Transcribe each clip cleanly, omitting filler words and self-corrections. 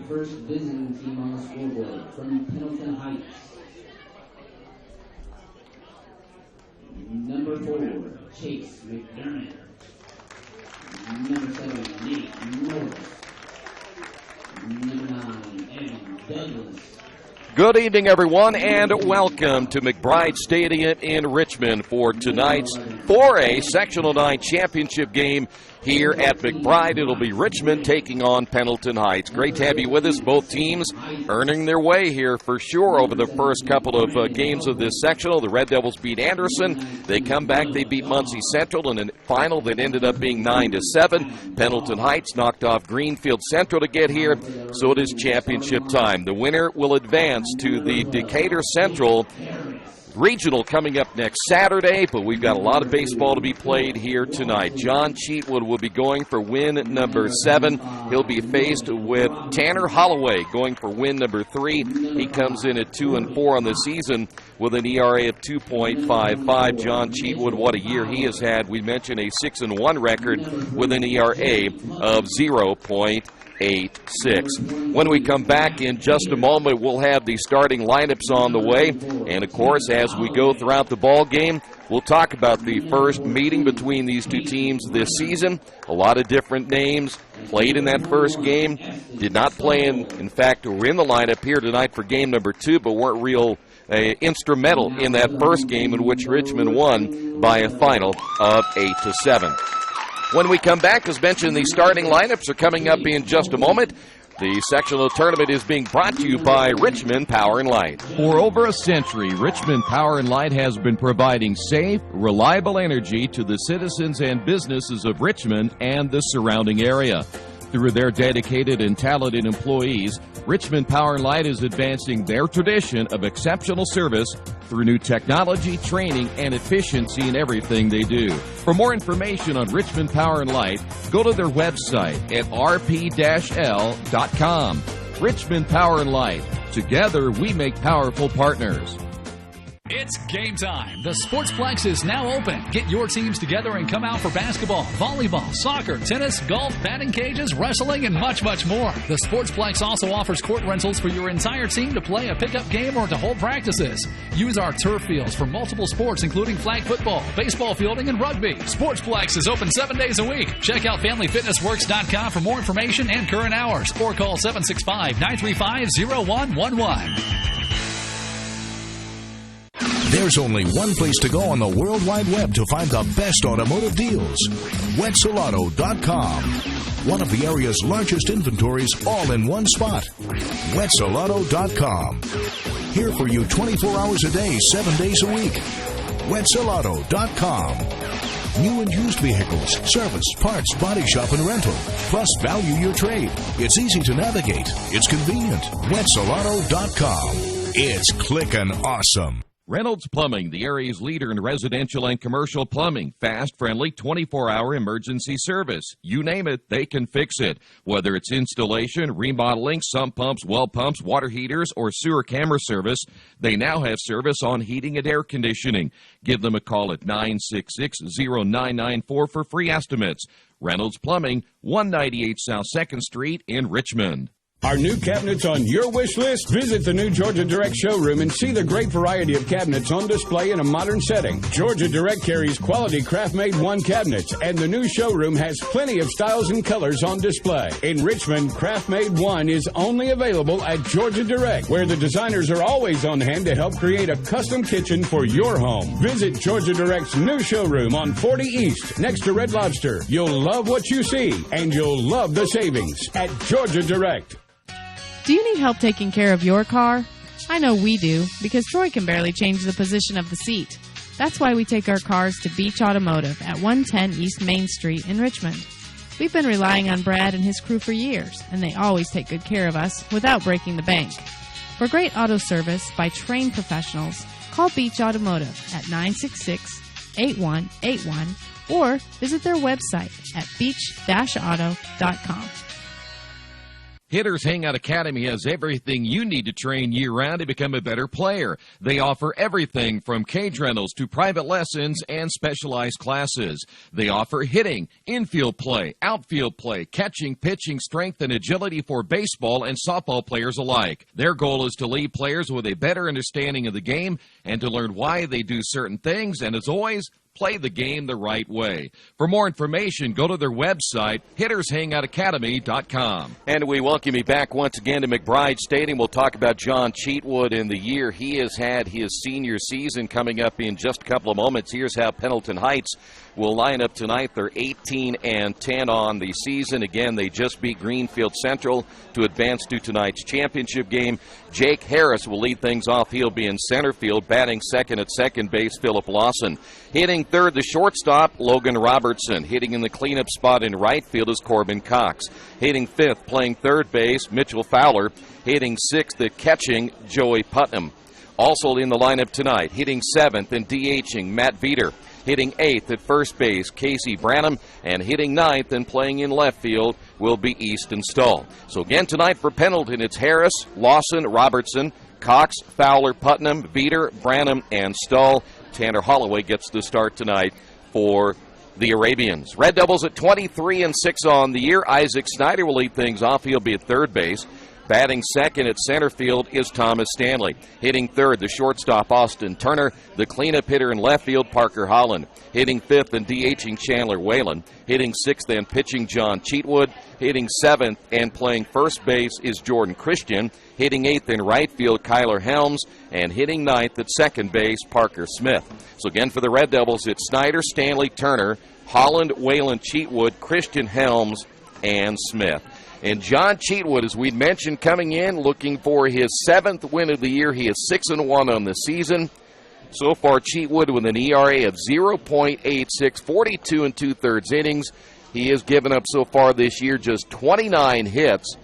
first visiting team on the scoreboard from Pendleton Heights. Number 4, Chase McDermott. Number 7, Nate Norris. Number 9, Evan Douglas. Good evening, everyone, and welcome to McBride Stadium in Richmond for tonight's 4A Sectional 9 championship game here at McBride. It'll be Richmond taking on Pendleton Heights. Great to have you with us. Both teams earning their way here for sure over the first couple of games of this sectional. The Red Devils beat Anderson. They come back. They beat Muncie Central in a final that ended up being 9-7. Pendleton Heights knocked off Greenfield Central to get here, so it is championship time. The winner will advance to the Decatur Central Regional coming up next Saturday, but we've got a lot of baseball to be played here tonight. John Cheatwood will be going for win number 7. He'll be faced with Tanner Holloway going for win number 3. He comes in at 2-4 on the season with an ERA of 2.55. John Cheatwood, what a year he has had. We mentioned a 6-1 record with an ERA of 0.86. When we come back in just a moment, we'll have the starting lineups on the way. And, of course, as we go throughout the ball game, we'll talk about the first meeting between these two teams this season. A lot of different names played in that first game. Did not play in fact, were in the lineup here tonight for game number 2, but weren't real instrumental in that first game in which Richmond won by a final of 8-7. When we come back, as mentioned, the starting lineups are coming up in just a moment. The sectional tournament is being brought to you by Richmond Power and Light. For over a century, Richmond Power and Light has been providing safe, reliable energy to the citizens and businesses of Richmond and the surrounding area. Through their dedicated and talented employees, Richmond Power and Light is advancing their tradition of exceptional service through new technology, training, and efficiency in everything they do. For more information on Richmond Power and Light, go to their website at rp-l.com. Richmond Power and Light. Together, we make powerful partners. It's game time. The Sportsplex is now open. Get your teams together and come out for basketball, volleyball, soccer, tennis, golf, batting cages, wrestling, and much, much more. The Sportsplex also offers court rentals for your entire team to play a pickup game or to hold practices. Use our turf fields for multiple sports, including flag football, baseball fielding, and rugby. Sportsplex is open 7 days a week. Check out FamilyFitnessWorks.com for more information and current hours, or call 765-935-0111. There's only one place to go on the World Wide Web to find the best automotive deals. Wetzelauto.com. One of the area's largest inventories all in one spot. Wetzelauto.com. Here for you 24 hours a day, 7 days a week. Wetzelauto.com. New and used vehicles, service, parts, body shop, and rental. Plus, value your trade. It's easy to navigate. It's convenient. Wetzelauto.com. It's clickin' awesome. Reynolds Plumbing, the area's leader in residential and commercial plumbing. Fast, friendly, 24-hour emergency service. You name it, they can fix it. Whether it's installation, remodeling, sump pumps, well pumps, water heaters, or sewer camera service, they now have service on heating and air conditioning. Give them a call at 966-0994 for free estimates. Reynolds Plumbing, 198 South 2nd Street in Richmond. Are new cabinets on your wish list? Visit the new Georgia Direct showroom and see the great variety of cabinets on display in a modern setting. Georgia Direct carries quality craft-made one cabinets, and the new showroom has plenty of styles and colors on display. In Richmond, craft-made one is only available at Georgia Direct, where the designers are always on hand to help create a custom kitchen for your home. Visit Georgia Direct's new showroom on 40 East, next to Red Lobster. You'll love what you see, and you'll love the savings at Georgia Direct. Do you need help taking care of your car? I know we do, because Troy can barely change the position of the seat. That's why we take our cars to Beach Automotive at 110 East Main Street in Richmond. We've been relying on Brad and his crew for years, and they always take good care of us without breaking the bank. For great auto service by trained professionals, call Beach Automotive at 966-8181 or visit their website at beach-auto.com. Hitters Hangout Academy has everything you need to train year-round to become a better player. They offer everything from cage rentals to private lessons and specialized classes. They offer hitting, infield play, outfield play, catching, pitching, strength, and agility for baseball and softball players alike. Their goal is to leave players with a better understanding of the game and to learn why they do certain things, and as always, play the game the right way. For more information, go to their website, hittershangoutacademy.com. And we welcome you back once again to McBride Stadium. We'll talk about John Cheatwood and the year he has had, his senior season coming up in just a couple of moments. Here's how Pendleton Heights will line up tonight. They're 18-10 on the season. Again, they just beat Greenfield Central to advance to tonight's championship game. Jake Harris will lead things off. He'll be in center field. Batting second at second base, Philip Lawson. Hitting third, the shortstop, Logan Robertson. Hitting in the cleanup spot in right field is Corbin Cox. Hitting fifth, playing third base, Mitchell Fowler. Hitting sixth at catching, Joey Putnam. Also in the lineup tonight, hitting seventh and DHing, Matt Veeder. Hitting eighth at first base, Casey Branham. And hitting ninth and playing in left field will be Easton Stull. So again tonight for Pendleton, it's Harris, Lawson, Robertson, Cox, Fowler, Putnam, Veeder, Branham, and Stull. Tanner Holloway gets the start tonight for the Arabians. Red Devils at 23-6 on the year. Isaac Snyder will lead things off. He'll be at third base. Batting second at center field is Thomas Stanley. Hitting third, the shortstop, Austin Turner. The cleanup hitter in left field, Parker Holland. Hitting fifth and DHing, Chandler Whalen. Hitting sixth and pitching, John Cheatwood. Hitting seventh and playing first base is Jordan Christian. Hitting eighth in right field, Kyler Helms. And hitting ninth at second base, Parker Smith. So again for the Red Devils, it's Snyder, Stanley, Turner, Holland, Whalen, Cheatwood, Christian, Helms, and Smith. And John Cheatwood, as we mentioned, coming in, looking for his seventh win of the year. He is 6-1 on the season. So far, Cheatwood with an ERA of 0.86, 42 2/3 innings. He has given up so far this year just 29 hits,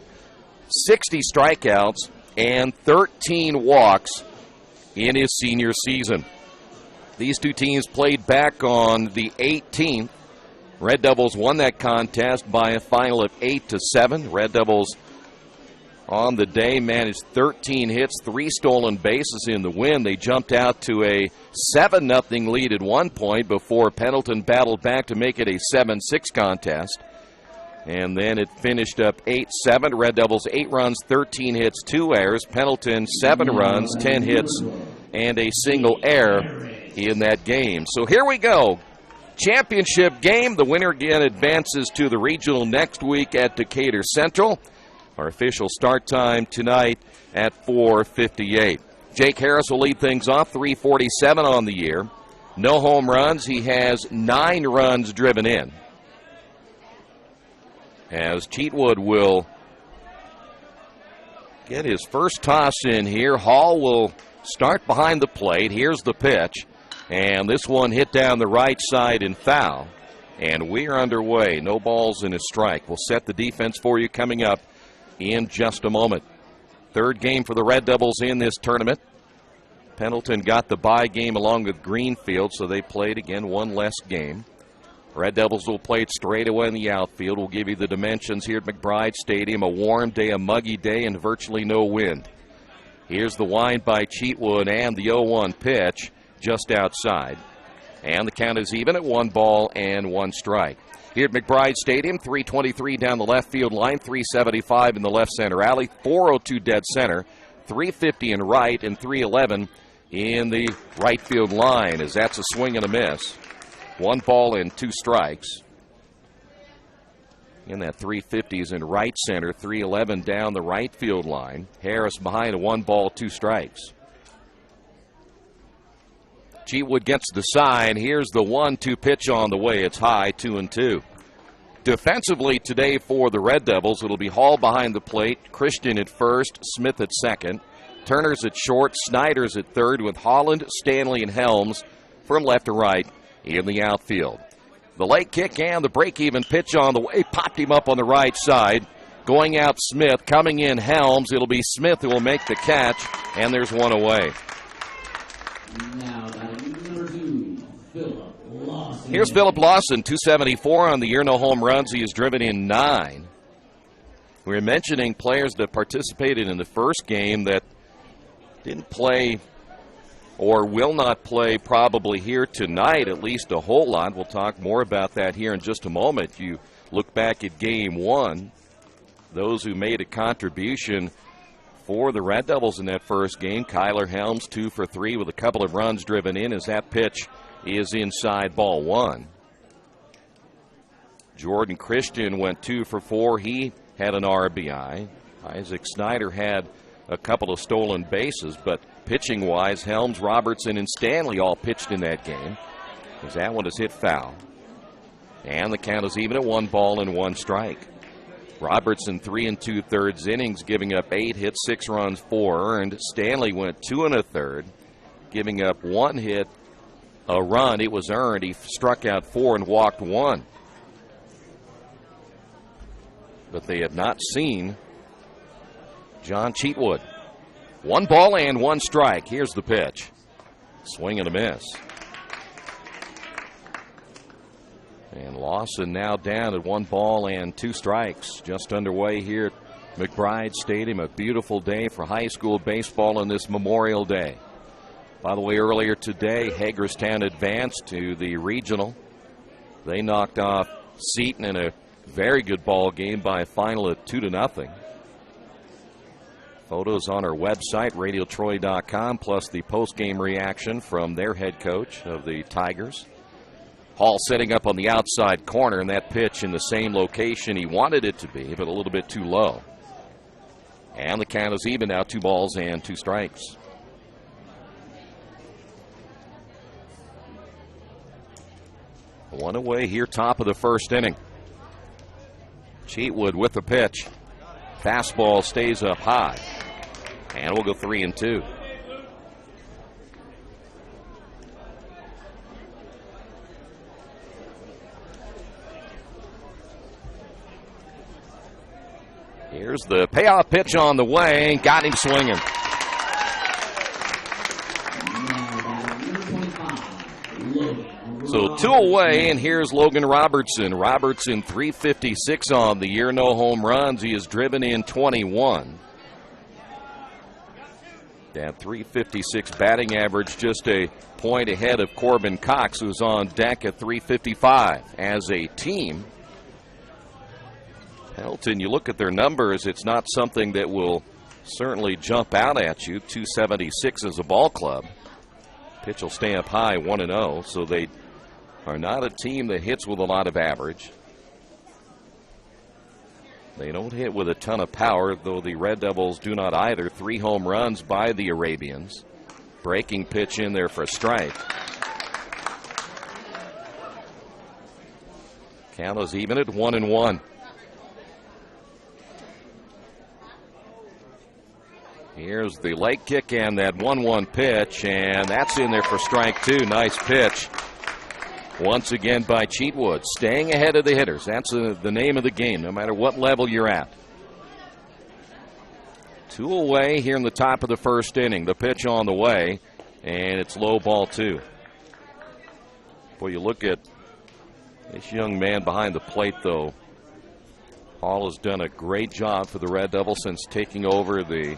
60 strikeouts, and 13 walks in his senior season. These two teams played back on the 18th. Red Devils won that contest by a final of 8-7. Red Devils on the day managed 13 hits, 3 stolen bases in the win. They jumped out to a 7-0 lead at one point before Pendleton battled back to make it a 7-6 contest. And then it finished up 8-7. Red Devils 8 runs, 13 hits, 2 errors. Pendleton 7 runs, 10 hits, and a single error in that game. So here we go. Championship game. The winner again advances to the regional next week at Decatur Central. Our official start time tonight at 4:58. Jake Harris will lead things off, 347 on the year. No home runs. He has 9 runs driven in. As Cheatwood will get his first toss in here. Hall will start behind the plate. Here's the pitch. And this one hit down the right side and foul. And we are underway. No balls and a strike. We'll set the defense for you coming up in just a moment. Third game for the Red Devils in this tournament. Pendleton got the bye game along with Greenfield, so they played again one less game. Red Devils will play it straight away in the outfield. We'll give you the dimensions here at McBride Stadium. A warm day, a muggy day, and virtually no wind. Here's the wind by Cheatwood and the 0-1 pitch. Just outside. And the count is even at 1 ball and 1 strike. Here at McBride Stadium, 323 down the left field line, 375 in the left center alley, 402 dead center, 350 in right, and 311 in the right field line, as that's a swing and a miss. 1 ball and 2 strikes. And that 350 is in right center, 311 down the right field line. Harris behind a 1 ball, 2 strikes. Cheatwood gets the sign. Here's the 1-2 pitch on the way. It's high, 2-2. Defensively today for the Red Devils, it'll be Hall behind the plate, Christian at first, Smith at second, Turner's at short, Snyder's at third, with Holland, Stanley, and Helms from left to right in the outfield. The late kick and the break-even pitch on the way popped him up on the right side. Going out Smith, coming in Helms. It'll be Smith who will make the catch, and there's 1 away. Now, number 2, Philip Lawson. Here's Philip Lawson, 274 on the year, no home runs. He has driven in 9. We were mentioning players that participated in the first game that didn't play or will not play probably here tonight, at least a whole lot. We'll talk more about that here in just a moment. You look back at game one, those who made a contribution for the Red Devils in that first game. Kyler Helms 2 for 3 with a couple of runs driven in as that pitch is inside ball one. Jordan Christian went 2 for 4. He had an RBI. Isaac Snyder had a couple of stolen bases, but pitching-wise, Helms, Robertson, and Stanley all pitched in that game, as that one is hit foul. And the count is even at 1 ball and 1 strike. Robertson 3 2/3 innings, giving up 8 hits, 6 runs, 4 earned. Stanley went 2 1/3, giving up 1 hit, a run. It was earned. He struck out 4 and walked 1. But they have not seen John Cheatwood. 1 ball and 1 strike. Here's the pitch. Swing and a miss. And Lawson now down at 1 ball and 2 strikes. Just underway here at McBride Stadium. A beautiful day for high school baseball on this Memorial Day. By the way, earlier today, Hagerstown advanced to the regional. They knocked off Seton in a very good ball game by a final of 2-0. Photos on our website, radiotroy.com, plus the post-game reaction from their head coach of the Tigers. Hall setting up on the outside corner, and that pitch in the same location he wanted it to be, but a little bit too low. And the count is even now, 2 balls and 2 strikes. One away here, top of the first inning. Cheatwood with the pitch. Fastball stays up high. And we'll go 3-2. Here's the payoff pitch on the way. Got him swinging. So 2 away, and here's Logan Robertson. Robertson 356 on the year, no home runs. He has driven in 21. That 356 batting average just a point ahead of Corbin Cox, who's on deck at 355. As a team, Pendleton, you look at their numbers, it's not something that will certainly jump out at you. 276 as a ball club. Pitch will stay up high, 1-0, so they are not a team that hits with a lot of average. They don't hit with a ton of power, though the Red Devils do not either. 3 home runs by the Arabians. Breaking pitch in there for a strike. Count is even at 1-1. Here's the leg kick and that 1-1 pitch, and that's in there for strike 2. Nice pitch. Once again by Cheatwood, staying ahead of the hitters. That's the name of the game, no matter what level you're at. 2 away here in the top of the first inning. The pitch on the way, and it's low, ball 2. Boy, you look at this young man behind the plate, though. Hall has done a great job for the Red Devils since taking over the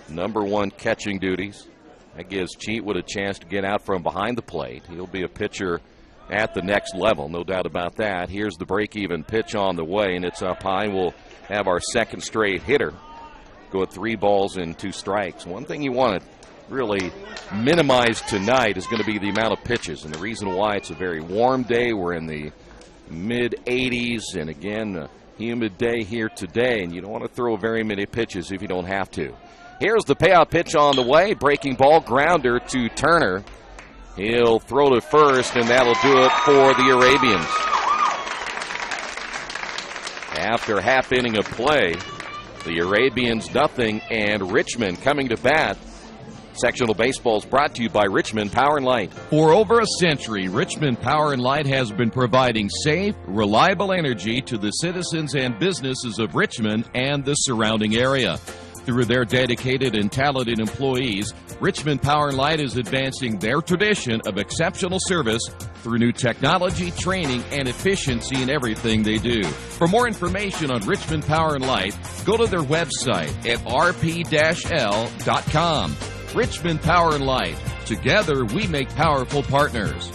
#1 catching duties. That gives Cheatwood a chance to get out from behind the plate. He'll be a pitcher at the next level, no doubt about that. Here's the break-even pitch on the way, and it's up high. We'll have our second straight hitter go at 3 balls and 2 strikes. One thing you want to really minimize tonight is going to be the amount of pitches, and the reason why, it's a very warm day. We're in the mid-80s, and again, a humid day here today, and you don't want to throw very many pitches if you don't have to. Here's the payout pitch on the way. Breaking ball, grounder to Turner. He'll throw to first, and that'll do it for the Arabians. After half inning of play, the Arabians nothing, and Richmond coming to bat. Sectional Baseball is brought to you by Richmond Power and Light. For over a century, Richmond Power and Light has been providing safe, reliable energy to the citizens and businesses of Richmond and the surrounding area. Through their dedicated and talented employees, Richmond Power and Light is advancing their tradition of exceptional service through new technology, training, and efficiency in everything they do. For more information on Richmond Power and Light, go to their website at rp-l.com. Richmond Power and Light. Together, we make powerful partners.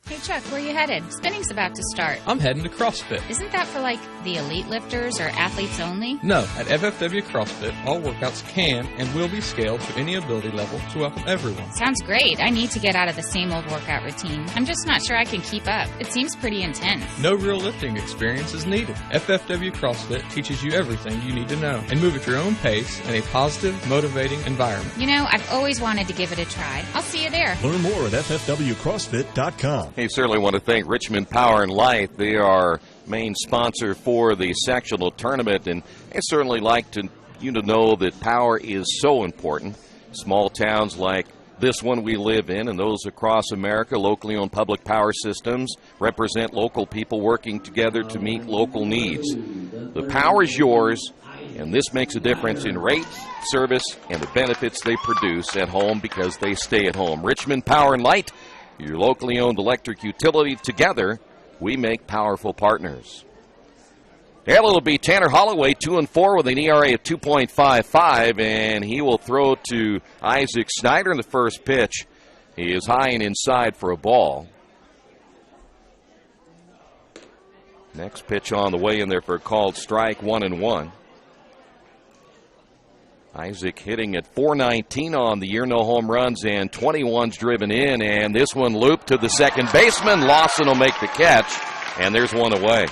Hey Chuck, where you headed? Spinning's about to start. I'm heading to CrossFit. Isn't that for like the elite lifters or athletes only? No, at FFW CrossFit, all workouts can and will be scaled to any ability level to welcome everyone. Sounds great. I need to get out of the same old workout routine. I'm just not sure I can keep up. It seems pretty intense. No real lifting experience is needed. FFW CrossFit teaches you everything you need to know and move at your own pace in a positive, motivating environment. You know, I've always wanted to give it a try. I'll see you there. Learn more at ffwcrossfit.com. I certainly want to thank Richmond Power and Light. They are main sponsor for the sectional tournament, and I certainly like you to know that power is so important. Small towns like this one we live in and those across America, locally owned public power systems, represent local people working together to meet local needs. The power is yours, and this makes a difference in rates, service, and the benefits they produce at home because they stay at home. Richmond Power and Light, your locally owned electric utility. Together, we make powerful partners. Well, it'll be Tanner Holloway, 2-4 with an ERA of 2.55, and he will throw to Isaac Snyder in the first pitch. He is high and inside for a ball. Next pitch on the way in there for a called strike, 1-1. Isaac hitting at .419 on the year, no home runs and 21s driven in, and this one looped to the second baseman. Lawson will make the catch, and there's one away.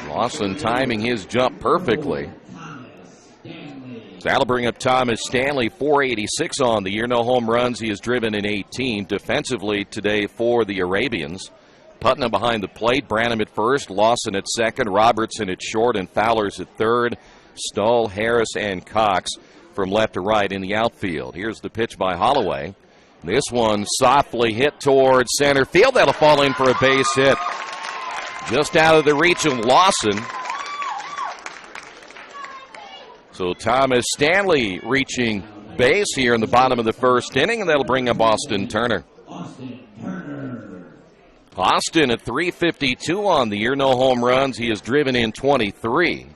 Lawson timing his jump perfectly. So that'll bring up Thomas Stanley, .486 on the year, no home runs. He has driven in 18. Defensively today for the Arabians, Putnam behind the plate, Branham at first, Lawson at second, Robertson at short, and Fowler's at third. Stahl, Harris, and Cox from left to right in the outfield. Here's the pitch by Holloway. This one softly hit towards center field. That'll fall in for a base hit. Just out of the reach of Lawson. So Thomas Stanley reaching base here in the bottom of the first inning, and that'll bring up Austin Turner. Austin at .352 on the year, no home runs. He has driven in 23.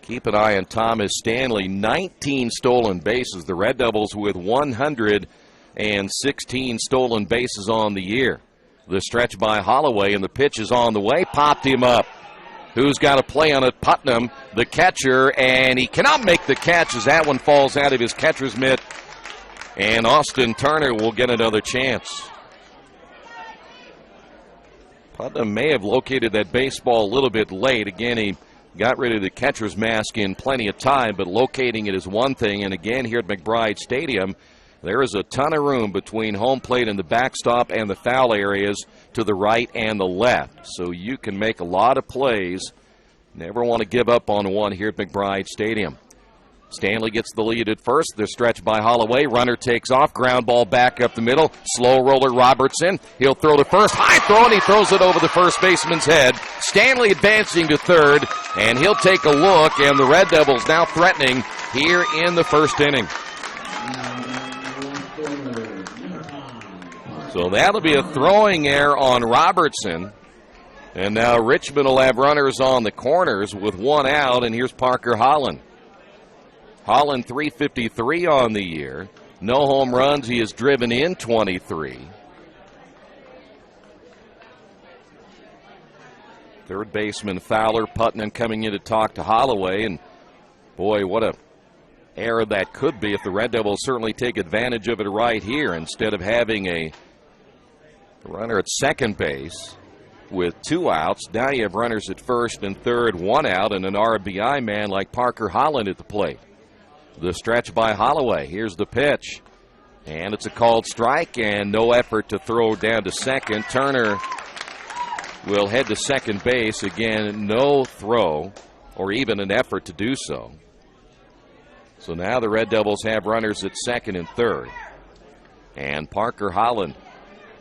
Keep an eye on Thomas Stanley, 19 stolen bases. The Red Devils with 116 stolen bases on the year. The stretch by Holloway, and the pitch is on the way. Popped him up. Who's got a play on it? Putnam, the catcher, and he cannot make the catch as that one falls out of his catcher's mitt. And Austin Turner will get another chance. Putnam may have located that baseball a little bit late. Again, he got rid of the catcher's mask in plenty of time, but locating it is one thing. And again, here at McBride Stadium, there is a ton of room between home plate and the backstop and the foul areas to the right and the left. So you can make a lot of plays. Never want to give up on one here at McBride Stadium. Stanley gets the lead at first. The stretch by Holloway. Runner takes off. Ground ball back up the middle. Slow roller Robertson. He'll throw to first. High throw, and he throws it over the first baseman's head. Stanley advancing to third, and he'll take a look, and the Red Devils now threatening here in the first inning. So that'll be a throwing error on Robertson. And now Richmond will have runners on the corners with one out, and here's Parker Holland. Holland, .353 on the year. No home runs. He has driven in 23. Third baseman Fowler, Putnam coming in to talk to Holloway. And boy, what a error that could be if the Red Devils certainly take advantage of it right here. Instead of having a runner at second base with two outs, now you have runners at first and third, one out, and an RBI man like Parker Holland at the plate. The stretch by Holloway. Here's the pitch. And it's a called strike, and no effort to throw down to second. Turner will head to second base. Again, no throw or even an effort to do so. So now the Red Devils have runners at second and third. And Parker Holland,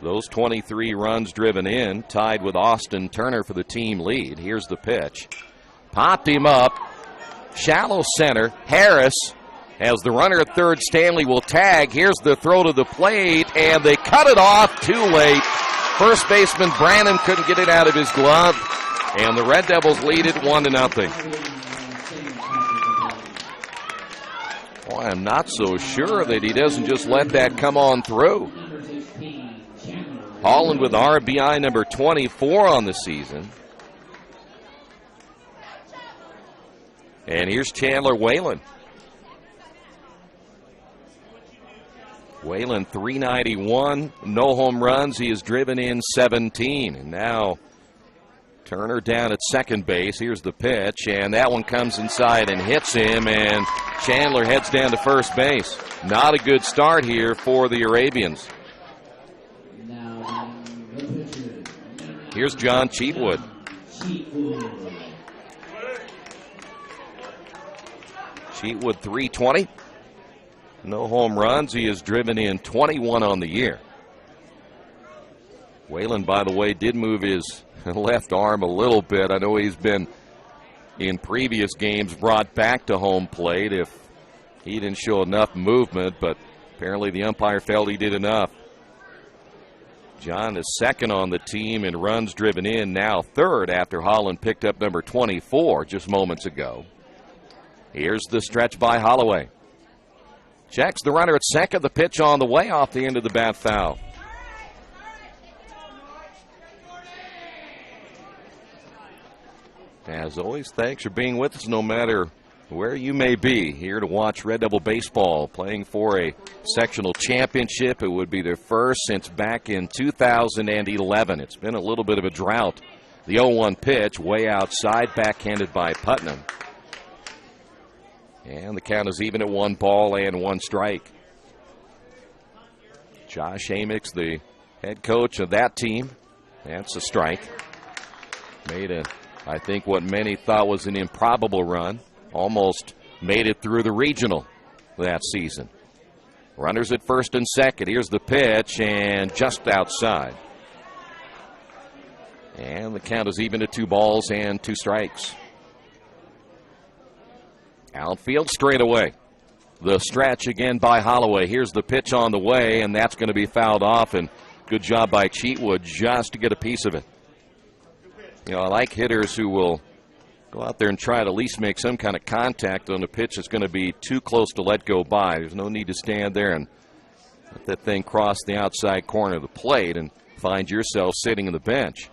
those 23 runs driven in, tied with Austin Turner for the team lead. Here's the pitch. Popped him up. Shallow center. Harris has the runner at third. Stanley will tag. Here's the throw to the plate, and they cut it off too late. First baseman Brannon couldn't get it out of his glove, and the Red Devils lead it 1-0. Well, I'm not so sure that he doesn't just let that come on through. Holland with RBI number 24 on the season. And here's Chandler Whalen. Whalen 391, no home runs. He has driven in 17. And now Turner down at second base. Here's the pitch, and that one comes inside and hits him, and Chandler heads down to first base. Not a good start here for the Arabians. Here's John Cheatwood. Cheatwood 320. No home runs. He has driven in 21 on the year. Whalen, by the way, did move his left arm a little bit. I know he's been in previous games brought back to home plate if he didn't show enough movement, but apparently the umpire felt he did enough. John is second on the team in runs driven in, now third after Holland picked up number 24 just moments ago. Here's the stretch by Holloway. Checks the runner at second. The pitch on the way off the end of the bat foul. As always, thanks for being with us no matter where you may be. Here to watch Red Devil baseball playing for a sectional championship. It would be their first since back in 2011. It's been a little bit of a drought. The 0-1 pitch way outside, backhanded by Putnam. And the count is even at 1 ball and 1 strike. Josh Amix, the head coach of that team. That's a strike. Made I think what many thought was an improbable run. Almost made it through the regional that season. Runners at first and second. Here's the pitch, and just outside. And the count is even at 2 balls and 2 strikes. Outfield straight away. The stretch again by Holloway. Here's the pitch on the way, and that's going to be fouled off, and good job by Cheatwood just to get a piece of it. You know, I like hitters who will go out there and try to at least make some kind of contact on a pitch that's going to be too close to let go by. There's no need to stand there and let that thing cross the outside corner of the plate and find yourself sitting in the bench.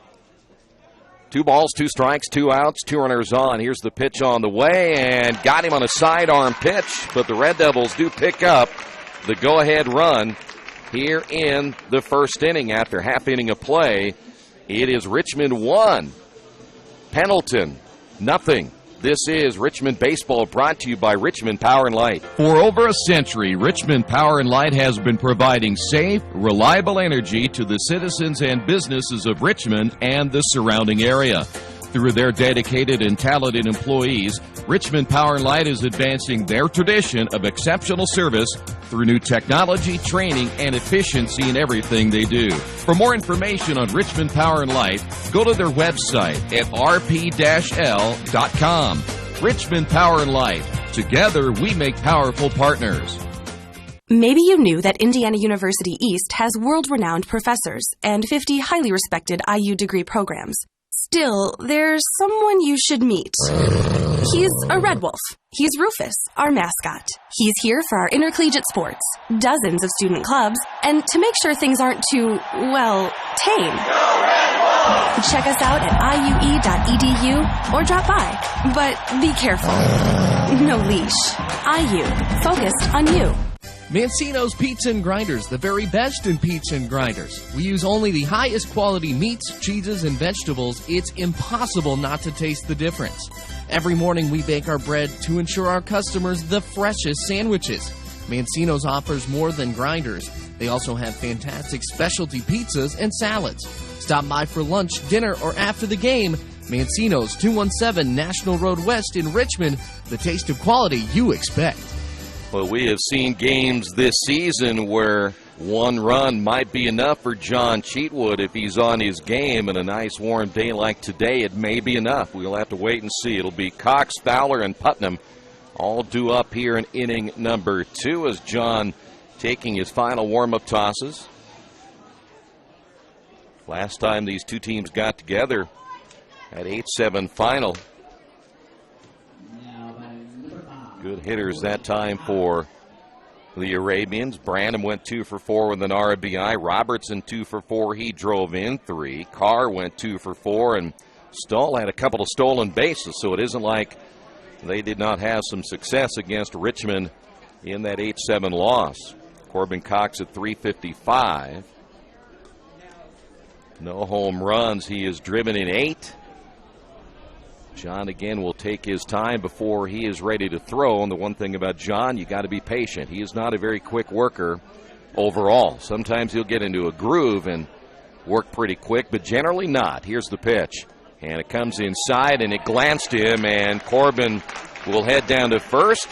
2 balls, 2 strikes, 2 outs, 2 runners on. Here's the pitch on the way, and got him on a sidearm pitch, but the Red Devils do pick up the go-ahead run here in the first inning after half inning of play. It is Richmond 1, Pendleton nothing. This is Richmond Baseball, brought to you by Richmond Power & Light. For over a century, Richmond Power & Light has been providing safe, reliable energy to the citizens and businesses of Richmond and the surrounding area. Through their dedicated and talented employees, Richmond Power & Light is advancing their tradition of exceptional service through new technology, training, and efficiency in everything they do. For more information on Richmond Power & Light, go to their website at rp-l.com. Richmond Power & Light. Together, we make powerful partners. Maybe you knew that Indiana University East has world-renowned professors and 50 highly respected IU degree programs. Still, there's someone you should meet. He's a red wolf. He's Rufus, our mascot. He's here for our intercollegiate sports, dozens of student clubs, and to make sure things aren't too, well, tame. Check us out at iue.edu or drop by. But be careful. No leash. IU. Focused on you. Mancino's Pizza and Grinders, the very best in pizza and grinders. We use only the highest quality meats, cheeses, and vegetables. It's impossible not to taste the difference. Every morning we bake our bread to ensure our customers the freshest sandwiches. Mancino's offers more than grinders. They also have fantastic specialty pizzas and salads. Stop by for lunch, dinner, or after the game. Mancino's, 217 National Road West in Richmond. The taste of quality you expect. Well, we have seen games this season where One run might be enough for John Cheatwood if he's on his game, and a nice warm day like today, it may be enough. We'll have to wait and see. It'll be Cox, Fowler, and Putnam all due up here in inning number 2 as John taking his final warm-up tosses. Last time these two teams got together at 8-7 final. Good hitters that time for the Arabians. Branham went 2 for 4 with an RBI. Robertson 2 for 4. He drove in 3. Carr went 2 for 4. And Stahl had a couple of stolen bases. So it isn't like they did not have some success against Richmond in that 8-7 loss. Corbin Cox at .355. No home runs. He is driven in 8. John again will take his time before he is ready to throw. And the one thing about John, you got to be patient. He is not a very quick worker overall. Sometimes he'll get into a groove and work pretty quick, but generally not. Here's the pitch. And it comes inside and it glanced him, and Corbin will head down to first.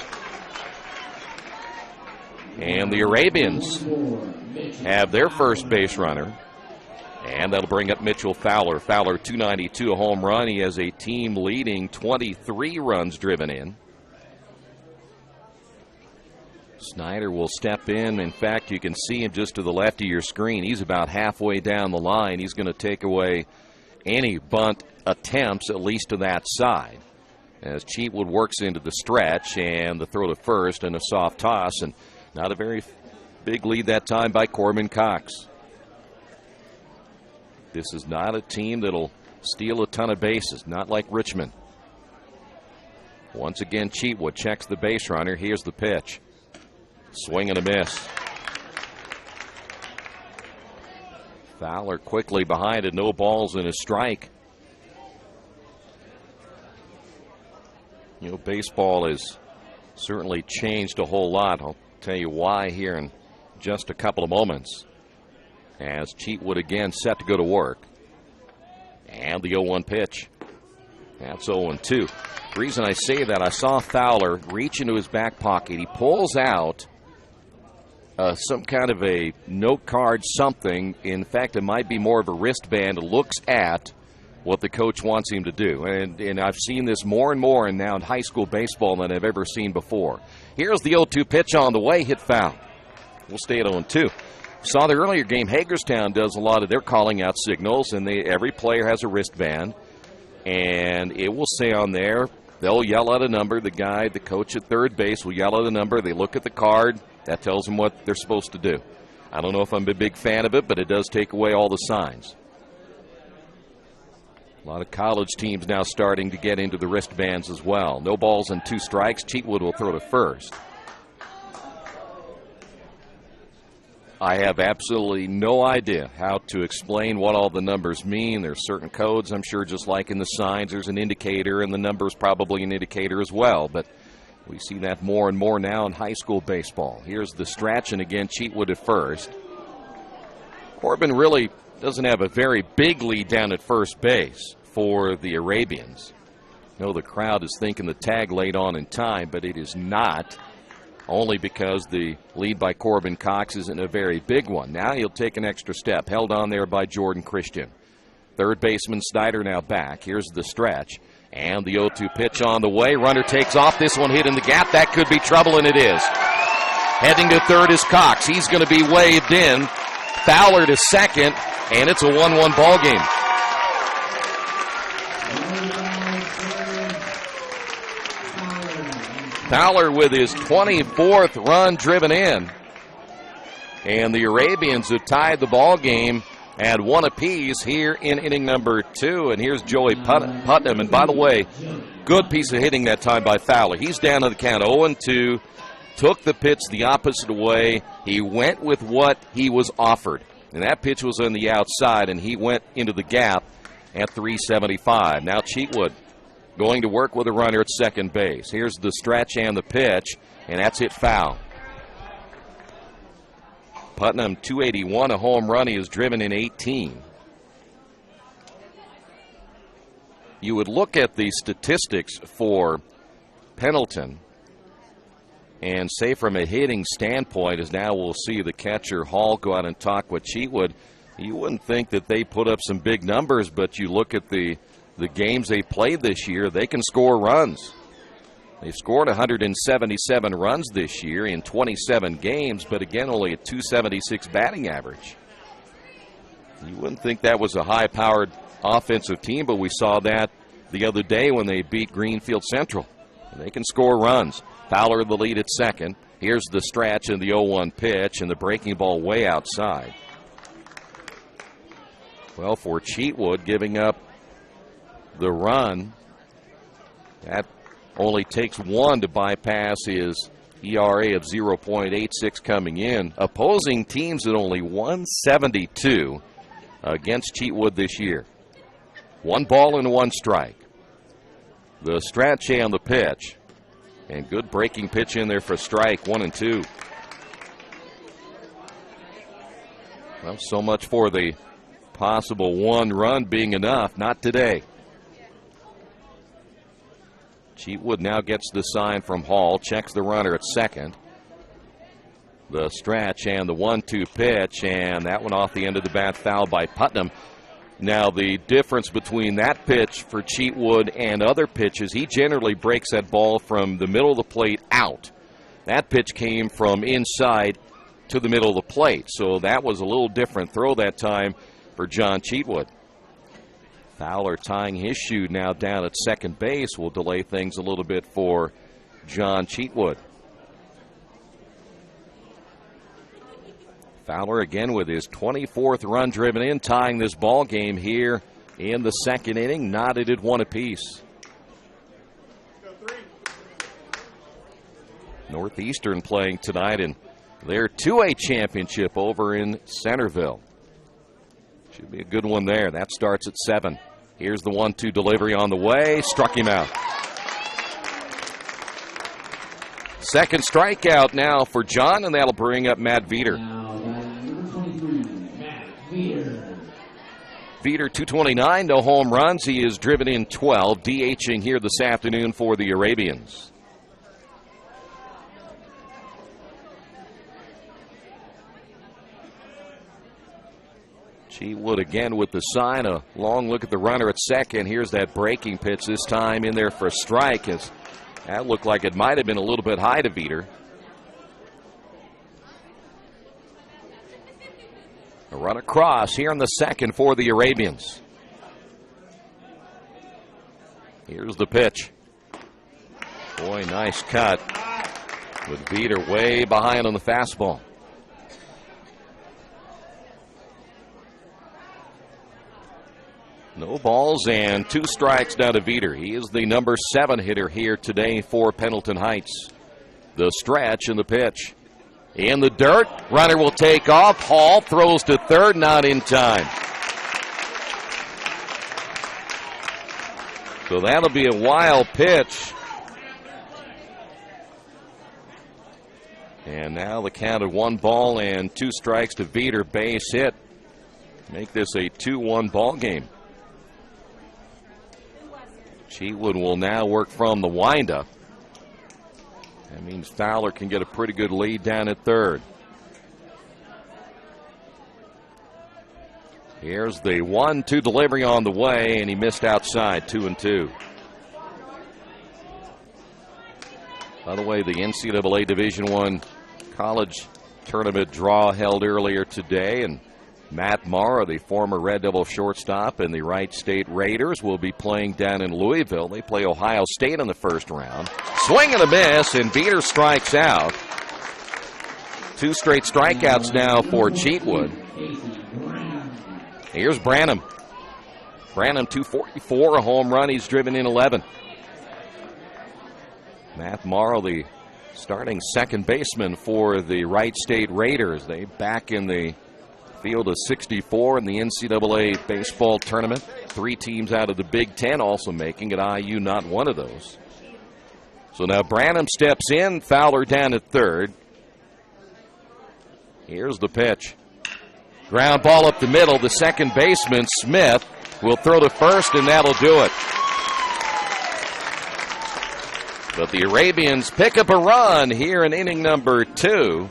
And the Arabians have their first base runner. And that'll bring up Mitchell Fowler. Fowler, .292, a home run. He has a team-leading 23 runs driven in. Snyder will step in. In fact, you can see him just to the left of your screen. He's about halfway down the line. He's going to take away any bunt attempts, at least to that side. As Cheatwood works into the stretch, and the throw to first and a soft toss. And not a very big lead that time by Corbin Cox. This is not a team that'll steal a ton of bases, not like Richmond. Once again, Cheatwood checks the base runner. Here's the pitch. Swing and a miss. Fowler quickly behind it. No balls and a strike. You know, baseball has certainly changed a whole lot. I'll tell you why here in just a couple of moments. As Cheatwood again set to go to work. And the 0-1 pitch. That's 0-2. The reason I say that, I saw Fowler reach into his back pocket. He pulls out some kind of a note card, something. In fact, it might be more of a wristband. Looks at what the coach wants him to do. And I've seen this more and more and now in high school baseball than I've ever seen before. Here's the 0-2 pitch on the way. Hit foul. We'll stay at 0-2. Saw the earlier game, Hagerstown does a lot of their calling out signals, and every player has a wristband, and it will say on there, they'll yell out a number. The coach at third base will yell out a number. They look at the card. That tells them what they're supposed to do. I don't know if I'm a big fan of it, but it does take away all the signs. A lot of college teams now starting to get into the wristbands as well. No balls and 2 strikes. Cheatwood will throw to first. I have absolutely no idea how to explain what all the numbers mean. There's certain codes, I'm sure, just like in the signs, there's an indicator, and the number's probably an indicator as well. But we see that more and more now in high school baseball. Here's the stretch, and again, Cheatwood at first. Corbin really doesn't have a very big lead down at first base for the Arabians. I know the crowd is thinking the tag late on in time, but it is not. Only because the lead by Corbin Cox isn't a very big one. Now he'll take an extra step. Held on there by Jordan Christian. Third baseman Snyder now back. Here's the stretch. And the 0-2 pitch on the way. Runner takes off. This one hit in the gap. That could be trouble, and it is. Heading to third is Cox. He's going to be waved in. Fowler to second, and it's a 1-1 ball game. Fowler with his 24th run driven in. And the Arabians have tied the ball game at 1 apiece here in inning number 2. And here's Joey Putnam. And by the way, good piece of hitting that time by Fowler. He's down to the count 0-2. Took the pitch the opposite way. He went with what he was offered. And that pitch was on the outside, and he went into the gap at .375. Now Cheatwood going to work with a runner at second base. Here's the stretch and the pitch, and that's hit foul. Putnam, .281, a home run. He is driven in 18. You would look at the statistics for Pendleton. And say from a hitting standpoint, as now we'll see the catcher Hall go out and talk with Cheatwood, you wouldn't think that they put up some big numbers, but you look at the games they played this year, they can score runs. They've scored 177 runs this year in 27 games, but again, only a .276 batting average. You wouldn't think that was a high-powered offensive team, but we saw that the other day when they beat Greenfield Central. They can score runs. Fowler the lead at second. Here's the stretch and the 0-1 pitch, and the breaking ball way outside. Well, for Cheatwood, giving up the run, that only takes one to bypass his ERA of 0.86 coming in. Opposing teams at only 172 against Cheatwood this year. 1 ball and 1 strike. The stretch and the pitch. And good breaking pitch in there for strike 1 and 2. Well, so much for the possible 1 run being enough. Not today. Cheatwood now gets the sign from Hall, checks the runner at second. The stretch and the 1-2 pitch, and that one off the end of the bat, foul by Putnam. Now, the difference between that pitch for Cheatwood and other pitches, he generally breaks that ball from the middle of the plate out. That pitch came from inside to the middle of the plate, so that was a little different throw that time for John Cheatwood. Fowler tying his shoe now down at second base will delay things a little bit for John Cheatwood. Fowler again with his 24th run driven in, tying this ball game here in the second inning, knotted at 1 apiece. Northeastern playing tonight in their 2A championship over in Centerville. Should be a good one there. That starts at 7. Here's the 1-2 delivery on the way. Struck him out. Second strikeout now for John, and that'll bring up Matt Veeder. Veeder, 229, no home runs. He is driven in 12, DHing here this afternoon for the Arabians. Cheatwood again with the sign. A long look at the runner at second. Here's that breaking pitch, this time in there for a strike. That looked like it might have been a little bit high to Veeder. A run across here in the second for the Arabians. Here's the pitch. Boy, nice cut. With Veeder way behind on the fastball. No balls and 2 strikes now to Veeder. He is the number 7 hitter here today for Pendleton Heights. The stretch and the pitch. In the dirt, runner will take off. Hall throws to third, not in time. So that'll be a wild pitch. And now the count of 1 ball and 2 strikes to Veeder, base hit. Make this a 2-1 ball game. Cheatwood will now work from the windup. That means Fowler can get a pretty good lead down at third. Here's the 1-2 delivery on the way, and he missed outside, 2-2. By the way, the NCAA Division I college tournament draw held earlier today, and Matt Morrow, the former Red Devil shortstop, and the Wright State Raiders will be playing down in Louisville. They play Ohio State in the first round. Swing and a miss, and Veeder strikes out. 2 straight strikeouts now for Cheatwood. Here's Branham. Branham, 244, a home run. He's driven in 11. Matt Morrow, the starting second baseman for the Wright State Raiders. They back in the field of 64 in the NCAA baseball tournament. 3 teams out of the Big Ten also making it. IU not one of those. So now Branham steps in. Fowler down at third. Here's the pitch. Ground ball up the middle. The second baseman, Smith, will throw to first, and that'll do it. But the Arabians pick up a run here in inning number 2.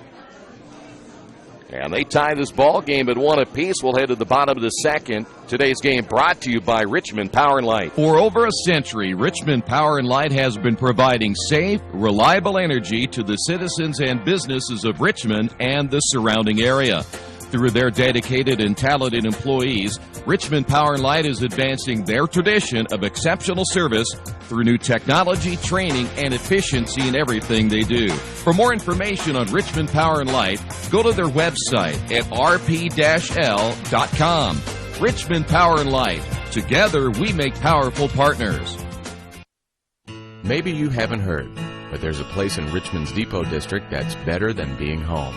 And they tie this ball game at 1 apiece. We'll head to the bottom of the second. Today's game brought to you by Richmond Power and Light. For over a century, Richmond Power and Light has been providing safe, reliable energy to the citizens and businesses of Richmond and the surrounding area. Through their dedicated and talented employees, Richmond Power and Light is advancing their tradition of exceptional service through new technology, training, and efficiency in everything they do. For more information on Richmond Power and Light, go to their website at rp-l.com. Richmond Power and Light. Together, we make powerful partners. Maybe you haven't heard, but there's a place in Richmond's Depot District that's better than being home.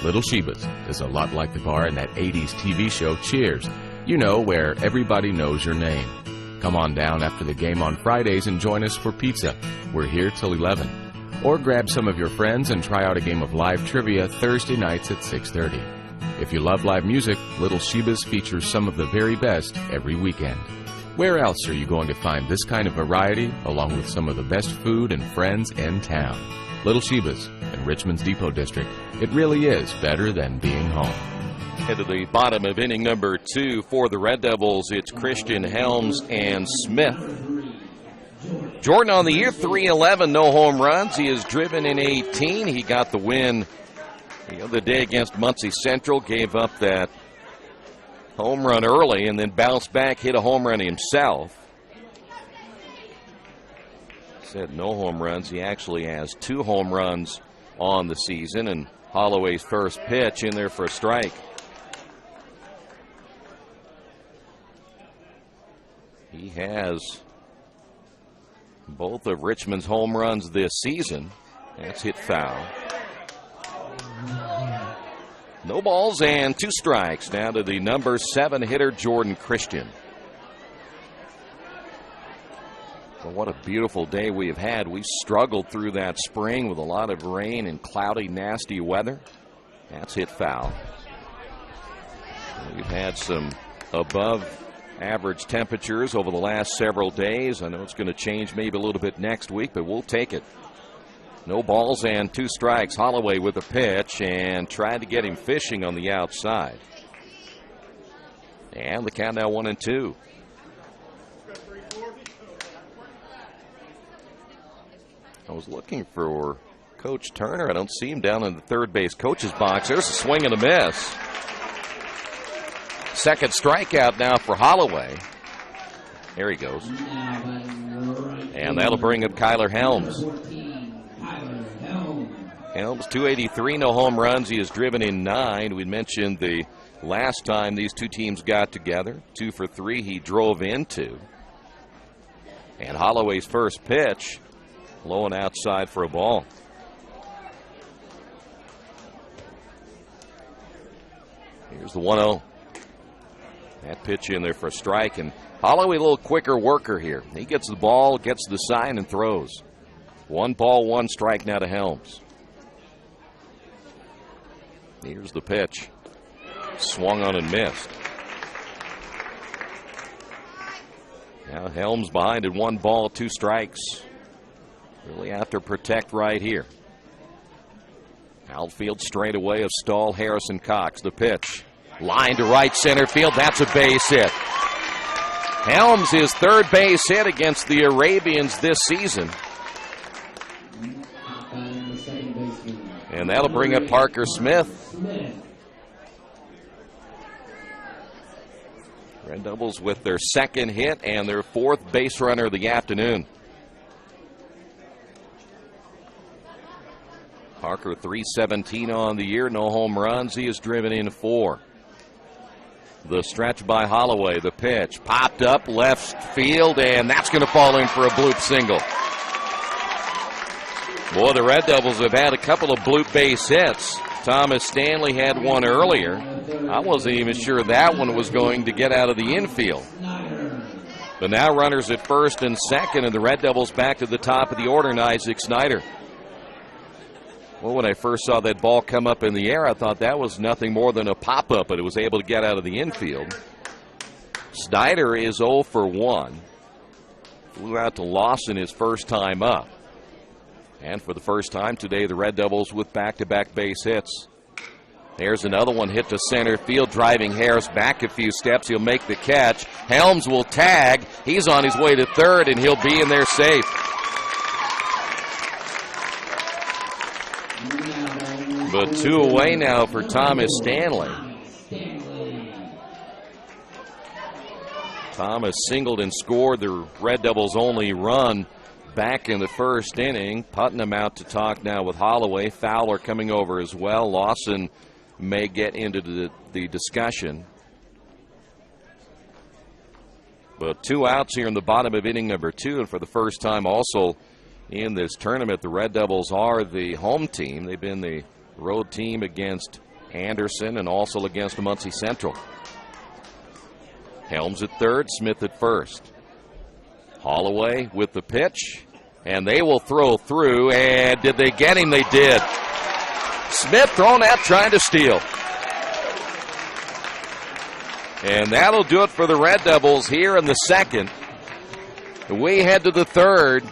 Little Sheba's is a lot like the bar in that 80s TV show Cheers. You know, where everybody knows your name. Come on down after the game on Fridays and join us for pizza. We're here till 11. Or grab some of your friends and try out a game of live trivia Thursday nights at 6:30. If you love live music, Little Sheba's features some of the very best every weekend. Where else are you going to find this kind of variety, along with some of the best food and friends in town? Little Sheba's in Richmond's Depot District. It really is better than being home. Head to the bottom of inning number 2 for the Red Devils. It's Christian, Helms, and Smith. Jordan on the year, 311, no home runs. He is driven in 18. He got the win the other day against Muncie Central, gave up that home run early and then bounced back, hit a home run himself. Said no home runs. He actually has 2 home runs on the season, and Holloway's first pitch in there for a strike. He has both of Richmond's home runs this season. That's hit foul. No balls and 2 strikes. Down to the number 7 hitter, Jordan Christian. Well, what a beautiful day we have had. We struggled through that spring with a lot of rain and cloudy, nasty weather. That's hit foul. We've had some above average temperatures over the last several days. I know it's going to change maybe a little bit next week, but we'll take it. No balls and 2 strikes. Holloway with a pitch and tried to get him fishing on the outside. And the count now 1-2. I was looking for Coach Turner. I don't see him down in the third base coach's box. There's a swing and a miss. Second strikeout now for Holloway. There he goes. And that'll bring up Kyler Helms. Helms, 283, no home runs. He has driven in 9. We mentioned the last time these two teams got together. 2 for 3 he drove into. And Holloway's first pitch, low and outside for a ball. Here's the 1-0. That pitch in there for a strike, and Holloway a little quicker worker here. He gets the ball, gets the sign, and throws. 1 ball, 1 strike now to Helms. Here's the pitch. Swung on and missed. Now Helms behind at 1 ball, 2 strikes. Really have to protect right here. Outfield straightaway of Stahl, Harrison, Cox. The pitch. Line to right center field. That's a base hit. Helms, his 3rd base hit against the Arabians this season. And that'll bring up Parker Smith. Red Devils with their 2nd hit and their 4th base runner of the afternoon. Parker 317 on the year, no home runs. He has driven in 4. The stretch by Holloway, the pitch popped up left field, and that's going to fall in for a bloop single. Boy, the Red Devils have had a couple of bloop base hits. Thomas Stanley had one earlier. I wasn't even sure that one was going to get out of the infield. But now runners at first and second, and the Red Devils back to the top of the order, and Isaac Snyder. Well, when I first saw that ball come up in the air, I thought that was nothing more than a pop-up, but it was able to get out of the infield. Snyder is 0 for 1. Flew out to Lawson his first time up. And for the first time today, the Red Devils with back-to-back base hits. There's another one hit to center field, driving Harris back a few steps. He'll make the catch. Helms will tag. He's on his way to third, and he'll be in there safe. But 2 away now for Thomas Stanley. Thomas singled and scored the Red Devils' only run back in the first inning. Putnam out to talk now with Holloway. Fowler coming over as well. Lawson may get into the discussion. But 2 outs here in the bottom of inning number 2, and for the first time also in this tournament, the Red Devils are the home team. They've been the road team against Anderson and also against Muncie Central. Helms at third, Smith at first. Holloway with the pitch, and they will throw through, and did they get him? They did. Smith thrown out trying to steal. And that'll do it for the Red Devils here in the second. We head to the third.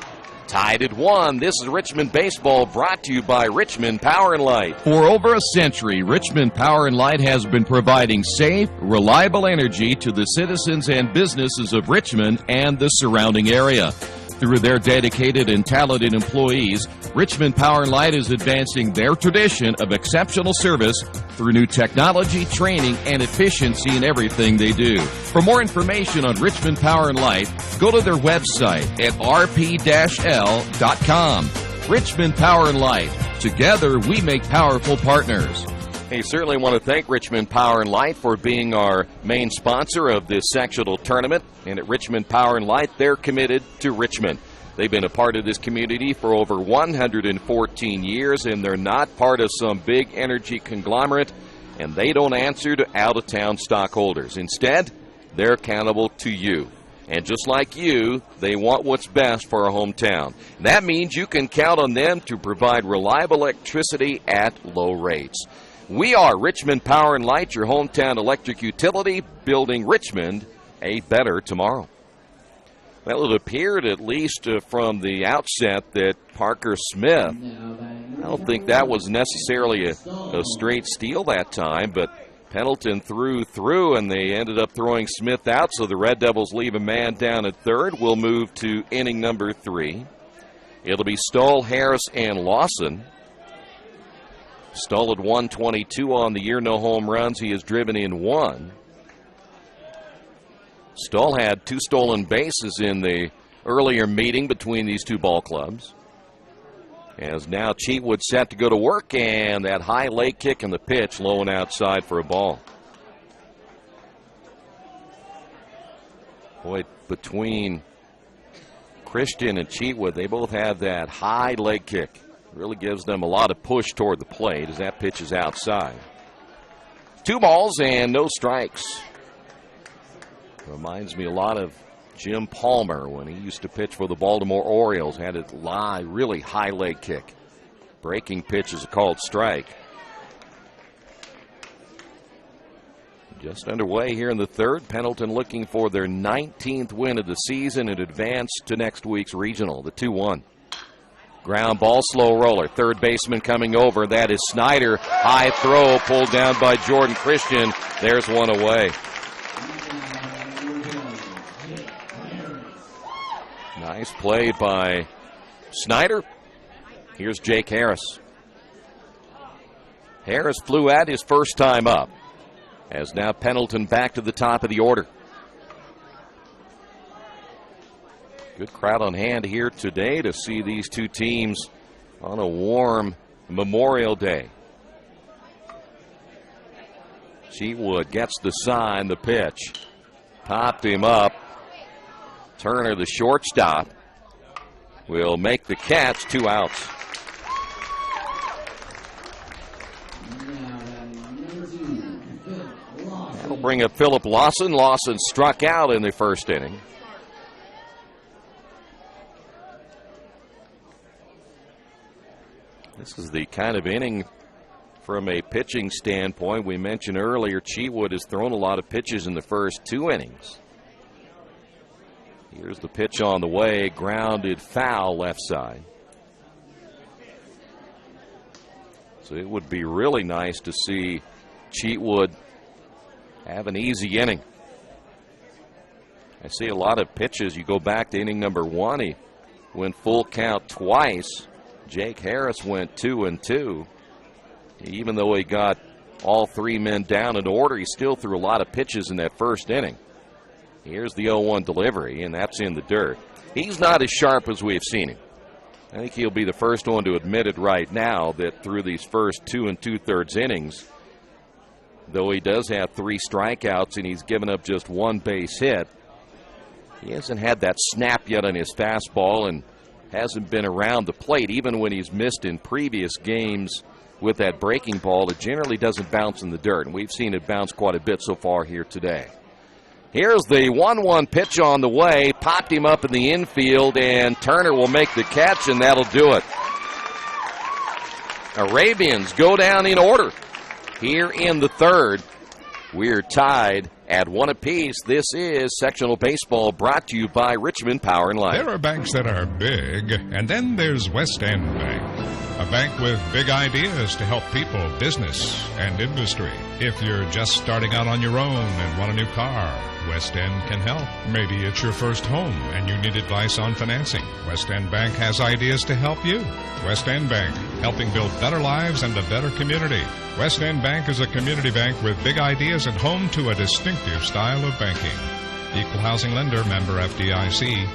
Tied at 1. This is Richmond Baseball, brought to you by Richmond Power and Light. For over a century, Richmond Power and Light has been providing safe, reliable energy to the citizens and businesses of Richmond and the surrounding area. Through their dedicated and talented employees, Richmond Power and Light is advancing their tradition of exceptional service through new technology, training, and efficiency in everything they do. For more information on Richmond Power and Light, go to their website at rp-l.com. Richmond Power and Light. Together, we make powerful partners. Hey, certainly want to thank Richmond Power and Light for being our main sponsor of this sectional tournament. And at Richmond Power and Light, they're committed to Richmond. They've been a part of this community for over 114 years, and they're not part of some big energy conglomerate, and they don't answer to out-of-town stockholders. Instead, they're accountable to you. And just like you, they want what's best for our hometown. That means you can count on them to provide reliable electricity at low rates. We are Richmond Power and Light, your hometown electric utility, building Richmond a better tomorrow. Well, it appeared, at least from the outset, that Parker Smith, I don't think that was necessarily a straight steal that time, but Pendleton threw through, and they ended up throwing Smith out, so the Red Devils leave a man down at third. We'll move to inning number 3. It'll be Stoll, Harris, and Lawson. Stoll at 122 on the year, no home runs. He has driven in 1. Stoll had 2 stolen bases in the earlier meeting between these two ball clubs. As now Cheatwood set to go to work, and that high leg kick and the pitch low and outside for a ball. Boy, between Christian and Cheatwood, they both have that high leg kick. Really gives them a lot of push toward the plate as that pitch is outside. 2 balls and no strikes. Reminds me a lot of Jim Palmer when he used to pitch for the Baltimore Orioles. Had a really high leg kick. Breaking pitch is a called strike. Just underway here in the third. Pendleton looking for their 19th win of the season and advance to next week's regional, the 2-1. Ground ball, slow roller. Third baseman coming over. That is Snyder. High throw pulled down by Jordan Christian. There's one away. Nice play by Snyder. Here's Jake Harris. Harris flew out his first time up. As now Pendleton back to the top of the order. Good crowd on hand here today to see these two teams on a warm Memorial Day. Cheatwood gets the sign, the pitch. Popped him up. Turner, the shortstop, will make the catch. 2 outs. That'll bring up Philip Lawson. Lawson struck out in the first inning. This is the kind of inning from a pitching standpoint. We mentioned earlier Cheatwood has thrown a lot of pitches in the first 2 innings. Here's the pitch on the way, grounded foul left side. So it would be really nice to see Cheatwood have an easy inning. I see a lot of pitches. You go back to inning number 1, he went full count twice. Jake Harris went 2-2. Even though he got all 3 men down in order, he still threw a lot of pitches in that first inning. Here's the 0-1 delivery, and that's in the dirt. He's not as sharp as we've seen him. I think he'll be the first one to admit it right now that through these first 2 2/3 innings, though he does have 3 strikeouts and he's given up just 1 base hit, he hasn't had that snap yet on his fastball and hasn't been around the plate. Even when he's missed in previous games with that breaking ball, it generally doesn't bounce in the dirt, and we've seen it bounce quite a bit so far here today. Here's the 1-1 pitch on the way. Popped him up in the infield, and Turner will make the catch, and that'll do it. Arabians go down in order here in the third. We're tied at 1 apiece. This is Sectional Baseball, brought to you by Richmond Power and Light. There are banks that are big, and then there's West End Bank. A bank with big ideas to help people, business, and industry. If you're just starting out on your own and want a new car, West End can help. Maybe it's your first home and you need advice on financing. West End Bank has ideas to help you. West End Bank, helping build better lives and a better community. West End Bank is a community bank with big ideas and home to a distinctive style of banking. Equal housing lender, member FDIC.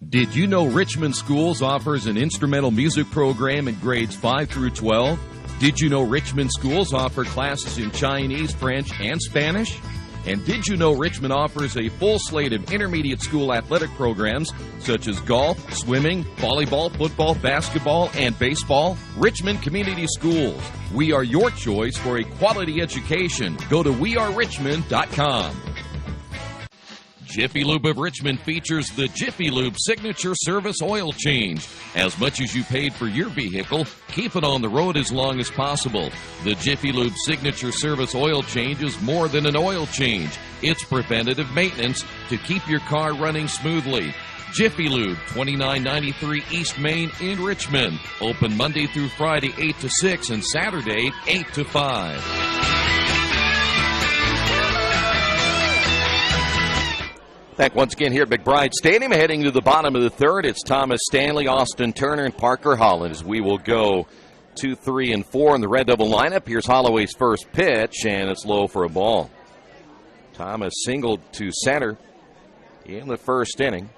Did you know Richmond Schools offers an instrumental music program in grades 5 through 12? Did you know Richmond Schools offer classes in Chinese, French, and Spanish? And did you know Richmond offers a full slate of intermediate school athletic programs such as golf, swimming, volleyball, football, basketball, and baseball? Richmond Community Schools. We are your choice for a quality education. Go to wearerichmond.com. Jiffy Lube of Richmond features the Jiffy Lube Signature Service Oil Change. As much as you paid for your vehicle, keep it on the road as long as possible. The Jiffy Lube Signature Service Oil Change is more than an oil change. It's preventative maintenance to keep your car running smoothly. Jiffy Lube, 2993 East Main in Richmond. Open Monday through Friday, 8 to 6, and Saturday, 8 to 5. Back once again here at McBride Stadium, heading to the bottom of the third. It's Thomas Stanley, Austin Turner, and Parker Holland as we will go 2, 3, and 4 in the Red Devil lineup. Here's Holloway's first pitch, and it's low for a ball. Thomas singled to center in the first inning.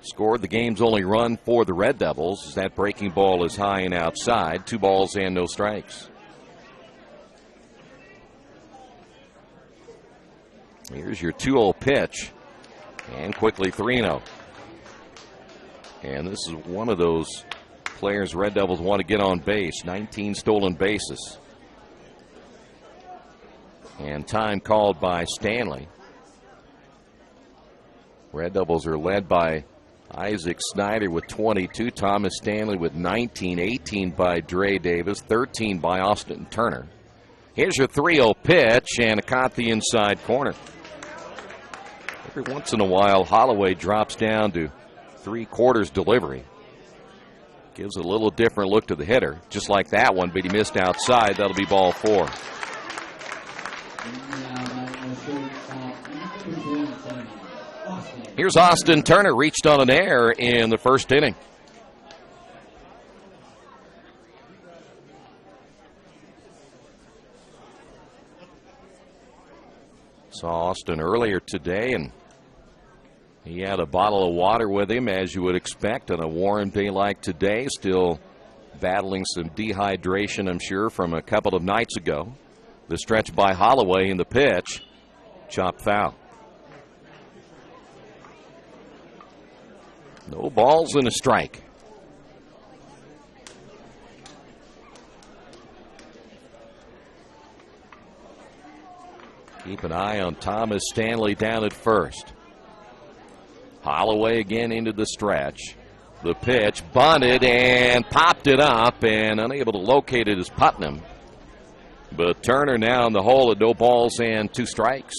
Scored the game's only run for the Red Devils as that breaking ball is high and outside. 2 balls and no strikes. Here's your 2-0 pitch, and quickly 3-0. And this is one of those players Red Devils want to get on base. 19 stolen bases. And time called by Stanley. Red Devils are led by Isaac Snyder with 22, Thomas Stanley with 19, 18 by Dre Davis, 13 by Austin Turner. Here's your 3-0 pitch, and it caught the inside corner. Every once in a while, Holloway drops down to 3/4 delivery. Gives a little different look to the hitter, just like that one, but he missed outside. That'll be ball 4. Here's Austin Turner, reached on an error in the first inning. Saw Austin earlier today, and he had a bottle of water with him, as you would expect on a warm day like today. Still battling some dehydration, I'm sure, from a couple of nights ago. The stretch by Holloway in the pitch. Chop foul. No balls and a strike. Keep an eye on Thomas Stanley down at first. Holloway again into the stretch. The pitch bunted and popped it up, and unable to locate it is Putnam. But Turner now in the hole at no balls and 2 strikes.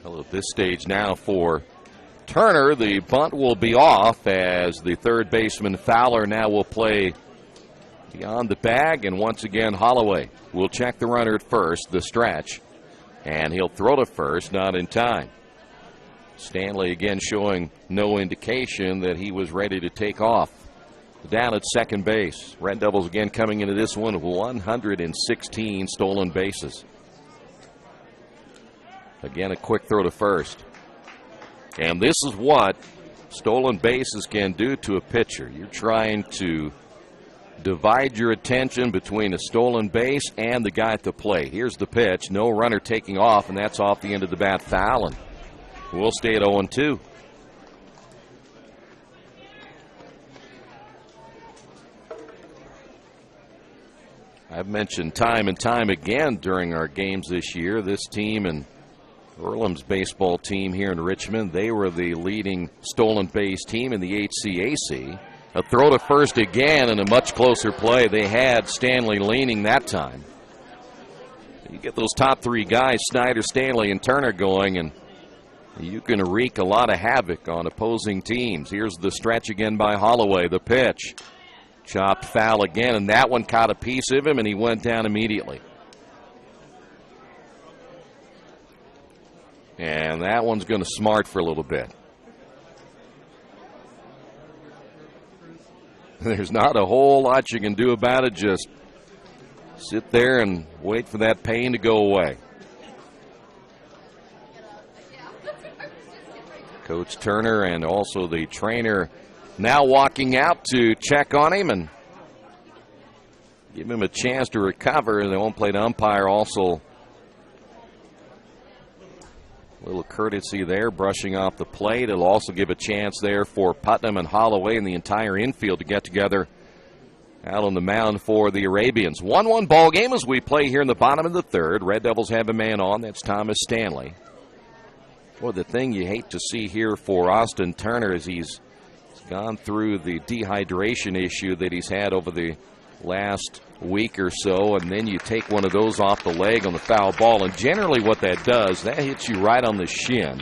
Well, at this stage now for Turner, the bunt will be off as the third baseman Fowler now will play beyond the bag, and once again Holloway will check the runner at first, the stretch, and he'll throw to first, not in time. Stanley again showing no indication that he was ready to take off. Down at second base, Red Devils again coming into this one with 116 stolen bases. Again, a quick throw to first. And this is what stolen bases can do to a pitcher. You're trying to divide your attention between a stolen base and the guy at the plate. Here's the pitch. No runner taking off, and that's off the end of the bat foul. And we'll stay at 0-2. I've mentioned time and time again during our games this year, this team and Earlham's baseball team here in Richmond, they were the leading stolen base team in the HCAC. A throw to first again and a much closer play. They had Stanley leaning that time. You get those top three guys, Snyder, Stanley, and Turner going, and you can wreak a lot of havoc on opposing teams. Here's the stretch again by Holloway, the pitch. Chopped foul again, and that one caught a piece of him, and he went down immediately. And that one's going to smart for a little bit. There's not a whole lot you can do about it. Just sit there and wait for that pain to go away. Coach Turner and also the trainer now walking out to check on him and give him a chance to recover. They won't play the umpire also. A little courtesy there, brushing off the plate. It'll also give a chance there for Putnam and Holloway and the entire infield to get together out on the mound for the Arabians. 1-1 ball game as we play here in the bottom of the third. Red Devils have a man on. That's Thomas Stanley. Boy, the thing you hate to see here for Austin Turner is he's gone through the dehydration issue that he's had over the last week or so, and then you take one of those off the leg on the foul ball, and generally what that does, that hits you right on the shin,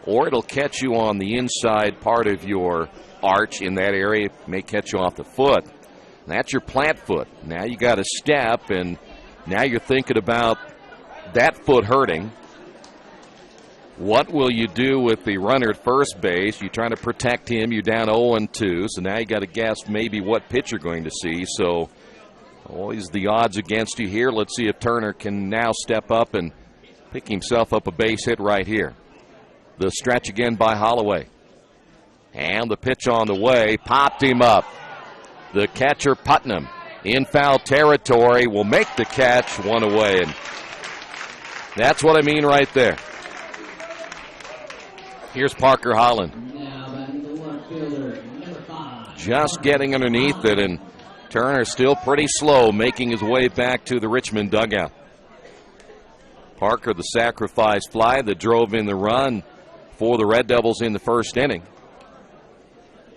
or it'll catch you on the inside part of your arch in that area. It may catch you off the foot. And that's your plant foot. Now you got to step, and now you're thinking about that foot hurting. What will you do with the runner at first base? You're trying to protect him. You're down 0-2, so now you got to guess maybe what pitch you're going to see. So always the odds against you here. Let's see if Turner can now step up and pick himself up a base hit right here. The stretch again by Holloway. And the pitch on the way. Popped him up. The catcher, Putnam, in foul territory, will make the catch, one away. And that's what I mean right there. Here's Parker Holland. Just getting underneath it, and Turner still pretty slow, making his way back to the Richmond dugout. Parker, the sacrifice fly that drove in the run for the Red Devils in the first inning.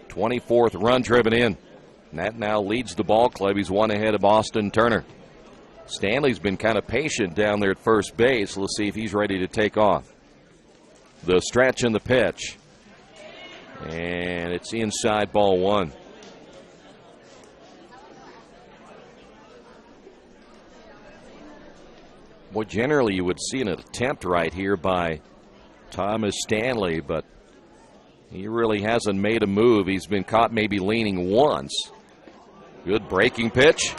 24th run driven in. And that now leads the ball club. He's one ahead of Austin Turner. Stanley's been kind of patient down there at first base. Let's see if he's ready to take off. The stretch and the pitch. And it's inside, ball one. Well, generally you would see an attempt right here by Thomas Stanley, but he really hasn't made a move. He's been caught maybe leaning once. Good breaking pitch.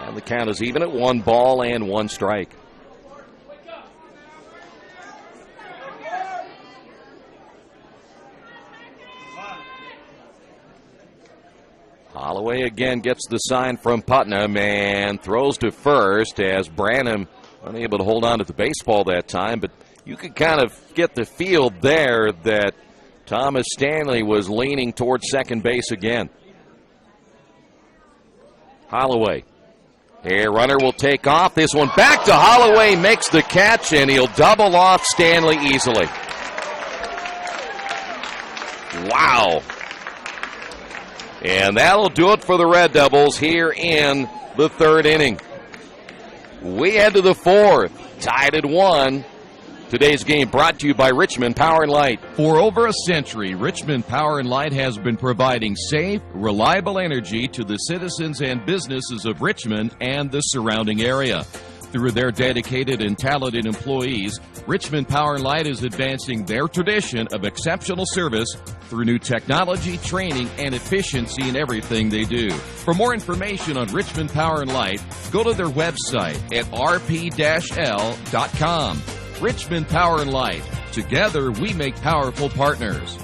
And the count is even at 1 ball and 1 strike. Holloway again gets the sign from Putnam and throws to first as Branham unable to hold on to the baseball that time, but you could kind of get the feel there that Thomas Stanley was leaning towards second base again. Holloway. Here, runner will take off. This one back to Holloway, makes the catch, and he'll double off Stanley easily. Wow. And that'll do it for the Red Devils here in the third inning. We head to the fourth. tied at 1. Today's game brought to you by Richmond Power and Light. For over a century, Richmond Power and Light has been providing safe, reliable energy to the citizens and businesses of Richmond and the surrounding area. Through their dedicated and talented employees, Richmond Power and Light is advancing their tradition of exceptional service through new technology, training, and efficiency in everything they do. For more information on Richmond Power and Light, go to their website at rp-l.com. Richmond Power and Light. Together, we make powerful partners.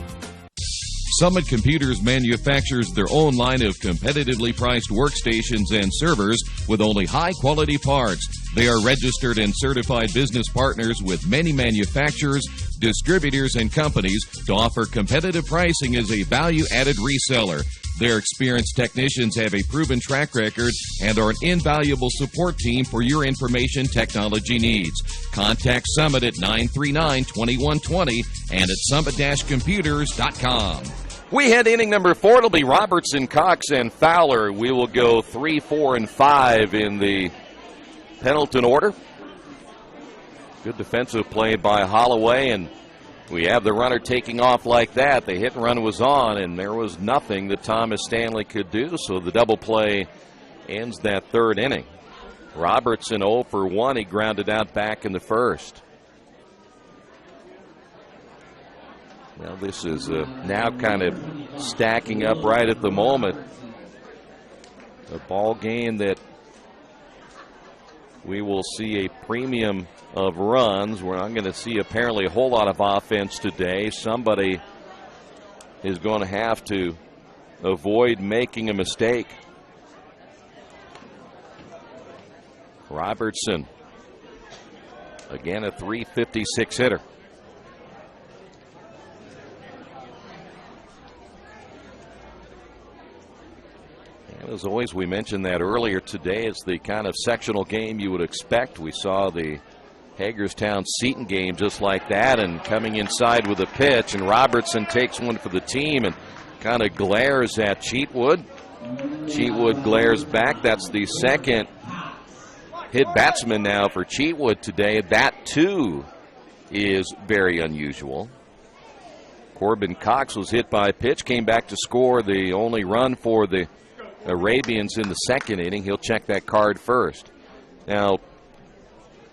Summit Computers manufactures their own line of competitively priced workstations and servers with only high-quality parts. They are registered and certified business partners with many manufacturers, distributors, and companies to offer competitive pricing as a value-added reseller. Their experienced technicians have a proven track record and are an invaluable support team for your information technology needs. Contact Summit at 939-2120 and at summit-computers.com. We head inning number 4. It'll be Robertson, Cox, and Fowler. We will go 3, 4, and 5 in the Pendleton order. Good defensive play by Holloway, and we have the runner taking off like that. The hit and run was on, and there was nothing that Thomas Stanley could do, so the double play ends that third inning. Robertson 0 for 1. He grounded out back in the first. Well, this is now kind of stacking up right at the moment. A ball game that we will see a premium of runs. We're not going to see apparently a whole lot of offense today. Somebody is going to have to avoid making a mistake. Robertson, again, a .356 hitter. And as always, we mentioned that earlier today. It's the kind of sectional game you would expect. We saw the Hagerstown-Seton game just like that, and coming inside with a pitch, and Robertson takes one for the team and kind of glares at Cheatwood. Cheatwood glares back. That's the second hit batsman now for Cheatwood today. That, too, is very unusual. Corbin Cox was hit by a pitch, came back to score the only run for the Arabians in the second inning. He'll check that card first. Now,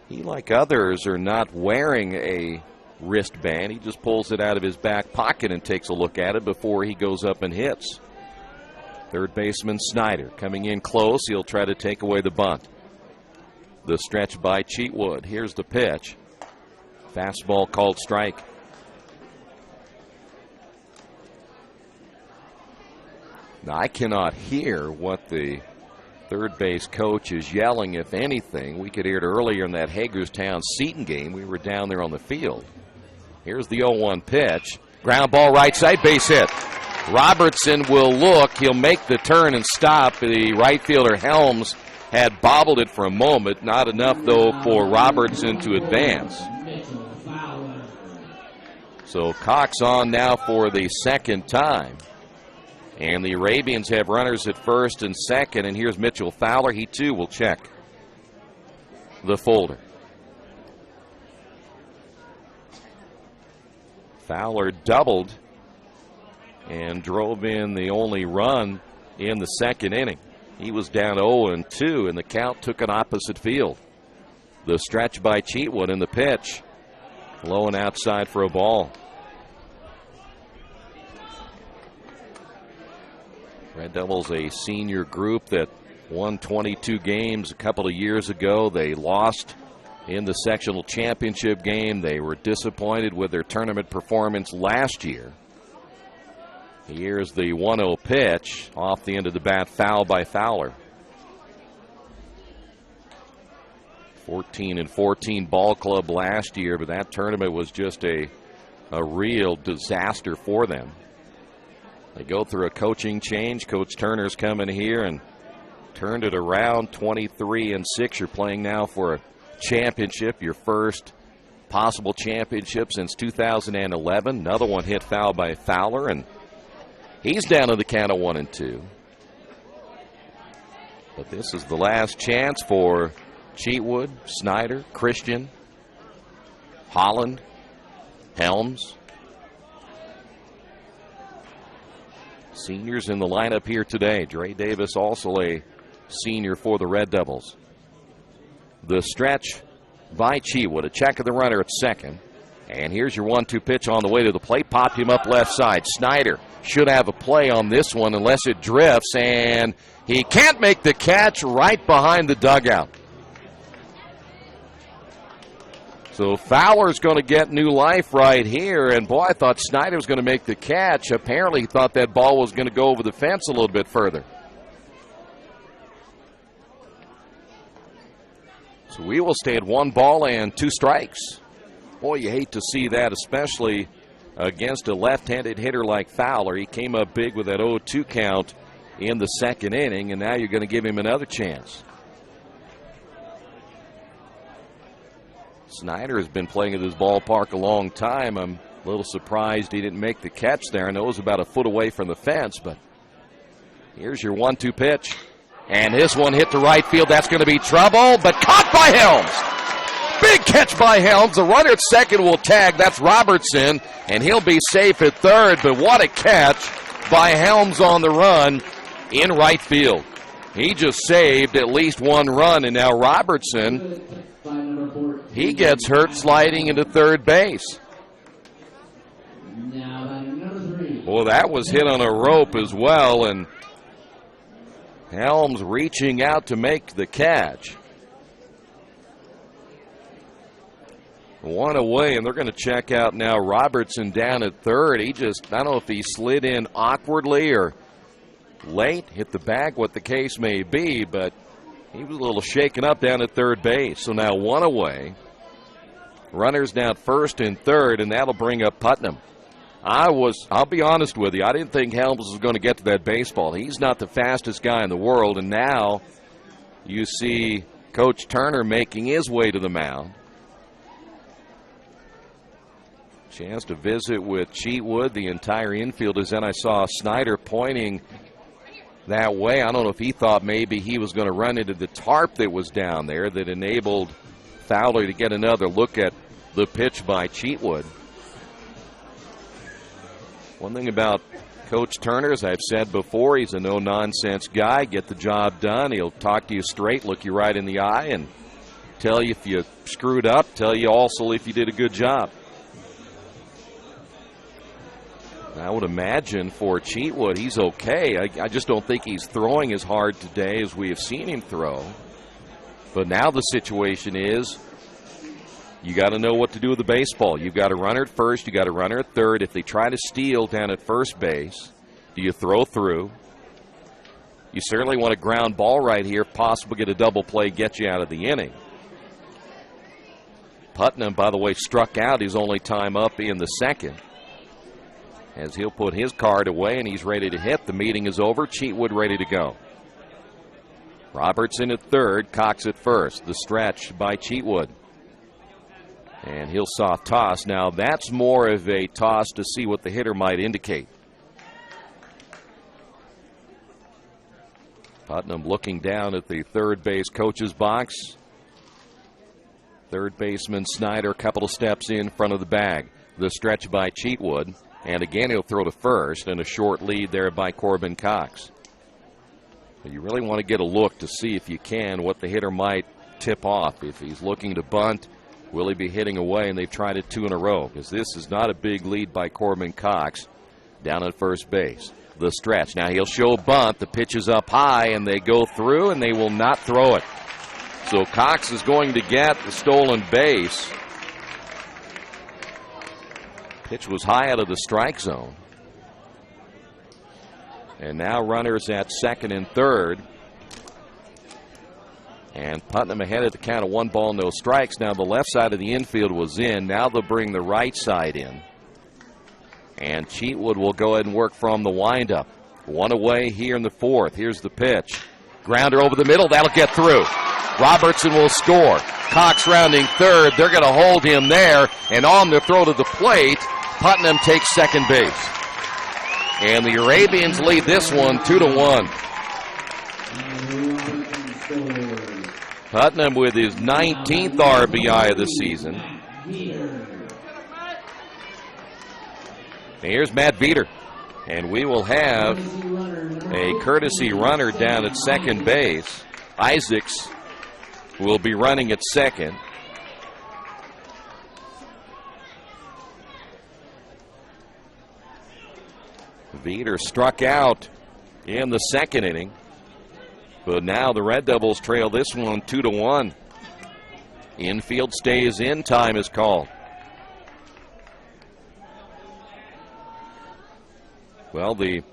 he, like others, are not wearing a wristband. He just pulls it out of his back pocket and takes a look at it before he goes up and hits. Third baseman Snyder coming in close. He'll try to take away the bunt. The stretch by Cheatwood. Here's the pitch. Fastball called strike. Now, I cannot hear what the third base coach is yelling, if anything. We could hear it earlier in that Hagerstown-Seton game. We were down there on the field. Here's the 0-1 pitch. Ground ball right side, base hit. Robertson will look. He'll make the turn and stop. The right fielder Helms had bobbled it for a moment. Not enough, though, for Robertson to advance. So Cox on now for the second time. And the Arabians have runners at first and second. And here's Mitchell Fowler. He, too, will check the folder. Fowler doubled and drove in the only run in the second inning. He was down 0-2, and the count took an opposite field. The stretch by Cheatwood in the pitch. Low and outside for a ball. Red Devils, a senior group that won 22 games a couple of years ago. They lost in the sectional championship game. They were disappointed with their tournament performance last year. Here's the 1-0 pitch off the end of the bat, foul by Fowler. 14-14 ball club last year, but that tournament was just a real disaster for them. They go through a coaching change. Coach Turner's coming here and turned it around. 23-6. You're playing now for a championship, your first possible championship since 2011. Another one hit foul by Fowler, and he's down to the count of 1-2. But this is the last chance for Cheatwood, Snyder, Christian, Holland, Helms. Seniors in the lineup here today. Dre Davis also a senior for the Red Devils. The stretch by Cheatwood. A check of the runner at second. And here's your 1-2 pitch on the way to the plate. Popped him up left side. Snyder should have a play on this one unless it drifts. And he can't make the catch right behind the dugout. So Fowler's going to get new life right here. And boy, I thought Snyder was going to make the catch. Apparently he thought that ball was going to go over the fence a little bit further. So we will stay at 1 ball and 2 strikes. Boy, you hate to see that, especially against a left-handed hitter like Fowler. He came up big with that 0-2 count in the second inning, and now you're going to give him another chance. Snyder has been playing at this ballpark a long time. I'm a little surprised he didn't make the catch there. I know it was about a foot away from the fence, but here's your 1-2 pitch. And this one hit to right field. That's going to be trouble, but caught by Helms. Big catch by Helms. The runner at second will tag. That's Robertson, and he'll be safe at third. But what a catch by Helms on the run in right field. He just saved at least 1 run, and now Robertson, he gets hurt sliding into third base. Well, that was hit on a rope as well, and Helms reaching out to make the catch. 1 away, and they're going to check out now Robertson down at third. He just, I don't know if he slid in awkwardly or late, hit the bag, what the case may be, but he was a little shaken up down at third base. So now 1 away. Runners down first and third, and that'll bring up Putnam. I'll be honest with you, I didn't think Helms was going to get to that baseball. He's not the fastest guy in the world, and now you see Coach Turner making his way to the mound. Chance to visit with Cheatwood. The entire infield is in. I saw Snyder pointing that way. I don't know if he thought maybe he was going to run into the tarp that was down there that enabled Fowler to get another look at the pitch by Cheatwood. One thing about Coach Turner, as I've said before, he's a no-nonsense guy. Get the job done. He'll talk to you straight, look you right in the eye, and tell you if you screwed up, tell you also if you did a good job. I would imagine for Cheatwood, he's okay. I just don't think he's throwing as hard today as we have seen him throw. But now the situation is you got to know what to do with the baseball. You've got a runner at first. You got a runner at third. If they try to steal down at first base, do you throw through? You certainly want a ground ball right here. If possible, get a double play, get you out of the inning. Putnam, by the way, struck out his only time up in the second. As he'll put his card away and he's ready to hit. The meeting is over. Cheatwood ready to go. Robertson at third, Cox at first. The stretch by Cheatwood. And he'll soft toss. Now that's more of a toss to see what the hitter might indicate. Putnam looking down at the third base coach's box. Third baseman Snyder a couple of steps in front of the bag. The stretch by Cheatwood. And again, he'll throw to first, and a short lead there by Corbin Cox. But you really want to get a look to see if you can what the hitter might tip off. If he's looking to bunt, will he be hitting away? And they've tried it 2 in a row, because this is not a big lead by Corbin Cox down at first base. The stretch. Now he'll show bunt. The pitch is up high, and they go through, and they will not throw it. So Cox is going to get the stolen base. Pitch was high out of the strike zone. And now runners at second and third. And Putnam ahead at the count of 1 ball, no strikes. Now the left side of the infield was in. Now they'll bring the right side in. And Cheatwood will go ahead and work from the windup. 1 away here in the fourth. Here's the pitch. Grounder over the middle. That'll get through. Robertson will score. Cox rounding third. They're going to hold him there. And on the throw to the plate, Putnam takes second base. And the Arabians lead this one 2-1. Putnam with his 19th RBI of the season. Here's Matt Veeder. And we will have a courtesy runner down at second base. Isaacs will be running at second. Veeder struck out in the second inning. But now the Red Devils trail this one 2-1. Infield stays in. Time is called. Well, the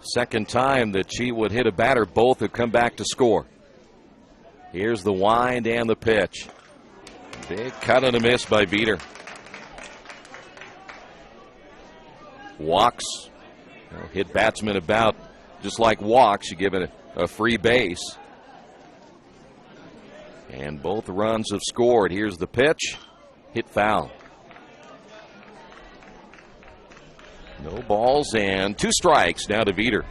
second time that she would hit a batter, both have come back to score. Here's the wind and the pitch. Big cut and a miss by Veeder. Walks. Hit batsmen about just like walks. You give it a free base. And both runs have scored. Here's the pitch. Hit foul. No balls and 2 strikes now to Veeder.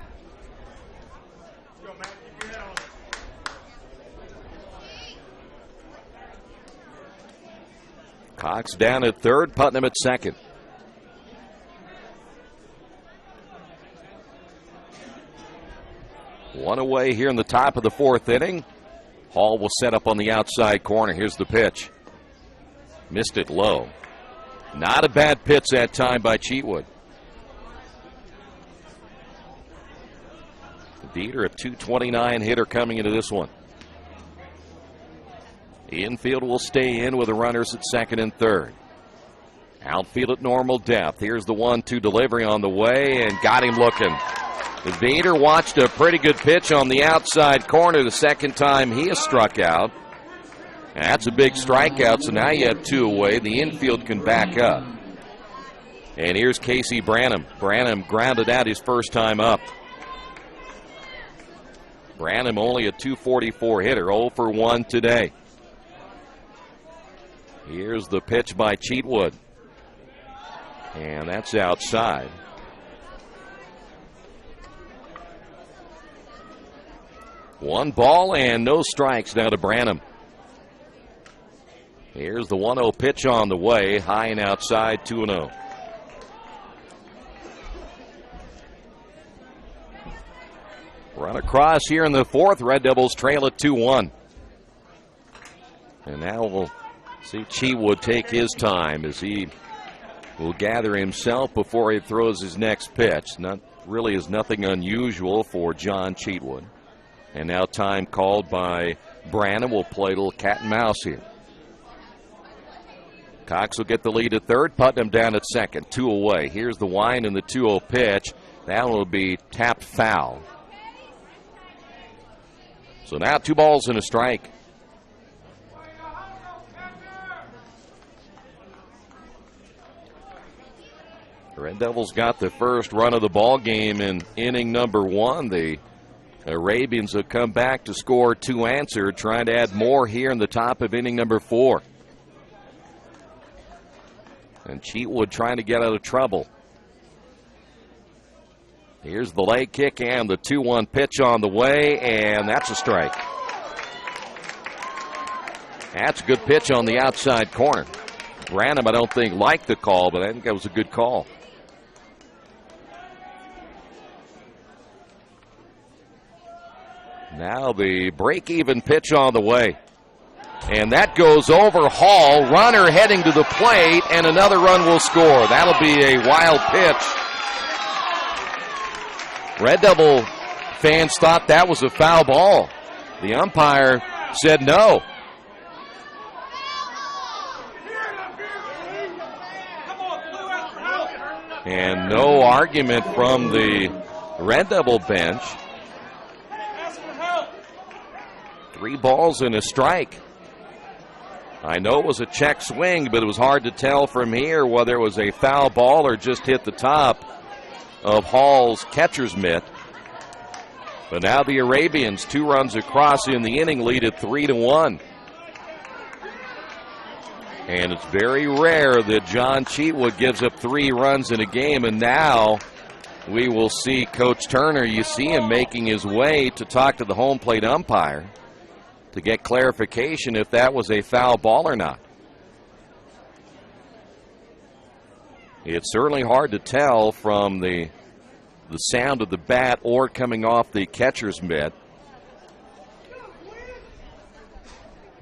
Cox down at third, Putnam at second. One away here in the top of the 4th inning. Hall will set up on the outside corner. Here's the pitch. Missed it low. Not a bad pitch that time by Cheatwood. Veeder, a .229 hitter coming into this one. Infield will stay in with the runners at second and third. Outfield at normal depth. Here's the 1-2 delivery on the way and got him looking. Veeder watched a pretty good pitch on the outside corner the second time he has struck out. And that's a big strikeout, so now you have 2 away. The infield can back up. And here's Casey Branham. Branham grounded out his first time up. Branham only a .244 hitter, 0 for 1 today. Here's the pitch by Cheatwood. And that's outside. One ball and no strikes now to Branham. Here's the 1-0 pitch on the way, high and outside, 2-0. Run across here in the 4th. Red Devils trail at 2-1. And now we'll see Cheatwood take his time as he will gather himself before he throws his next pitch. Not really is nothing unusual for John Cheatwood. And now time called by Branham. We'll play a little cat and mouse here. Cox will get the lead at third. Putnam down at second. 2 away. Here's the wind and the 2-0 pitch. That will be tapped foul. So now 2 balls and a strike. The Red Devils got the first run of the ball game in inning number 1. The Arabians have come back to score 2 answered, trying to add more here in the top of inning number 4. And Cheatwood trying to get out of trouble. Here's the leg kick and the 2-1 pitch on the way, and that's a strike. That's a good pitch on the outside corner. Branham, I don't think, liked the call, but I think that was a good call. Now the break-even pitch on the way. And that goes over Hall. Runner heading to the plate, and another run will score. That'll be a wild pitch. Red Devil fans thought that was a foul ball. The umpire said no. And no argument from the Red Devil bench. 3 balls and a strike. I know it was a check swing, but it was hard to tell from here whether it was a foul ball or just hit the top of Hall's catcher's mitt. But now the Arabians 2 runs across in the inning, lead at 3-1. And it's very rare that John Cheatwood gives up 3 runs in a game, and now we will see Coach Turner. You see him making his way to talk to the home plate umpire. to get clarification if that was a foul ball or not. It's certainly hard to tell from the sound of the bat or coming off the catcher's mitt.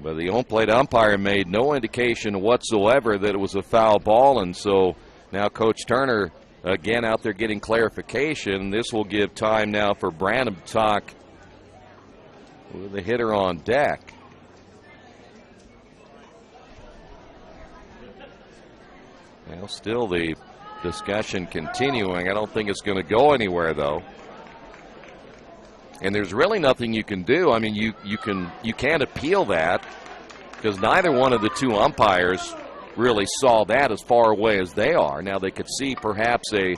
But the home plate umpire made no indication whatsoever that it was a foul ball, and so now Coach Turner again out there getting clarification. This will give time now for Branham to talk with the hitter on deck. Well, still the discussion continuing. I don't think it's going to go anywhere, though. And there's really nothing you can do. I mean, you can't appeal that because neither one of the two umpires really saw that as far away as they are. Now, they could see perhaps a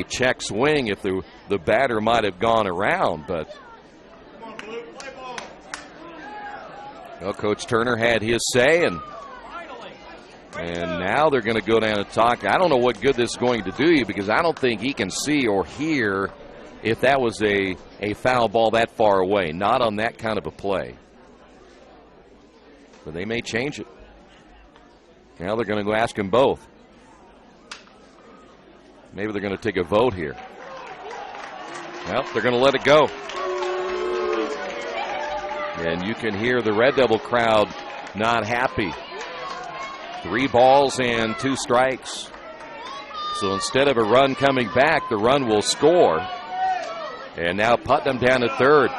check swing if the batter might have gone around, but well, Coach Turner had his say, and now they're going to go down and talk. I don't know what good this is going to do you because I don't think he can see or hear if that was a foul ball that far away. Not on that kind of a play. But they may change it. Now they're going to go ask them both. Maybe they're going to take a vote here. Well, they're going to let it go. And you can hear the Red Devil crowd not happy. 3 balls and 2 strikes. So instead of a run coming back, the run will score. And now Putnam down to third.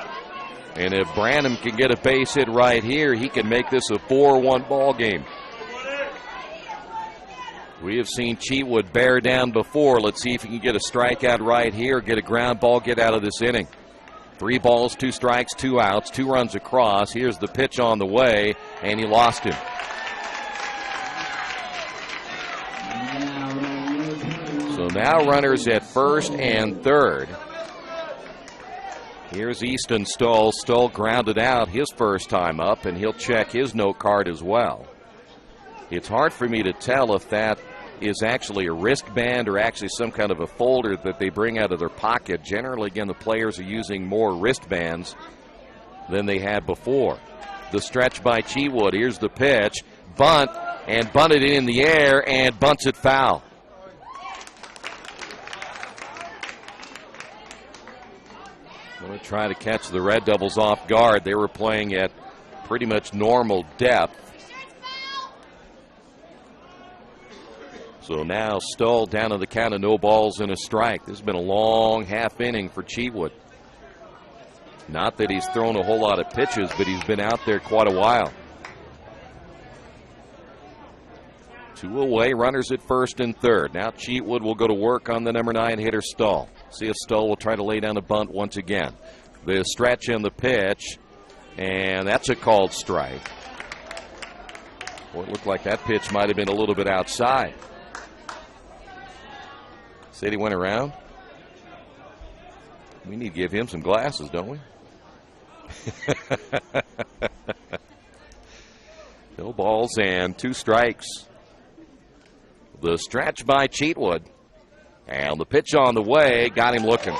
And if Branham can get a base hit right here, he can make this a 4-1 ball game. We have seen Cheatwood bear down before. Let's see if he can get a strikeout right here, get a ground ball, get out of this inning. 3 balls, 2 strikes, 2 outs, 2 runs across. Here's the pitch on the way, and he lost him. So now runners at first and third. Here's Easton Stoll. Stoll grounded out his first time up, and he'll check his note card as well. It's hard for me to tell if that is actually a wristband or actually some kind of a folder that they bring out of their pocket. Generally, again, the players are using more wristbands than they had before. The stretch by Cheatwood. Here's the pitch. Bunt, and bunted it in the air, and bunts it foul. Going to try to catch the Red Devils off guard. They were playing at pretty much normal depth. So now Stoll down to the count of no balls and a strike. This has been a long half inning for Cheatwood. Not that he's thrown a whole lot of pitches, but he's been out there quite a while. 2 away, runners at first and third. Now Cheatwood will go to work on the number 9 hitter Stoll. See if Stoll will try to lay down a bunt once again. The stretch and the pitch, and that's a called strike. Well, it looked like that pitch might have been a little bit outside. Said he went around. We need to give him some glasses, don't we? No balls and 2 strikes. The stretch by Cheatwood. And the pitch on the way got him looking.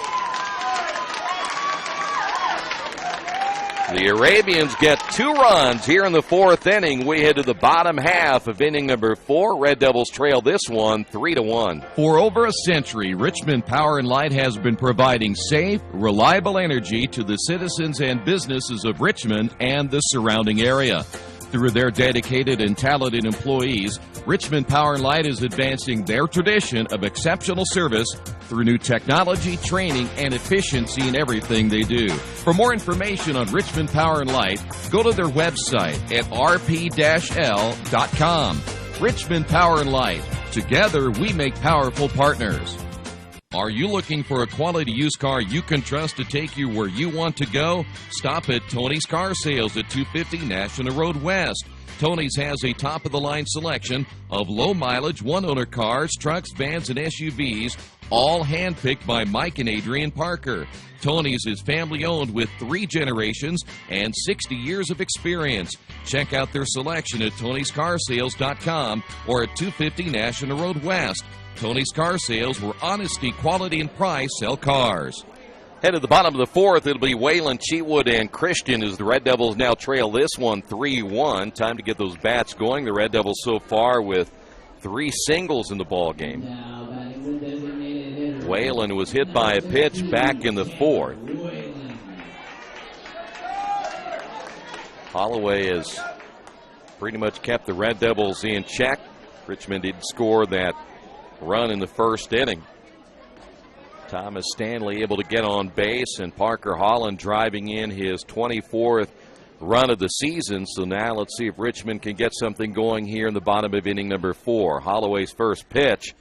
The Arabians get 2 runs here in the 4th inning. We head to the bottom half of inning number 4. Red Devils trail this one 3-1. For over a century, Richmond Power and Light has been providing safe, reliable energy to the citizens and businesses of Richmond and the surrounding area. Through their dedicated and talented employees, Richmond Power and Light is advancing their tradition of exceptional service through new technology, training, and efficiency in everything they do. For more information on Richmond Power and Light, go to their website at rp-l.com. Richmond Power and Light. Together, we make powerful partners. Are you looking for a quality used car you can trust to take you where you want to go? Stop at Tony's Car Sales at 250 National Road West. Tony's has a top-of-the-line selection of low-mileage, one-owner cars, trucks, vans, and SUVs, all hand-picked by Mike and Adrian Parker. Tony's is family-owned with 3 generations and 60 years of experience. Check out their selection at Tony'sCarSales.com or at 250 National Road West. Tony's Car Sales, where honesty, quality, and price sell cars. Head to the bottom of the fourth, it'll be Waylon, Cheatwood, and Christian as the Red Devils now trail this one 3-1. Time to get those bats going. The Red Devils so far with 3 singles in the ball game. Waylon was hit by a pitch back in the fourth. Holloway has pretty much kept the Red Devils in check. Richmond did score that run in the first inning. Thomas Stanley able to get on base, and Parker Holland driving in his 24th run of the season. So now let's see if Richmond can get something going here in the bottom of inning number 4. Holloway's first pitch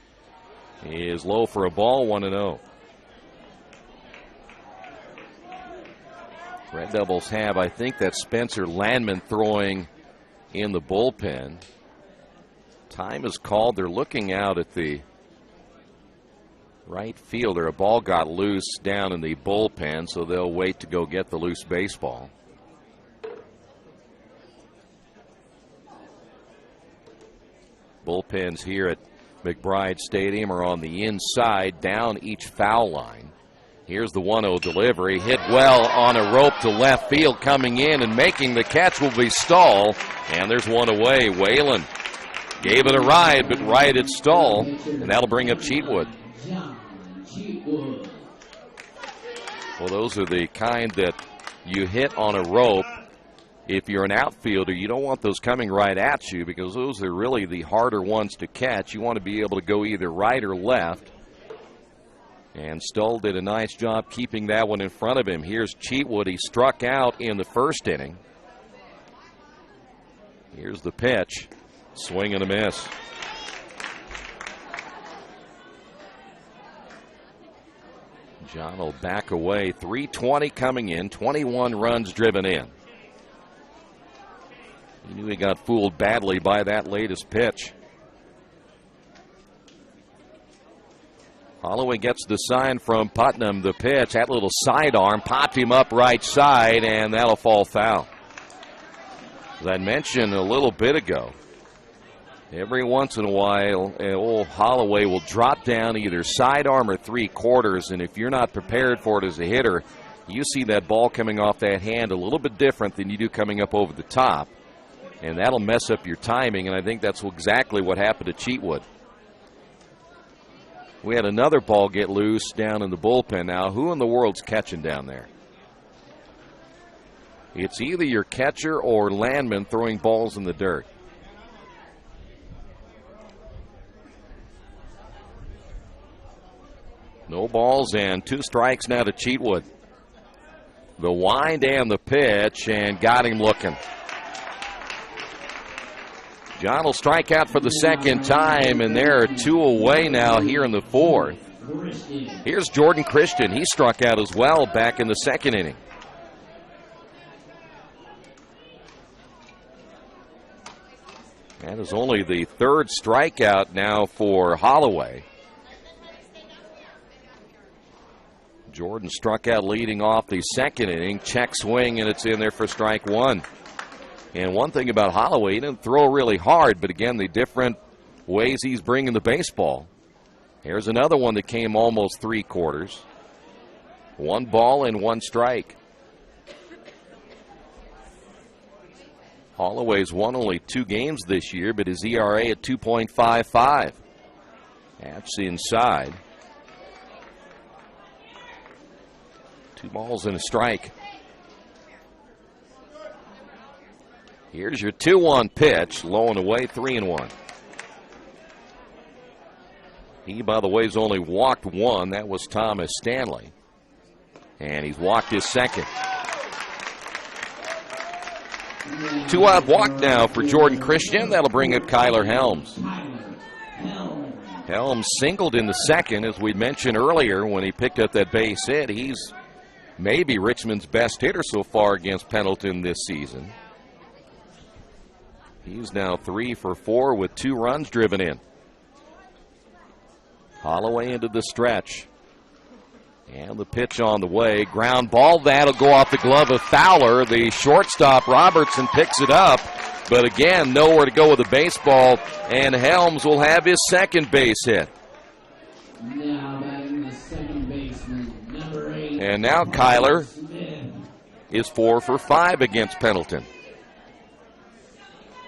is low for a ball, 1-0. Red Devils have, I think, that Spencer Landman throwing in the bullpen. Time is called. They're looking out at the right fielder. A ball got loose down in the bullpen, so they'll wait to go get the loose baseball. Bullpens here at McBride Stadium are on the inside, down each foul line. Here's the 1-0 delivery, hit well on a rope to left field. Coming in and making the catch will be Stahl, and there's one away. Waylon gave it a ride, but right at Stahl, and that'll bring up Cheatwood. Well, those are the kind that you hit on a rope. If you're an outfielder, you don't want those coming right at you, because those are really the harder ones to catch. You want to be able to go either right or left. And Stoll did a nice job keeping that one in front of him. Here's Cheatwood. He struck out in the first inning. Here's the pitch. Swing and a miss. John will back away. 3:20 coming in, 21 runs driven in. He knew he got fooled badly by that latest pitch. Holloway gets the sign from Putnam. The pitch, that little sidearm, popped him up right side, and that'll fall foul. As I mentioned a little bit ago, every once in a while, old Holloway will drop down either sidearm or 3/4, and if you're not prepared for it as a hitter, you see that ball coming off that hand a little bit different than you do coming up over the top, and that'll mess up your timing, and I think that's exactly what happened to Cheatwood. We had another ball get loose down in the bullpen. Now, who in the world's catching down there? It's either your catcher or Landman throwing balls in the dirt. No balls and 2 strikes now to Cheatwood. The wind and the pitch, and got him looking. John will strike out for the second time, and there are 2 away now here in the 4th. Here's Jordan Christian. He struck out as well back in the second inning. That is only the 3rd strikeout now for Holloway. Jordan struck out leading off the second inning. Check swing, and it's in there for strike 1. And one thing about Holloway, he didn't throw really hard, but again, the different ways he's bringing the baseball. Here's another one that came almost 3/4. 1 ball and 1 strike. Holloway's won only 2 games this year, but his ERA at 2.55. That's inside. 2 balls and a strike. Here's your 2-1 pitch, low and away, 3-1. He, by the way, has only walked 1. That was Thomas Stanley. And he's walked his second. 2-out walk now for Jordan Christian. That'll bring up Kyler Helms. Helms singled in the second, as we mentioned earlier when he picked up that base hit. He's maybe Richmond's best hitter so far against Pendleton this season. He's now 3 for 4 with 2 runs driven in. Holloway into the stretch. And the pitch on the way. Ground ball. That'll go off the glove of Fowler. The shortstop, Robertson, picks it up. But again, nowhere to go with the baseball. And Helms will have his second base hit. Now batting the second baseman, number 8. And now Kyler is 4 for 5 against Pendleton.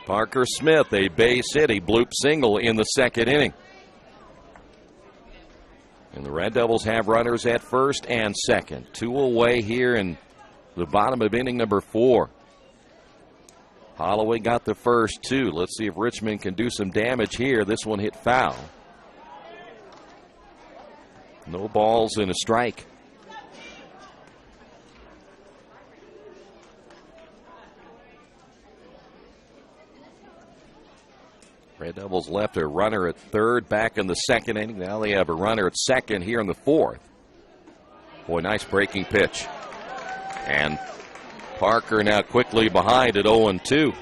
Parker Smith, a base hit, a bloop single in the second inning. And the Red Devils have runners at first and second. 2 away here in the bottom of inning number 4. Holloway got the first 2. Let's see if Richmond can do some damage here. This one hit foul. No balls and a strike. Red Devils left a runner at third back in the second inning. Now they have a runner at second here in the fourth. Boy, nice breaking pitch. And Parker now quickly behind at 0-2.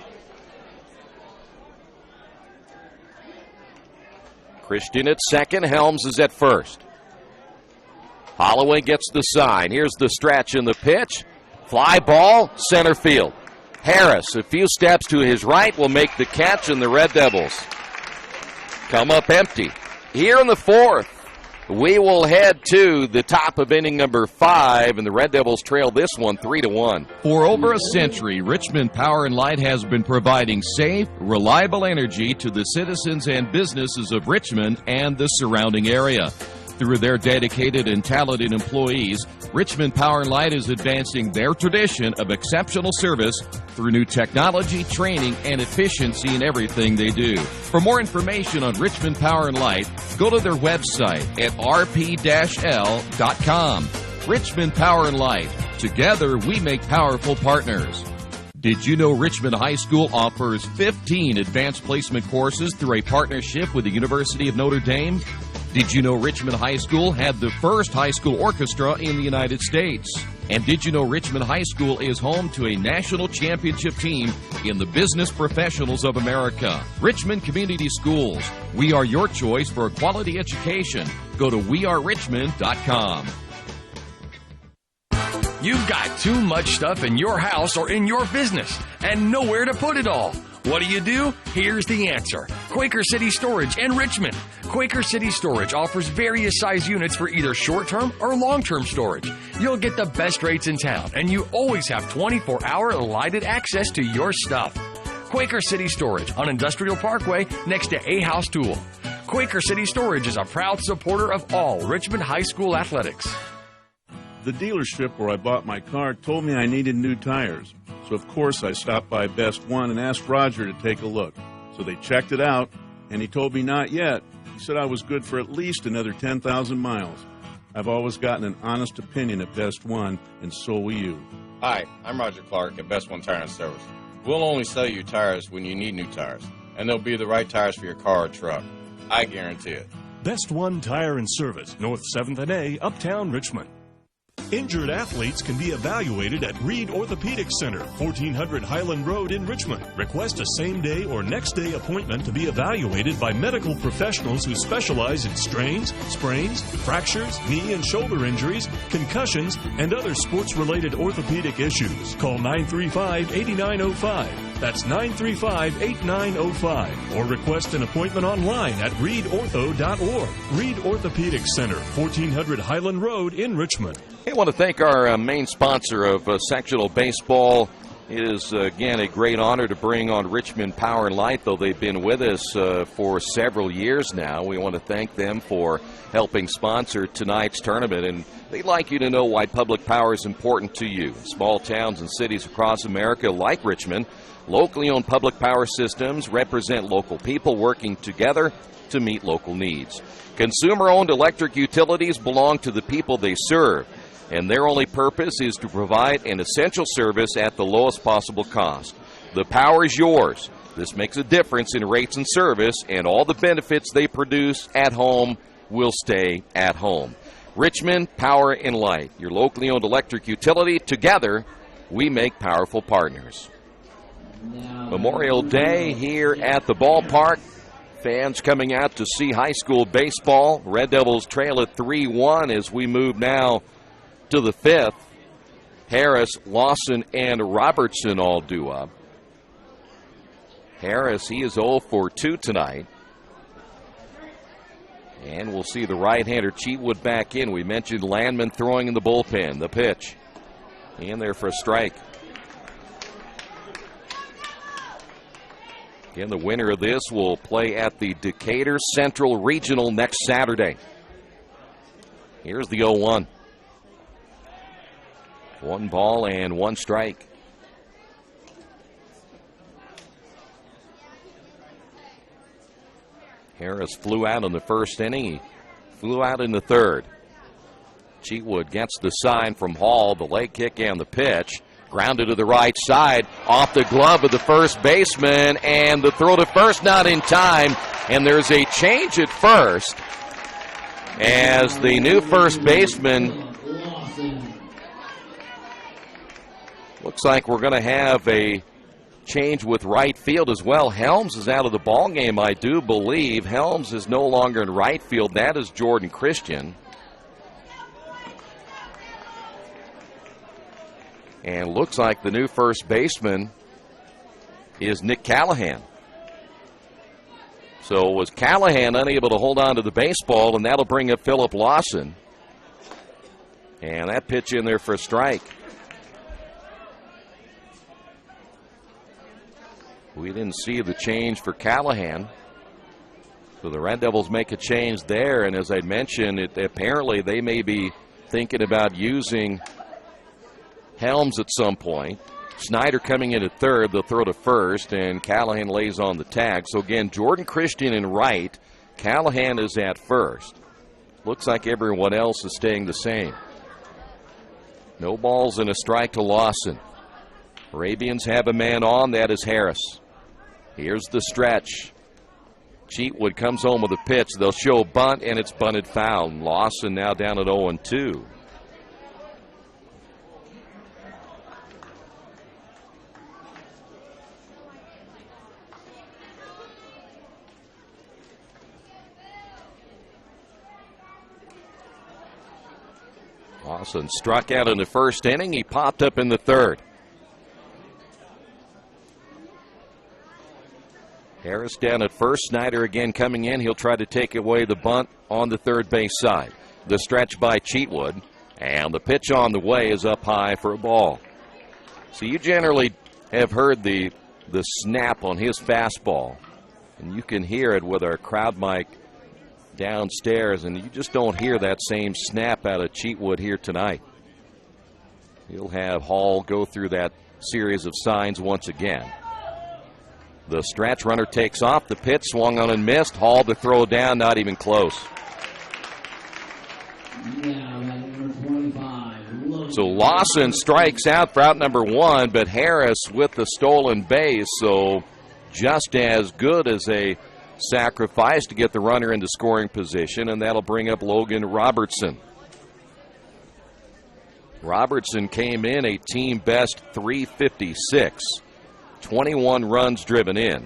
Christian at second. Helms is at first. Holloway gets the sign. Here's the stretch in the pitch. Fly ball, center field. Harris, a few steps to his right, will make the catch, and the Red Devils come up empty. Here in the fourth, we will head to the top of inning number 5, and the Red Devils trail this one 3-1. For over a century, Richmond Power and Light has been providing safe, reliable energy to the citizens and businesses of Richmond and the surrounding area. Through their dedicated and talented employees, Richmond Power and Light is advancing their tradition of exceptional service through new technology, training, and efficiency in everything they do. For more information on Richmond Power and Light, go to their website at rp-l.com. Richmond Power and Light. Together, we make powerful partners. Did you know Richmond High School offers 15 advanced placement courses through a partnership with the University of Notre Dame? Did you know Richmond High School had the first high school orchestra in the United States? And did you know Richmond High School is home to a national championship team in the Business Professionals of America? Richmond Community Schools. We are your choice for a quality education. Go to wearerichmond.com. You've got too much stuff in your house or in your business and nowhere to put it all. What do? Here's the answer. Quaker City Storage in Richmond. Quaker City Storage offers various size units for either short-term or long-term storage. You'll get the best rates in town, and you always have 24-hour lighted access to your stuff. Quaker City Storage on Industrial Parkway next to A House Tool. Quaker City Storage is a proud supporter of all Richmond High School athletics. The dealership where I bought my car told me I needed new tires. So, of course, I stopped by Best One and asked Roger to take a look. So they checked it out, and he told me not yet. He said I was good for at least another 10,000 miles. I've always gotten an honest opinion at Best One, and so will you. Hi, I'm Roger Clark at Best One Tire and Service. We'll only sell you tires when you need new tires, and they'll be the right tires for your car or truck. I guarantee it. Best One Tire and Service, North 7th and A, Uptown Richmond. Injured athletes can be evaluated at Reed Orthopedic Center, 1400 Highland Road in Richmond. Request a same-day or next-day appointment to be evaluated by medical professionals who specialize in strains, sprains, fractures, knee and shoulder injuries, concussions, and other sports-related orthopedic issues. Call 935-8905. That's 935-8905. Or request an appointment online at reedortho.org. Reed Orthopedic Center, 1400 Highland Road in Richmond. I want to thank our main sponsor of Sectional Baseball. It is, again, a great honor to bring on Richmond Power and Light, though they've been with us for several years now. We want to thank them for helping sponsor tonight's tournament, and they'd like you to know why public power is important to you. Small towns and cities across America, like Richmond, locally owned public power systems represent local people working together to meet local needs. Consumer-owned electric utilities belong to the people they serve, and their only purpose is to provide an essential service at the lowest possible cost. The power is yours. This makes a difference in rates and service, and all the benefits they produce at home will stay at home. Richmond Power and Light, your locally owned electric utility. Together, we make powerful partners. Memorial Day here at the ballpark. Fans coming out to see high school baseball. Red Devils trail at 3-1 as we move now to the fifth. Harris, Lawson, and Robertson all due up. Harris, he is 0 for 2 tonight. And we'll see the right-hander Cheatwood back in. We mentioned Landman throwing in the bullpen. The pitch. In there for a strike. Again, the winner of this will play at the Decatur Central Regional next Saturday. Here's the 0-1. 1 ball and 1 strike. Harris flew out in the first inning. He flew out in the third. Cheatwood gets the sign from Hall, the leg kick and the pitch. Grounded to the right side, off the glove of the first baseman, and the throw to first not in time. And there's a change at first as the new first baseman. Looks like we're going to have a change with right field as well. Helms is out of the ball game, I do believe. Helms is no longer in right field. That is Jordan Christian. And looks like the new first baseman is Nick Callahan. So was Callahan unable to hold on to the baseball, and that'll bring up Philip Lawson. And that pitch in there for a strike. We didn't see the change for Callahan. So the Red Devils make a change there, and as I mentioned, apparently they may be thinking about using Helms at some point. Snyder coming in at third. They'll throw to first, and Callahan lays on the tag. So again, Jordan Christian in right. Callahan is at first. Looks like everyone else is staying the same. No balls and a strike to Lawson. Arabians have a man on. That is Harris. Here's the stretch. Cheatwood comes home with a pitch. They'll show bunt, and it's bunted foul. Lawson now down at 0-2. Lawson struck out in the first inning. He popped up in the third. Harris down at first. Snyder again coming in. He'll try to take away the bunt on the third base side. The stretch by Cheatwood. And the pitch on the way is up high for a ball. So you generally have heard the snap on his fastball. And you can hear it with our crowd mic downstairs, and you just don't hear that same snap out of Cheatwood here tonight. He'll have Hall go through that series of signs once again. The stretch runner takes off. The pitch swung on and missed. Hall to throw down, not even close. So Lawson strikes out for out number 1, but Harris with the stolen base, so just as good as a sacrifice to get the runner into scoring position, and that'll bring up Logan Robertson. Robertson came in a team best 356, 21 runs driven in.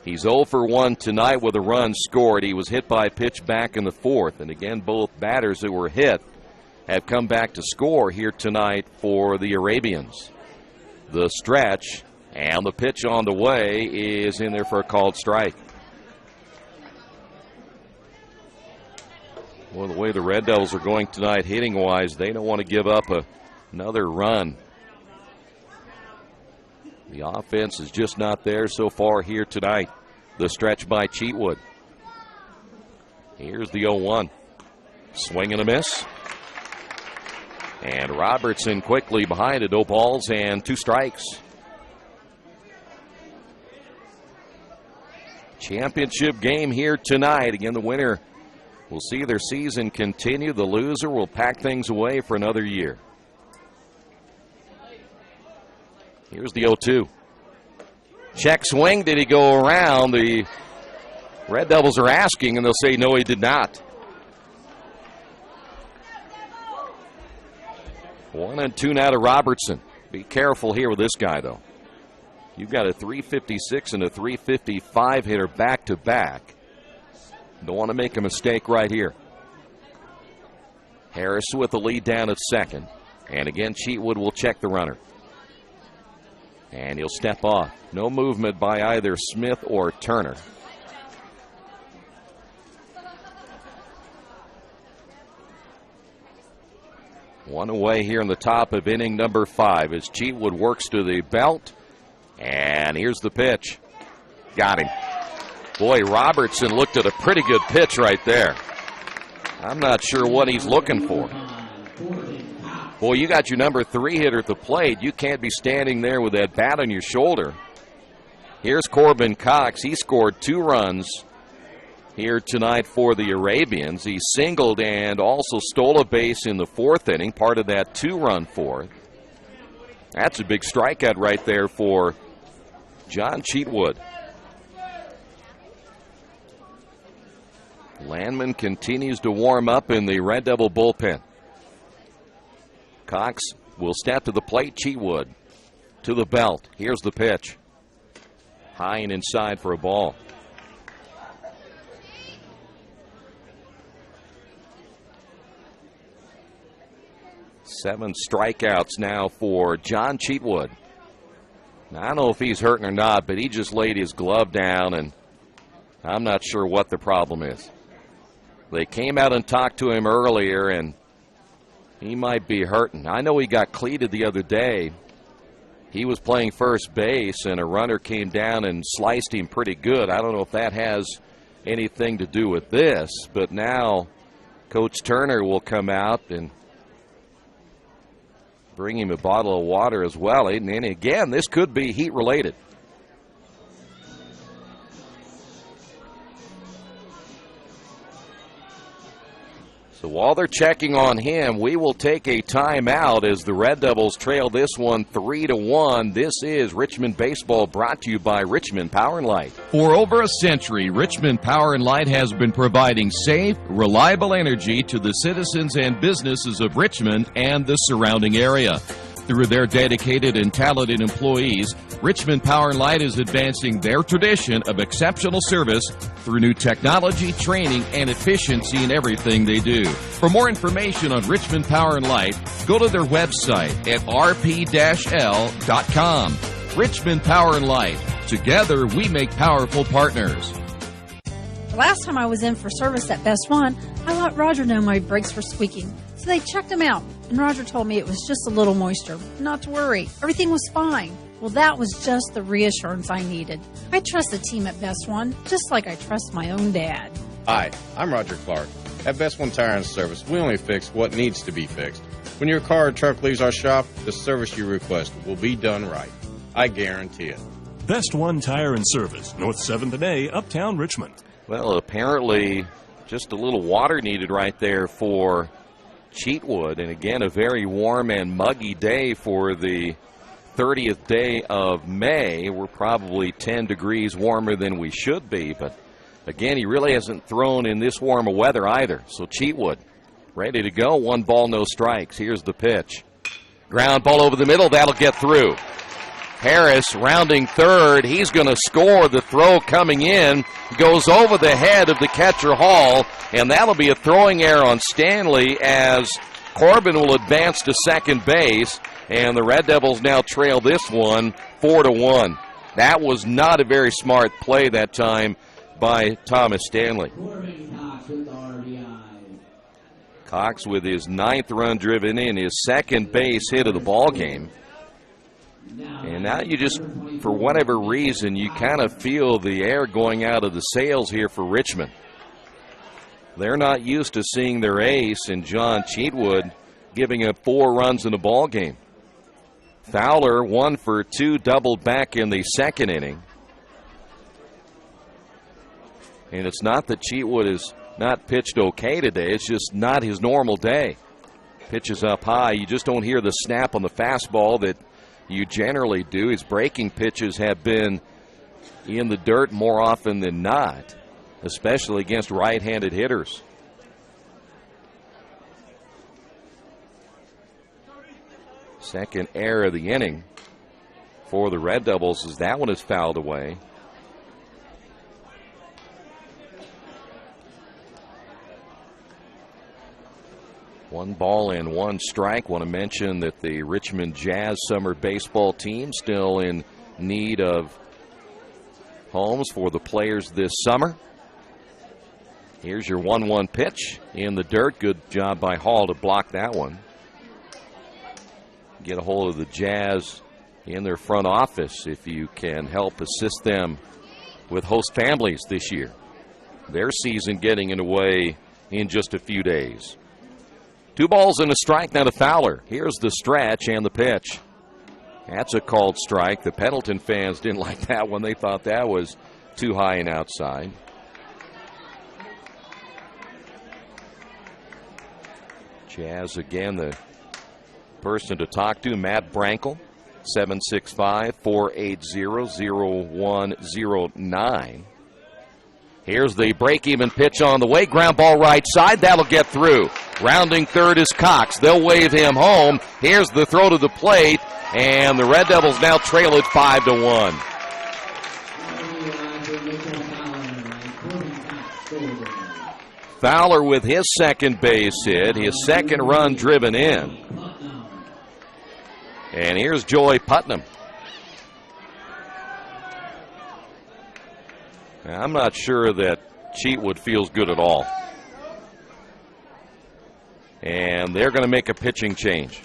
He's 0 for 1 tonight with a run scored. He was hit by a pitch back in the fourth, and again, both batters who were hit have come back to score here tonight for the Arabians. The stretch and the pitch on the way is in there for a called strike. Well, the way the Red Devils are going tonight hitting-wise, they don't want to give up another run. The offense is just not there so far here tonight. The stretch by Cheatwood. Here's the 0-1. Swing and a miss. And Robertson quickly behind it. 0 balls and 2 strikes. Championship game here tonight. Again, the winner will see their season continue. The loser will pack things away for another year. Here's the 0-2. Check swing. Did he go around? The Red Devils are asking, and they'll say no, he did not. 1-2 now to Robertson. Be careful here with this guy, though. You've got a 356 and a 355 hitter back to back. Don't want to make a mistake right here. Harris with the lead down at second. And again, Cheatwood will check the runner. And he'll step off. No movement by either Smith or Turner. One away here in the top of inning number 5 as Cheatwood works to the belt. And here's the pitch. Got him. Boy, Robertson looked at a pretty good pitch right there. I'm not sure what he's looking for. Boy, you got your number 3 hitter at the plate. You can't be standing there with that bat on your shoulder. Here's Corbin Cox. He scored 2 runs here tonight for the Arabians. He singled and also stole a base in the 4th inning, part of that 2-run 4th. That's a big strikeout right there for John Cheatwood. Landman continues to warm up in the Red Devil bullpen. Cox will step to the plate. Cheatwood to the belt. Here's the pitch. High and inside for a ball. Seven strikeouts now for John Cheatwood. Now, I don't know if he's hurting or not, but he just laid his glove down, and I'm not sure what the problem is. They came out and talked to him earlier, and he might be hurting. I know he got cleated the other day. He was playing first base, and a runner came down and sliced him pretty good. I don't know if that has anything to do with this, but now Coach Turner will come out and bring him a bottle of water as well. And again, this could be heat-related. So while they're checking on him, we will take a timeout as the Red Devils trail this one 3-1. This is Richmond Baseball, brought to you by Richmond Power and Light. For over a century, Richmond Power and Light has been providing safe, reliable energy to the citizens and businesses of Richmond and the surrounding area. Through their dedicated and talented employees, Richmond Power and Light is advancing their tradition of exceptional service through new technology, training, and efficiency in everything they do. For more information on Richmond Power and Light, go to their website at rp-l.com. Richmond Power and Light. Together, we make powerful partners. The last time I was in for service at Best One, I let Roger know my brakes were squeaking. So they checked them out, and Roger told me it was just a little moisture. Not to worry, everything was fine. Well, that was just the reassurance I needed. I trust the team at Best One, just like I trust my own dad. Hi, I'm Roger Clark. At Best One Tire and Service, we only fix what needs to be fixed. When your car or truck leaves our shop, the service you request will be done right. I guarantee it. Best One Tire and Service, North 7th and A, Uptown Richmond. Well, apparently just a little water needed right there for Cheatwood. And again, a very warm and muggy day for the 30th day of May. We're probably 10 degrees warmer than we should be. But again, he really hasn't thrown in this warm of weather either. So Cheatwood ready to go. 1 ball, no strikes. Here's the pitch. Ground ball over the middle. That'll get through. Harris rounding third. He's going to score. The throw coming in goes over the head of the catcher Hall, and that'll be a throwing error on Stanley as Corbin will advance to second base, and the Red Devils now trail this one 4-1. That was not a very smart play that time by Thomas Stanley. Cox with his 9th run driven in, his second base hit of the ball game. And now you just, for whatever reason, you kind of feel the air going out of the sails here for Richmond. They're not used to seeing their ace in John Cheatwood giving up 4 runs in a ball game. Fowler 1 for 2, doubled back in the 2nd inning. And it's not that Cheatwood is not pitched okay today. It's just not his normal day. Pitches up high. You just don't hear the snap on the fastball that you generally do. His breaking pitches have been in the dirt more often than not, especially against right-handed hitters. Second error of the inning for the Red Devils as that one is fouled away. One ball and 1 strike. Want to mention that the Richmond Jazz summer baseball team still in need of homes for the players this summer. Here's your 1-1 pitch in the dirt. Good job by Hall to block that one. get a hold of the Jazz in their front office if you can help assist them with host families this year. Their season getting underway in just a few days. 2 balls and a strike now to Fowler. Here's the stretch and the pitch. That's a called strike. The Pendleton fans didn't like that one. They thought that was too high and outside. Jazz again, the person to talk to, Matt Brankel, 765-480-0109. Here's the break-even pitch on the way. Ground ball right side. That'll get through. Rounding third is Cox. They'll wave him home. Here's the throw to the plate, and the Red Devils now trail it 5-1. Fowler with his second base hit, his second run driven in. And here's Joey Putnam. Now, I'm not sure that Cheatwood feels good at all. And they're going to make a pitching change.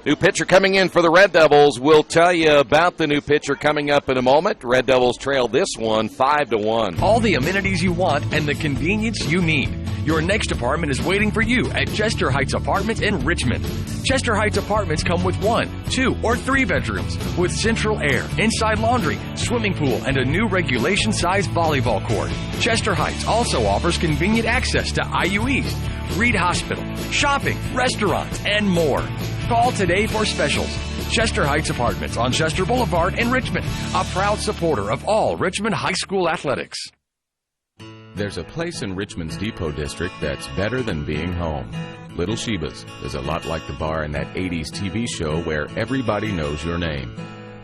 New pitcher coming in for the Red Devils. We'll tell you about the new pitcher coming up in a moment. Red Devils trail this one 5-1. All the amenities you want and the convenience you need. Your next apartment is waiting for you at Chester Heights Apartments in Richmond. Chester Heights Apartments come with 1, 2, or 3 bedrooms with central air, inside laundry, swimming pool, and a new regulation-size volleyball court. Chester Heights also offers convenient access to IU East, Reed Hospital, shopping, restaurants, and more. Call today for specials. Chester Heights Apartments on Chester Boulevard in Richmond, a proud supporter of all Richmond High School athletics. There's a place in Richmond's Depot District that's better than being home. Little Sheba's is a lot like the bar in that 80s TV show where everybody knows your name.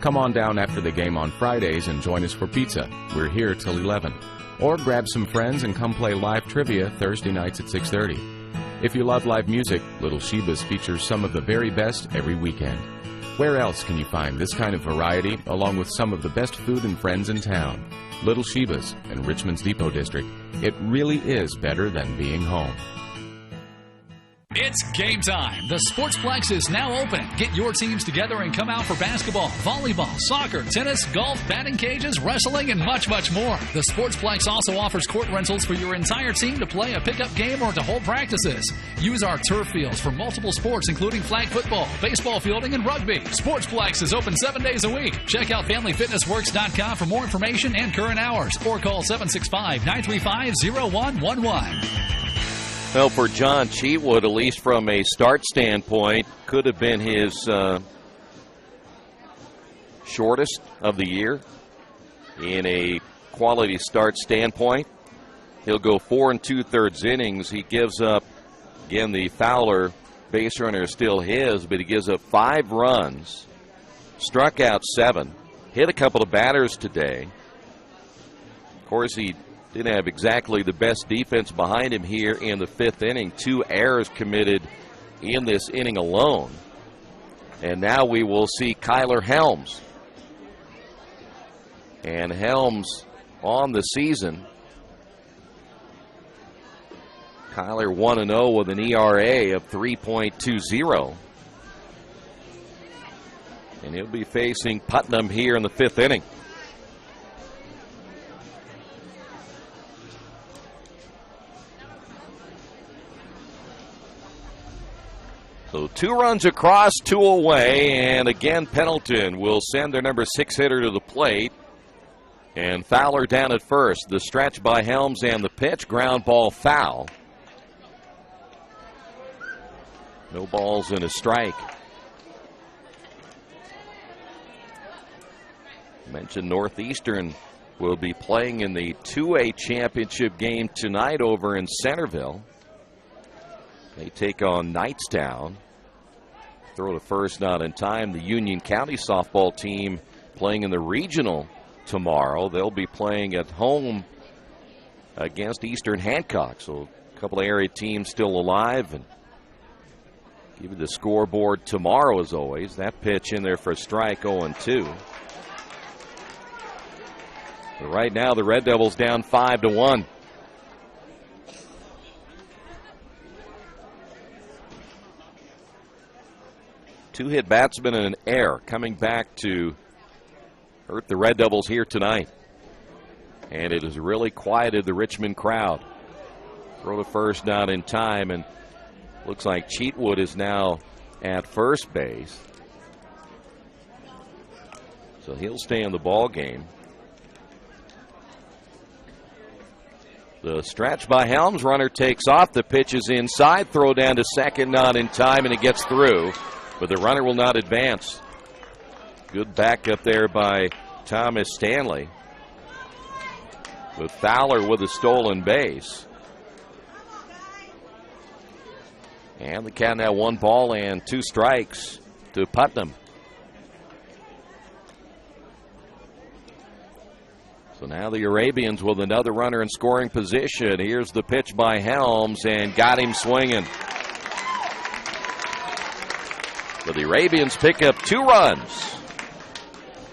Come on down after the game on Fridays and join us for pizza. We're here till 11. Or grab some friends and come play live trivia Thursday nights at 6:30. If you love live music, Little Sheba's features some of the very best every weekend. Where else can you find this kind of variety along with some of the best food and friends in town? Little Sheba's in Richmond's Depot District. It really is better than being home. It's game time. The Sportsplex is now open. Get your teams together and come out for basketball, volleyball, soccer, tennis, golf, batting cages, wrestling, and much, much more. The Sportsplex also offers court rentals for your entire team to play a pickup game or to hold practices. Use our turf fields for multiple sports, including flag football, baseball fielding, and rugby. Sportsplex is open 7 days a week. Check out FamilyFitnessWorks.com for more information and current hours, or call 765-935-0111. Well, for John Cheatwood, at least from a start standpoint, could have been his shortest of the year in a quality start standpoint. He'll go 4 2/3 innings. He gives up, again, the Fowler base runner is still his, but he gives up 5 runs, struck out 7, hit a couple of batters today. Of course, he didn't have exactly the best defense behind him here in the 5th inning. 2 errors committed in this inning alone. And now we will see Kyler Helms. And Helms on the season. Kyler 1-0 with an ERA of 3.20. And he'll be facing Putnam here in the 5th inning. So 2 runs across, 2 away, and again Pendleton will send their number 6 hitter to the plate. And Fowler down at first. The stretch by Helms and the pitch, ground ball foul. No balls and a strike. I mentioned Northeastern will be playing in the 2A championship game tonight over in Centerville. They take on Knightstown. Throw to first, not in time. The Union County softball team playing in the regional tomorrow. They'll be playing at home against Eastern Hancock. So a couple of area teams still alive. And give you the scoreboard tomorrow as always. That pitch in there for a strike, 0-2. But right now the Red Devils down 5-1. Two-hit batsman and an error coming back to hurt the Red Devils here tonight. And it has really quieted the Richmond crowd. Throw the first down in time, and looks like Cheatwood is now at first base. So he'll stay in the ball game. The stretch by Helms. Runner takes off. The pitch is inside. Throw down to second, not in time, and it gets through. But the runner will not advance. Good backup there by Thomas Stanley. With Fowler with a stolen base. And the Cat now 1 ball and 2 strikes to Putnam. So now the Arabians with another runner in scoring position. Here's the pitch by Helms, and got him swinging. So the Arabians pick up 2 runs.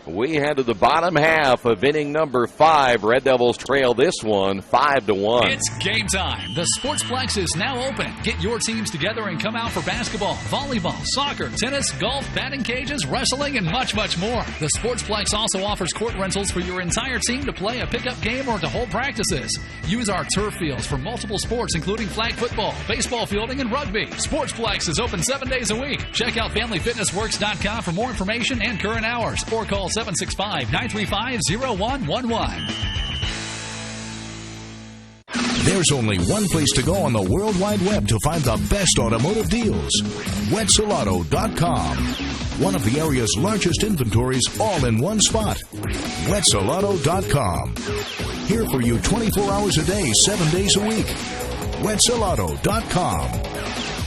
We head to the bottom half of inning number 5. Red Devils trail this one 5-1. It's game time. The Sportsplex is now open. Get your teams together and come out for basketball, volleyball, soccer, tennis, golf, batting cages, wrestling, and much, much more. The Sportsplex also offers court rentals for your entire team to play a pickup game or to hold practices. Use our turf fields for multiple sports, including flag football, baseball fielding, and rugby. Sportsplex is open 7 days a week. Check out FamilyFitnessWorks.com for more information and current hours, or call 765-935-0111. There's only one place to go on the World Wide Web to find the best automotive deals. Wetzelauto.com. One of the area's largest inventories all in one spot. Wetzelauto.com. Here for you 24 hours a day, 7 days a week. Wetzelauto.com.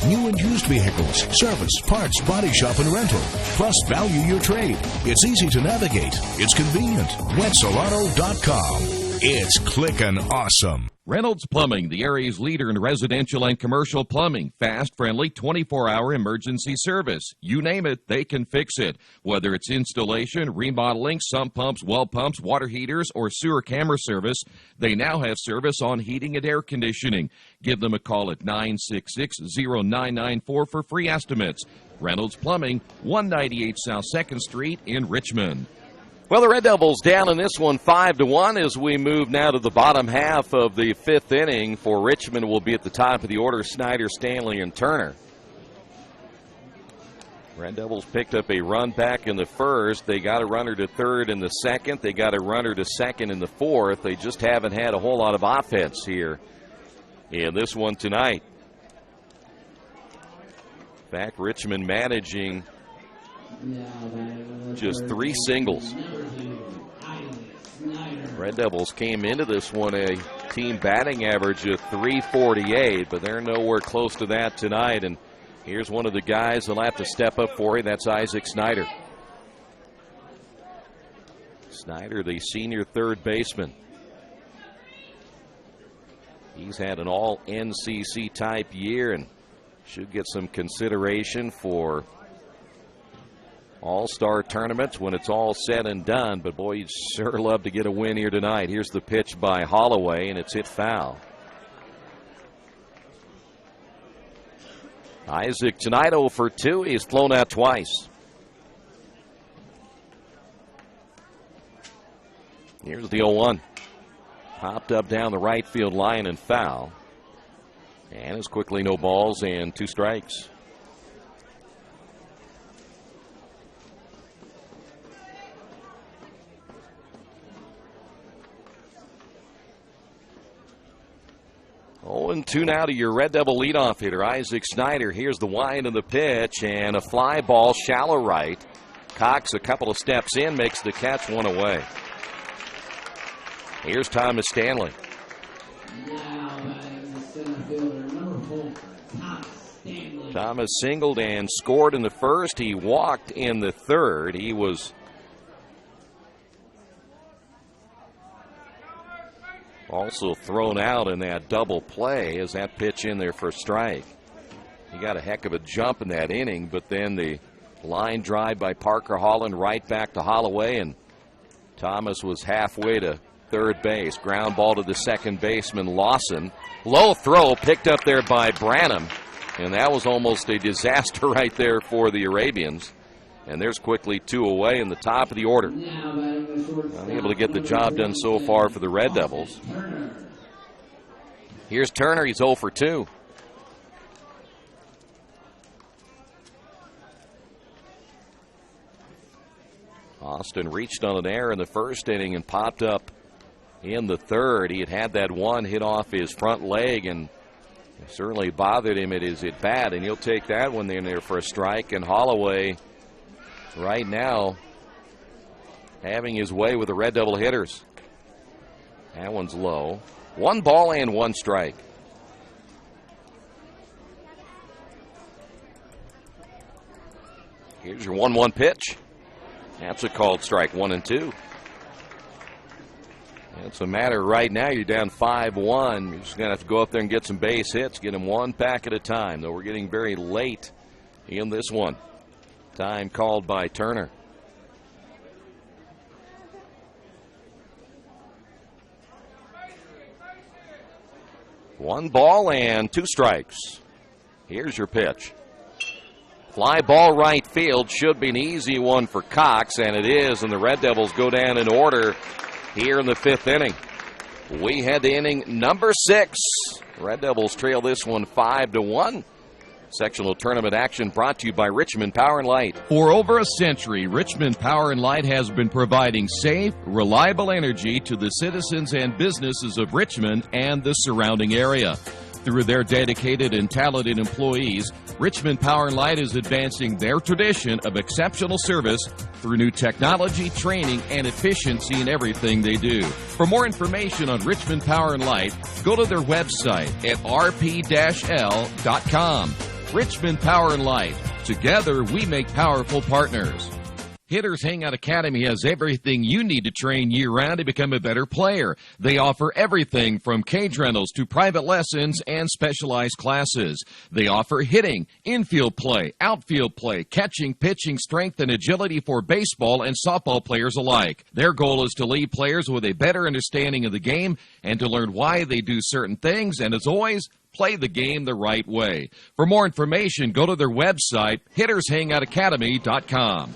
New and used vehicles, service, parts, body shop, and rental. Plus, value your trade. It's easy to navigate. It's convenient. Wetzelauto.com. It's clickin' awesome. Reynolds Plumbing, the area's leader in residential and commercial plumbing. Fast, friendly, 24-hour emergency service. You name it, they can fix it. Whether it's installation, remodeling, sump pumps, well pumps, water heaters, or sewer camera service, they now have service on heating and air conditioning. Give them a call at 966-0994 for free estimates. Reynolds Plumbing, 198 South 2nd Street in Richmond. Well, the Red Devils down in this one 5-1 as we move now to the bottom half of the 5th inning. For Richmond will be at the top of the order, Snyder, Stanley, and Turner. Red Devils picked up a run back in the first. They got a runner to third in the second. They got a runner to second in the fourth. They just haven't had a whole lot of offense here in this one tonight. In fact, Richmond managing just 3 singles. Red Devils came into this one a team batting average of .348, but they're nowhere close to that tonight. And here's one of the guys that'll have to step up for you. That's Isaac Snyder. Snyder, the senior third baseman. He's had an all-NCC type year and should get some consideration for all-star tournaments when it's all said and done. But boy, you'd sure love to get a win here tonight. Here's the pitch by Holloway, and it's hit foul. Isaac tonight 0 for 2. He's thrown out twice. Here's the 0-1. Popped up down the right field line and foul. And it's quickly no balls and 2 strikes. Oh, and 2 now to your Red Devil leadoff hitter, Isaac Snyder. Here's the wind of the pitch, and a fly ball, shallow right. Cox a couple of steps in, makes the catch, 1 away. Here's Thomas Stanley. Thomas singled and scored in the first. He walked in the third. He was also thrown out in that double play as that pitch in there for a strike. He got a heck of a jump in that inning, but then the line drive by Parker Holland right back to Holloway, and Thomas was halfway to third base. Ground ball to the second baseman, Lawson. Low throw picked up there by Branham. And that was almost a disaster right there for the Arabians. And there's quickly 2 away in the top of the order. Unable to get the job done so far for the Red Devils. Here's Turner. He's 0 for 2. Austin reached on an error in the first inning and popped up in the third. He had that one hit off his front leg, and it certainly bothered him at his at-bat, and he'll take that one in there for a strike. And Holloway right now having his way with the Red Devil hitters. That one's low. 1 ball and 1 strike. Here's your 1-1 pitch. That's a called strike, 1 and 2. It's a matter right now. You're down 5-1. You're just going to have to go up there and get some base hits, get them 1 pack at a time. Though we're getting very late in this one. Time called by Turner. One ball and 2 strikes. Here's your pitch. Fly ball right field. Should be an easy one for Cox, and it is, and the Red Devils go down in order here in the 5th inning. We head to inning number 6. Red Devils trail this one 5-1. Sectional tournament action brought to you by Richmond Power and Light. For over a century, Richmond Power and Light has been providing safe, reliable energy to the citizens and businesses of Richmond and the surrounding area. Through their dedicated and talented employees, Richmond Power and Light is advancing their tradition of exceptional service through new technology, training, and efficiency in everything they do. For more information on Richmond Power and Light, go to their website at rp-l.com. Richmond Power and Light. Together, we make powerful partners. Hitters Hangout Academy has everything you need to train year-round to become a better player. They offer everything from cage rentals to private lessons and specialized classes. They offer hitting, infield play, outfield play, catching, pitching, strength, and agility for baseball and softball players alike. Their goal is to leave players with a better understanding of the game and to learn why they do certain things, and as always, play the game the right way. For more information, go to their website, hittershangoutacademy.com.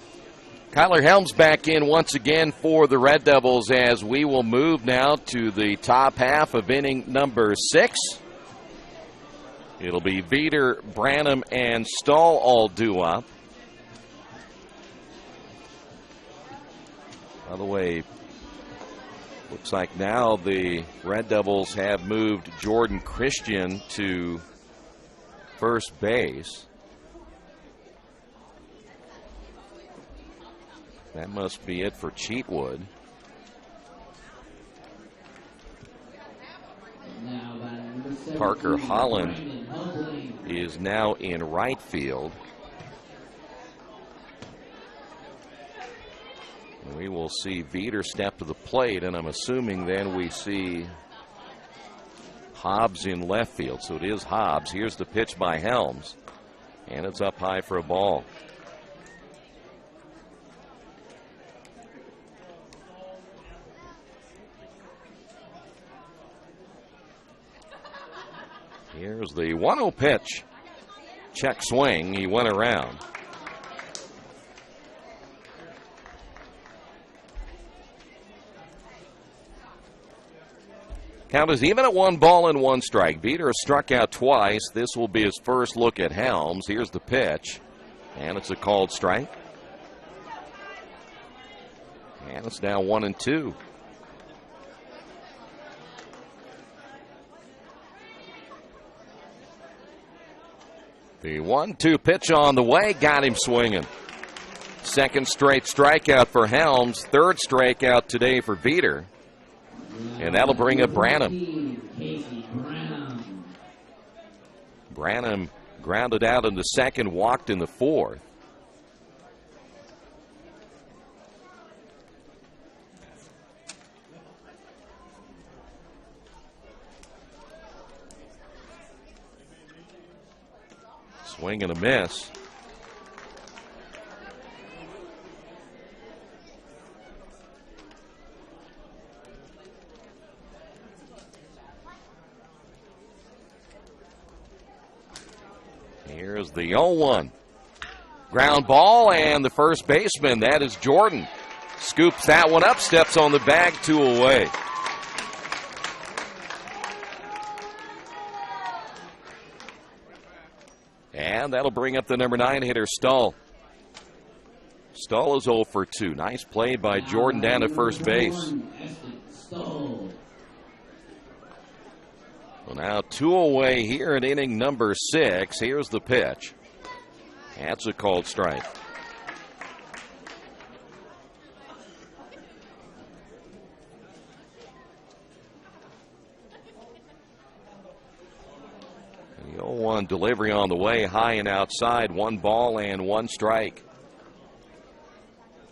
Kyler Helms back in once again for the Red Devils as we will move now to the top half of inning number 6. It'll be Veeder, Branham, and Stahl all due up. By the way, looks like now the Red Devils have moved Jordan Christian to first base. That must be it for Cheatwood. Parker Holland is now in right field. We will see Veeder step to the plate, and I'm assuming then we see Hobbs in left field. So it is Hobbs. Here's the pitch by Helms, and it's up high for a ball. Here's the 1-0 pitch. Check swing. He went around. Count is even at 1 ball and 1 strike. Veeder has struck out twice. This will be his first look at Helms. Here's the pitch. And it's a called strike. And it's now 1-2. The 1-2 pitch on the way got him swinging. Second straight strikeout for Helms. Third strikeout today for Veeder. And that'll bring up Branham. Branham grounded out in the second, walked in the fourth. Swing and a miss. Here's the 0-1. Ground ball, and the first baseman, that is Jordan, scoops that one up, steps on the bag, 2 away. And that'll bring up the number 9 hitter, Stull. Stull is 0 for 2. Nice play by Jordan down to first base. Well, now 2 away here in inning number 6. Here's the pitch. That's a called strike. The 0-1 delivery on the way, high and outside. 1 ball and 1 strike.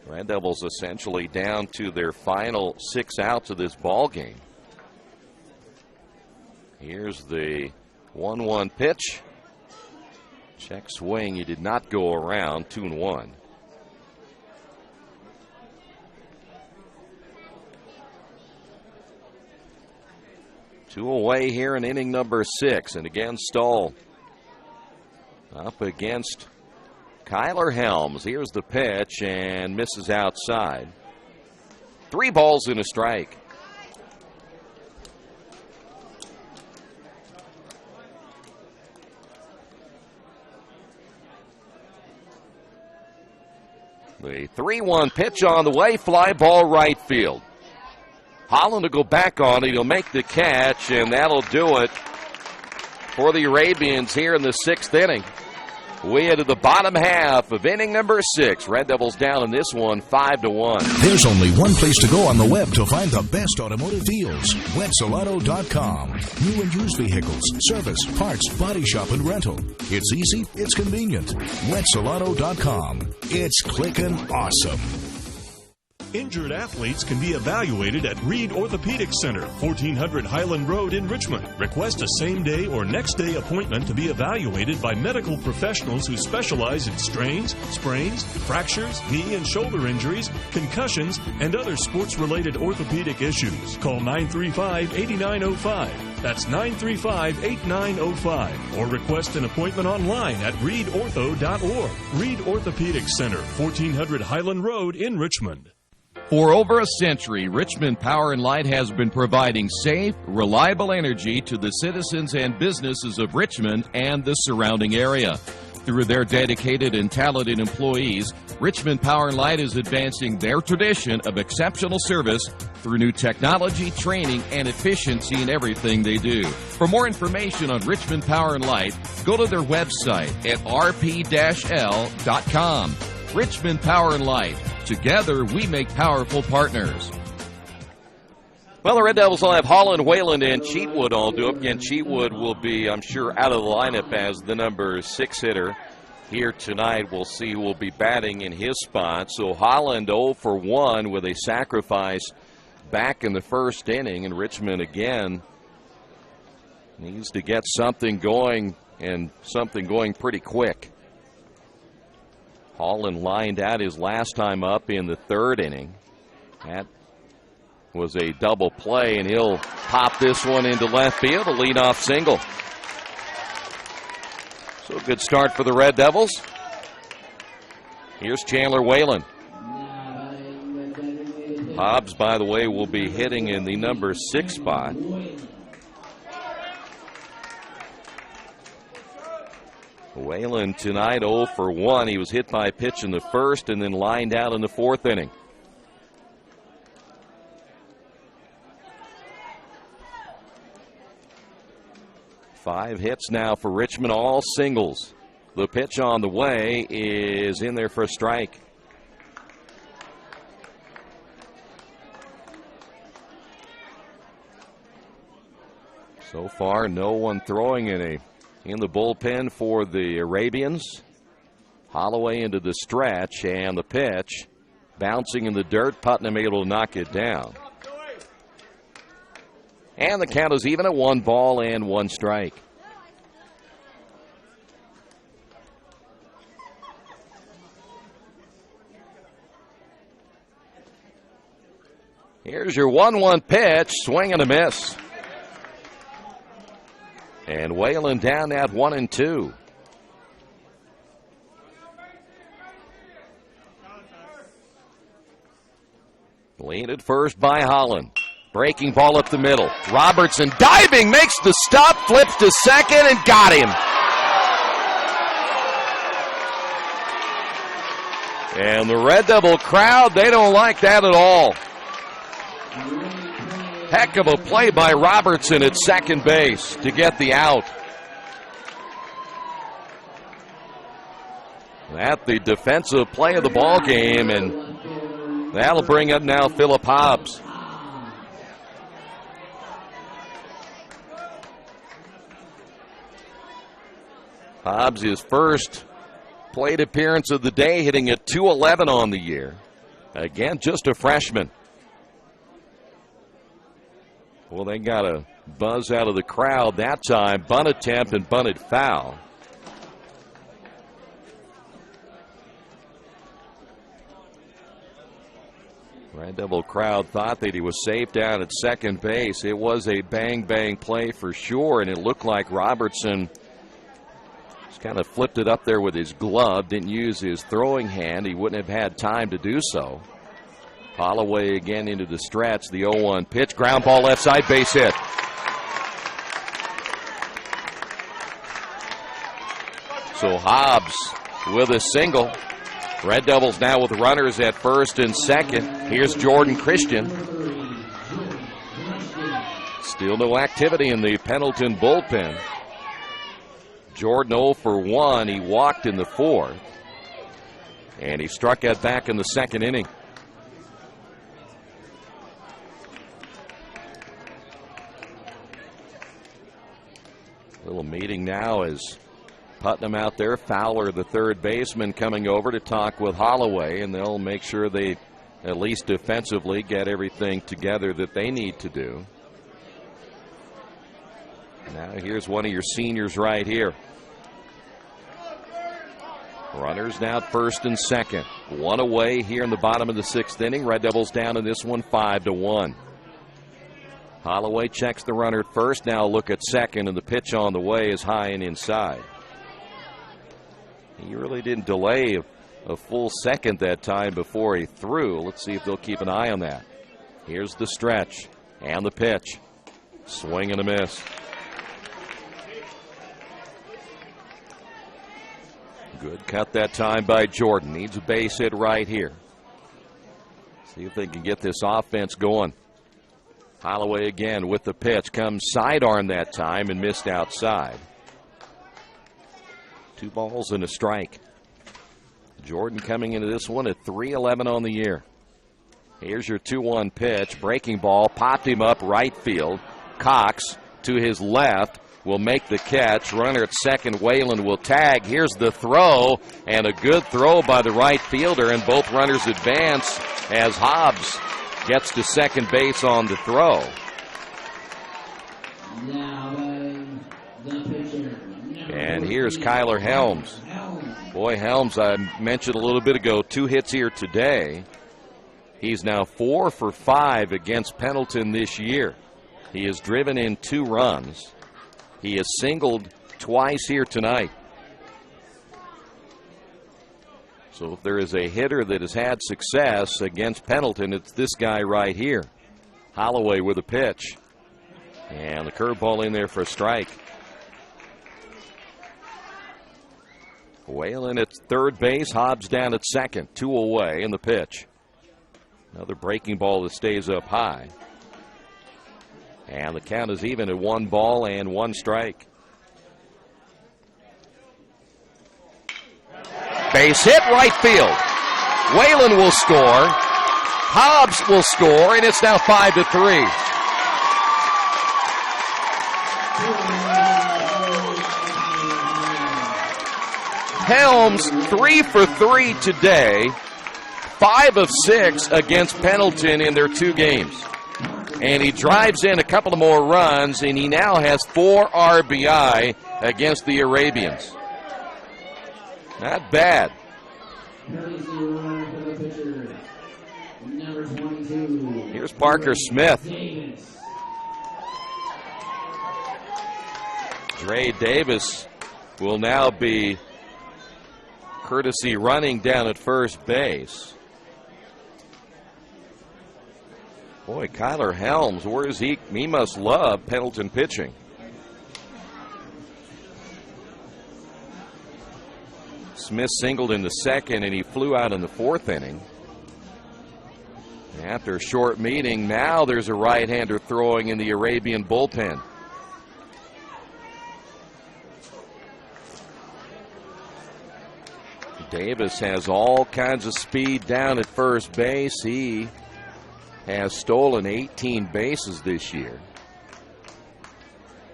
Red Devils essentially down to their final 6 outs of this ball game. Here's the 1-1 pitch. Check swing. He did not go around. 2-1. Two away here in inning number 6. And again, Stull up against Kyler Helms. Here's the pitch and misses outside. 3 balls and a strike. The 3-1 pitch on the way, fly ball right field. Holland will go back on it. He'll make the catch, and that'll do it for the Arabians here in the 6th inning. We into the bottom half of inning number 6. Red Devils down in this one 5-1. There's only one place to go on the web to find the best automotive deals. Wetzelauto.com. New and used vehicles, service, parts, body shop, and rental. It's easy, it's convenient. Wetzelauto.com. It's clicking awesome. Injured athletes can be evaluated at Reed Orthopedic Center, 1400 Highland Road in Richmond. Request a same-day or next-day appointment to be evaluated by medical professionals who specialize in strains, sprains, fractures, knee and shoulder injuries, concussions, and other sports-related orthopedic issues. Call 935-8905. That's 935-8905. Or request an appointment online at reedortho.org. Reed Orthopedic Center, 1400 Highland Road in Richmond. For over a century, Richmond Power and Light has been providing safe, reliable energy to the citizens and businesses of Richmond and the surrounding area. Through their dedicated and talented employees, Richmond Power and Light is advancing their tradition of exceptional service through new technology, training, and efficiency in everything they do. For more information on Richmond Power and Light, go to their website at rp-l.com. Richmond Power and Light. Together, we make powerful partners. Well, the Red Devils will have Holland, Wayland, and Cheatwood all do up. Again, Cheatwood will be, I'm sure, out of the lineup as the number 6 hitter here tonight. We'll see who will be batting in his spot. So Holland 0 for 1 with a sacrifice back in the first inning. And Richmond, again, needs to get something going, and something going pretty quick. Holland lined out his last time up in the 3rd inning. That was a double play, and he'll pop this one into left field, a leadoff single. So a good start for the Red Devils. Here's Chandler Whalen. Hobbs, by the way, will be hitting in the number 6 spot. Whalen tonight 0 for 1. He was hit by a pitch in the 1st and then lined out in the 4th inning. Five hits now for Richmond, all singles. The pitch on the way is in there for a strike. So far, no one throwing in the bullpen for the Arabians. Holloway into the stretch, and the pitch bouncing in the dirt. Putnam able to knock it down. And the count is even at 1 ball and 1 strike. Here's your 1-1 pitch, swing and a miss. And Whalen down at 1-2. Lean at first by Holland. Breaking ball up the middle. Robertson diving, makes the stop, flips to second, and got him. And the Red Devil crowd, they don't like that at all. Heck of a play by Robertson at second base to get the out. That's the defensive play of the ball game, and that'll bring up now Philip Hobbs. Hobbs, his first plate appearance of the day, hitting at .211 on the year. Again, just a freshman. Well, they got a buzz out of the crowd that time. Bunt attempt and bunted foul. Red Devil crowd thought that he was safe down at second base. It was a bang-bang play for sure, and it looked like Robertson just kind of flipped it up there with his glove, didn't use his throwing hand. He wouldn't have had time to do so. Holloway again into the stretch. The 0-1 pitch. Ground ball left side, base hit. So Hobbs with a single. Red Devils now with runners at first and second. Here's Jordan Christian. Still no activity in the Pendleton bullpen. Jordan 0 for 1. He walked in the fourth. And he struck out back in the second inning. Little meeting now as Putnam out there, Fowler, the third baseman, coming over to talk with Holloway, and they'll make sure they, at least defensively, get everything together that they need to do. Now here's one of your seniors right here. Runners now at first and second. One away here in the bottom of the sixth inning. Red Devils down in this one 5-1. Holloway checks the runner at first. Now look at second, and the pitch on the way is high and inside. He really didn't delay a full second that time before he threw. Let's see if they'll keep an eye on that. Here's the stretch and the pitch. Swing and a miss. Good cut that time by Jordan. Needs a base hit right here. See if they can get this offense going. Holloway again with the pitch. Comes sidearm that time and missed outside. 2 balls and a strike. Jordan coming into this one at .311 on the year. Here's your 2-1 pitch. Breaking ball. Popped him up right field. Cox to his left will make the catch. Runner at second, Whalen will tag. Here's the throw, and a good throw by the right fielder, and both runners advance as Hobbs gets to second base on the throw. And here's Kyler Helms. Boy, Helms, I mentioned a little bit ago, 2 hits here today. He's now 4 for 5 against Pendleton this year. He has driven in 2 runs. He has singled twice here tonight. So if there is a hitter that has had success against Pendleton, it's this guy right here. Holloway with a pitch. And the curveball in there for a strike. Whalen at third base, Hobbs down at second, 2 away in the pitch. Another breaking ball that stays up high. And the count is even at 1 ball and 1 strike. Base hit right field. Whalen will score. Hobbs will score, and it's now 5-3. Helms 3 for 3 today, 5 of 6 against Pendleton in their 2 games. And he drives in a couple of more runs, and he now has 4 RBI against the Arabians. Not bad. Here's Parker Smith. Dre Davis will now be courtesy running down at first base. Boy, Kyler Helms, where is he? He must love Pendleton pitching. Smith singled in the second, and he flew out in the fourth inning. After a short meeting, now there's a right-hander throwing in the Arabian bullpen. Davis has all kinds of speed down at first base. He has stolen 18 bases this year.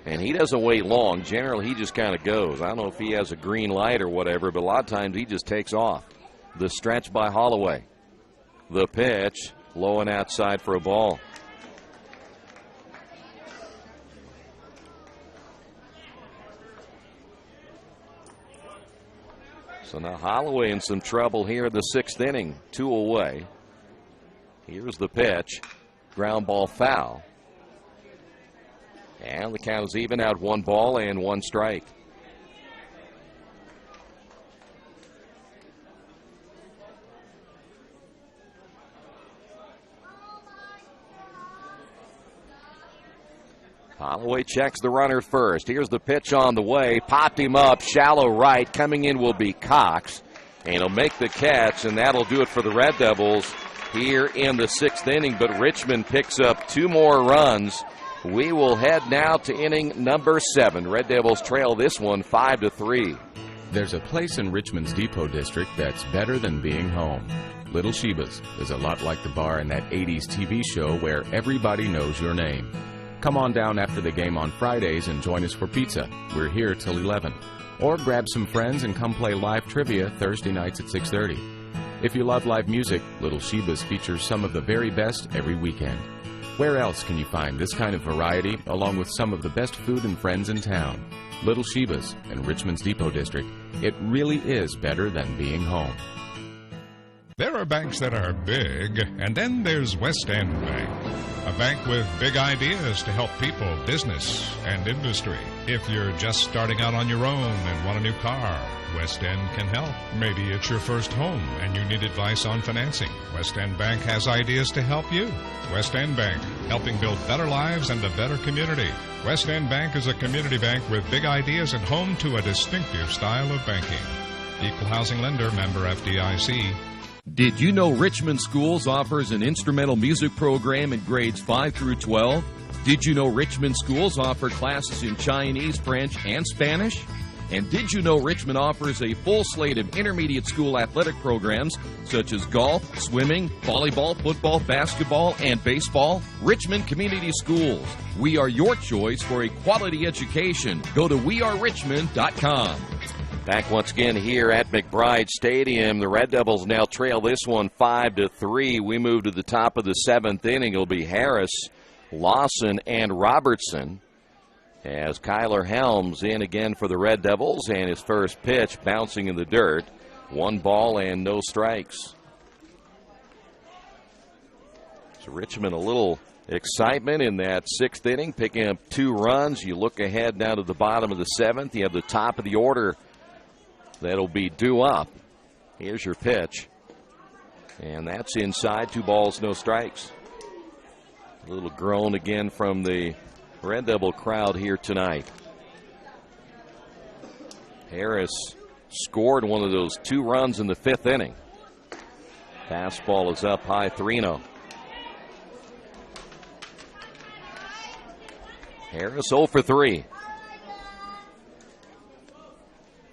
And he doesn't wait long. Generally, he just kind of goes. I don't know if he has a green light or whatever, but a lot of times he just takes off. The stretch by Holloway. The pitch, low and outside for a ball. So now Holloway in some trouble here in the sixth inning. 2 away. Here's the pitch. Ground ball foul. And the count is even, out 1 ball and 1 strike. Holloway checks the runner first. Here's the pitch on the way. Popped him up. Shallow right. Coming in will be Cox. And he'll make the catch, and that'll do it for the Red Devils here in the sixth inning. But Richmond picks up 2 more runs. We will head now to inning number 7. Red Devils trail this one 5-3. There's a place in Richmond's Depot District that's better than being home. Little Sheba's is a lot like the bar in that 80s TV show where everybody knows your name. Come on down after the game on Fridays and join us for pizza. We're here till 11. Or grab some friends and come play live trivia Thursday nights at 6:30. If you love live music, Little Sheba's features some of the very best every weekend. Where else can you find this kind of variety along with some of the best food and friends in town? Little Sheba's in Richmond's Depot District. It really is better than being home. There are banks that are big, and then there's West End Bank. A bank with big ideas to help people, business, and industry. If you're just starting out on your own and want a new car, West End can help. Maybe it's your first home and you need advice on financing. West End Bank has ideas to help you. West End Bank, helping build better lives and a better community. West End Bank is a community bank with big ideas and home to a distinctive style of banking. Equal housing lender, member FDIC. Did you know Richmond Schools offers an instrumental music program in grades 5 through 12? Did you know Richmond Schools offer classes in Chinese, French, and Spanish? And did you know Richmond offers a full slate of intermediate school athletic programs such as golf, swimming, volleyball, football, basketball, and baseball? Richmond Community Schools. We are your choice for a quality education. Go to wearerichmond.com. Back once again here at McBride Stadium. The Red Devils now trail this one 5-3. We move to the top of the 7th inning. It'll be Harris, Lawson, and Robertson as Kyler Helms in again for the Red Devils, and his first pitch bouncing in the dirt. 1 ball and no strikes. So Richmond a little excitement in that 6th inning, picking up 2 runs. You look ahead now to the bottom of the 7th. You have the top of the order that'll be due up. Here's your pitch. And that's inside. 2 balls, no strikes. A little groan again from the Red Devil crowd here tonight. Harris scored one of those 2 runs in the 5th inning. Fastball is up high, 3-0. Harris 0 for 3.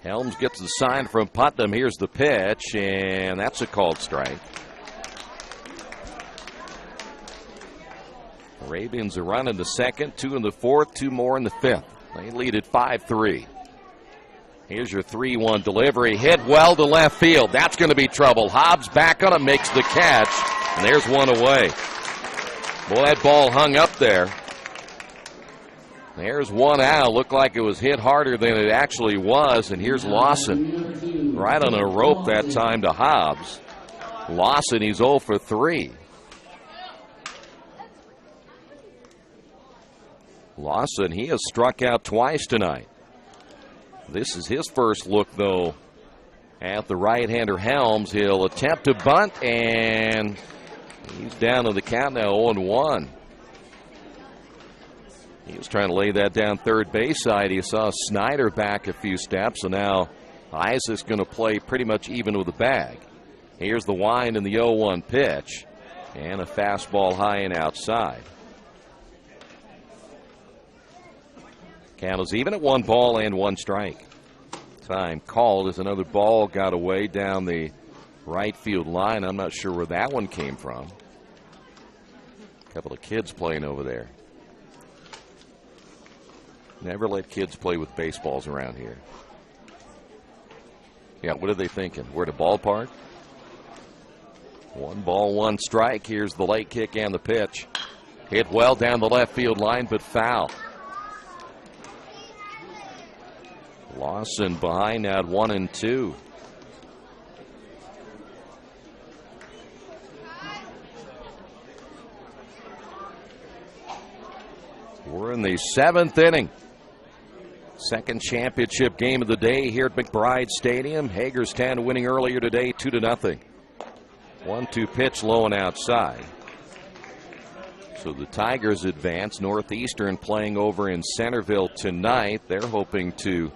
Helms gets the sign from Putnam. Here's the pitch, and that's a called strike. Arabians a run in the 2nd, 2 in the 4th, 2 more in the 5th. They lead at 5-3. Here's your 3-1 delivery. Hit well to left field. That's going to be trouble. Hobbs back on him, makes the catch, and there's 1 away. Boy, that ball hung up there. There's 1 out. Looked like it was hit harder than it actually was. And here's Lawson. Right on a rope that time to Hobbs. Lawson, he's 0 for 3. Lawson, he has struck out twice tonight. This is his first look, though, at the right-hander Helms. He'll attempt to bunt, and He's down to the count now, 0-1. He was trying to lay that down third base side. He saw Snyder back a few steps, so now Isaac's going to play pretty much even with the bag. Here's the wind and the 0-1 pitch, and a fastball high and outside. Count is even at 1 ball and 1 strike. Time called as another ball got away down the right field line. I'm not sure where that one came from. A couple of kids playing over there. Never let kids play with baseballs around here. Yeah, what are they thinking? We're at a ballpark? 1 ball, 1 strike. Here's the late kick and the pitch. Hit well down the left field line, but foul. Lawson behind at 1-2. We're in the 7th inning. Second championship game of the day here at McBride Stadium. Hagerstown winning earlier today 2-0. 1-2 pitch low and outside. So the Tigers advance. Northeastern playing over in Centerville tonight. They're hoping to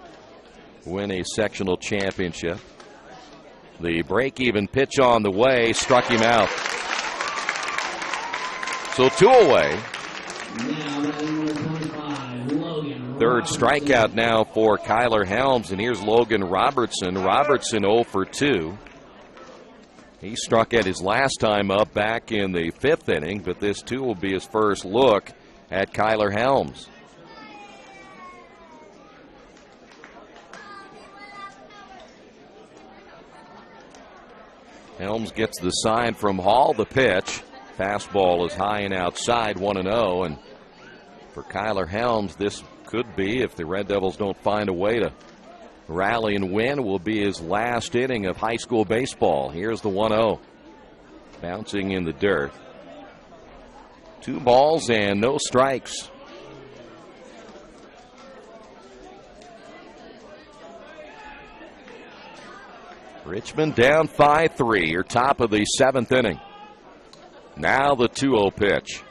win a sectional championship. The break-even pitch on the way struck him out. So 2 away. Third strikeout now for Kyler Helms, and here's Logan Robertson. Robertson 0 for 2. He struck at his last time up back in the 5th inning, but this too will be his first look at Kyler Helms. Helms gets the sign from Hall. The pitch. Fastball is high and outside, 1-0. And for Kyler Helms, this could be, if the Red Devils don't find a way to rally and win, will be his last inning of high school baseball. Here's the 1-0. Bouncing in the dirt. 2 balls and no strikes. Richmond down 5-3. You're top of the 7th inning. Now the 2-0 pitch.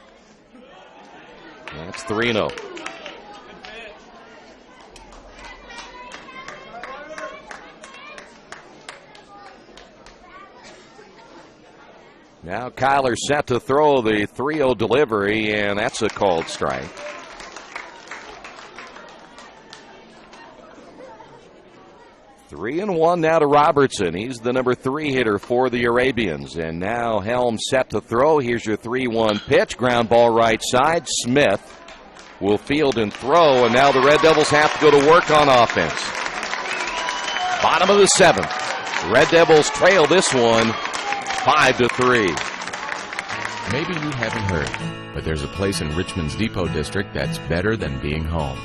That's 3-0. Now Kyler set to throw the 3-0 delivery, and that's a called strike. Three and 1 now to Robertson. He's the number 3 hitter for the Arabians. And now Helms set to throw. Here's your 3-1 pitch. Ground ball right side. Smith will field and throw. And now the Red Devils have to go to work on offense. Bottom of the 7th. Red Devils trail this one 5-3. Maybe you haven't heard, but there's a place in Richmond's Depot District that's better than being home.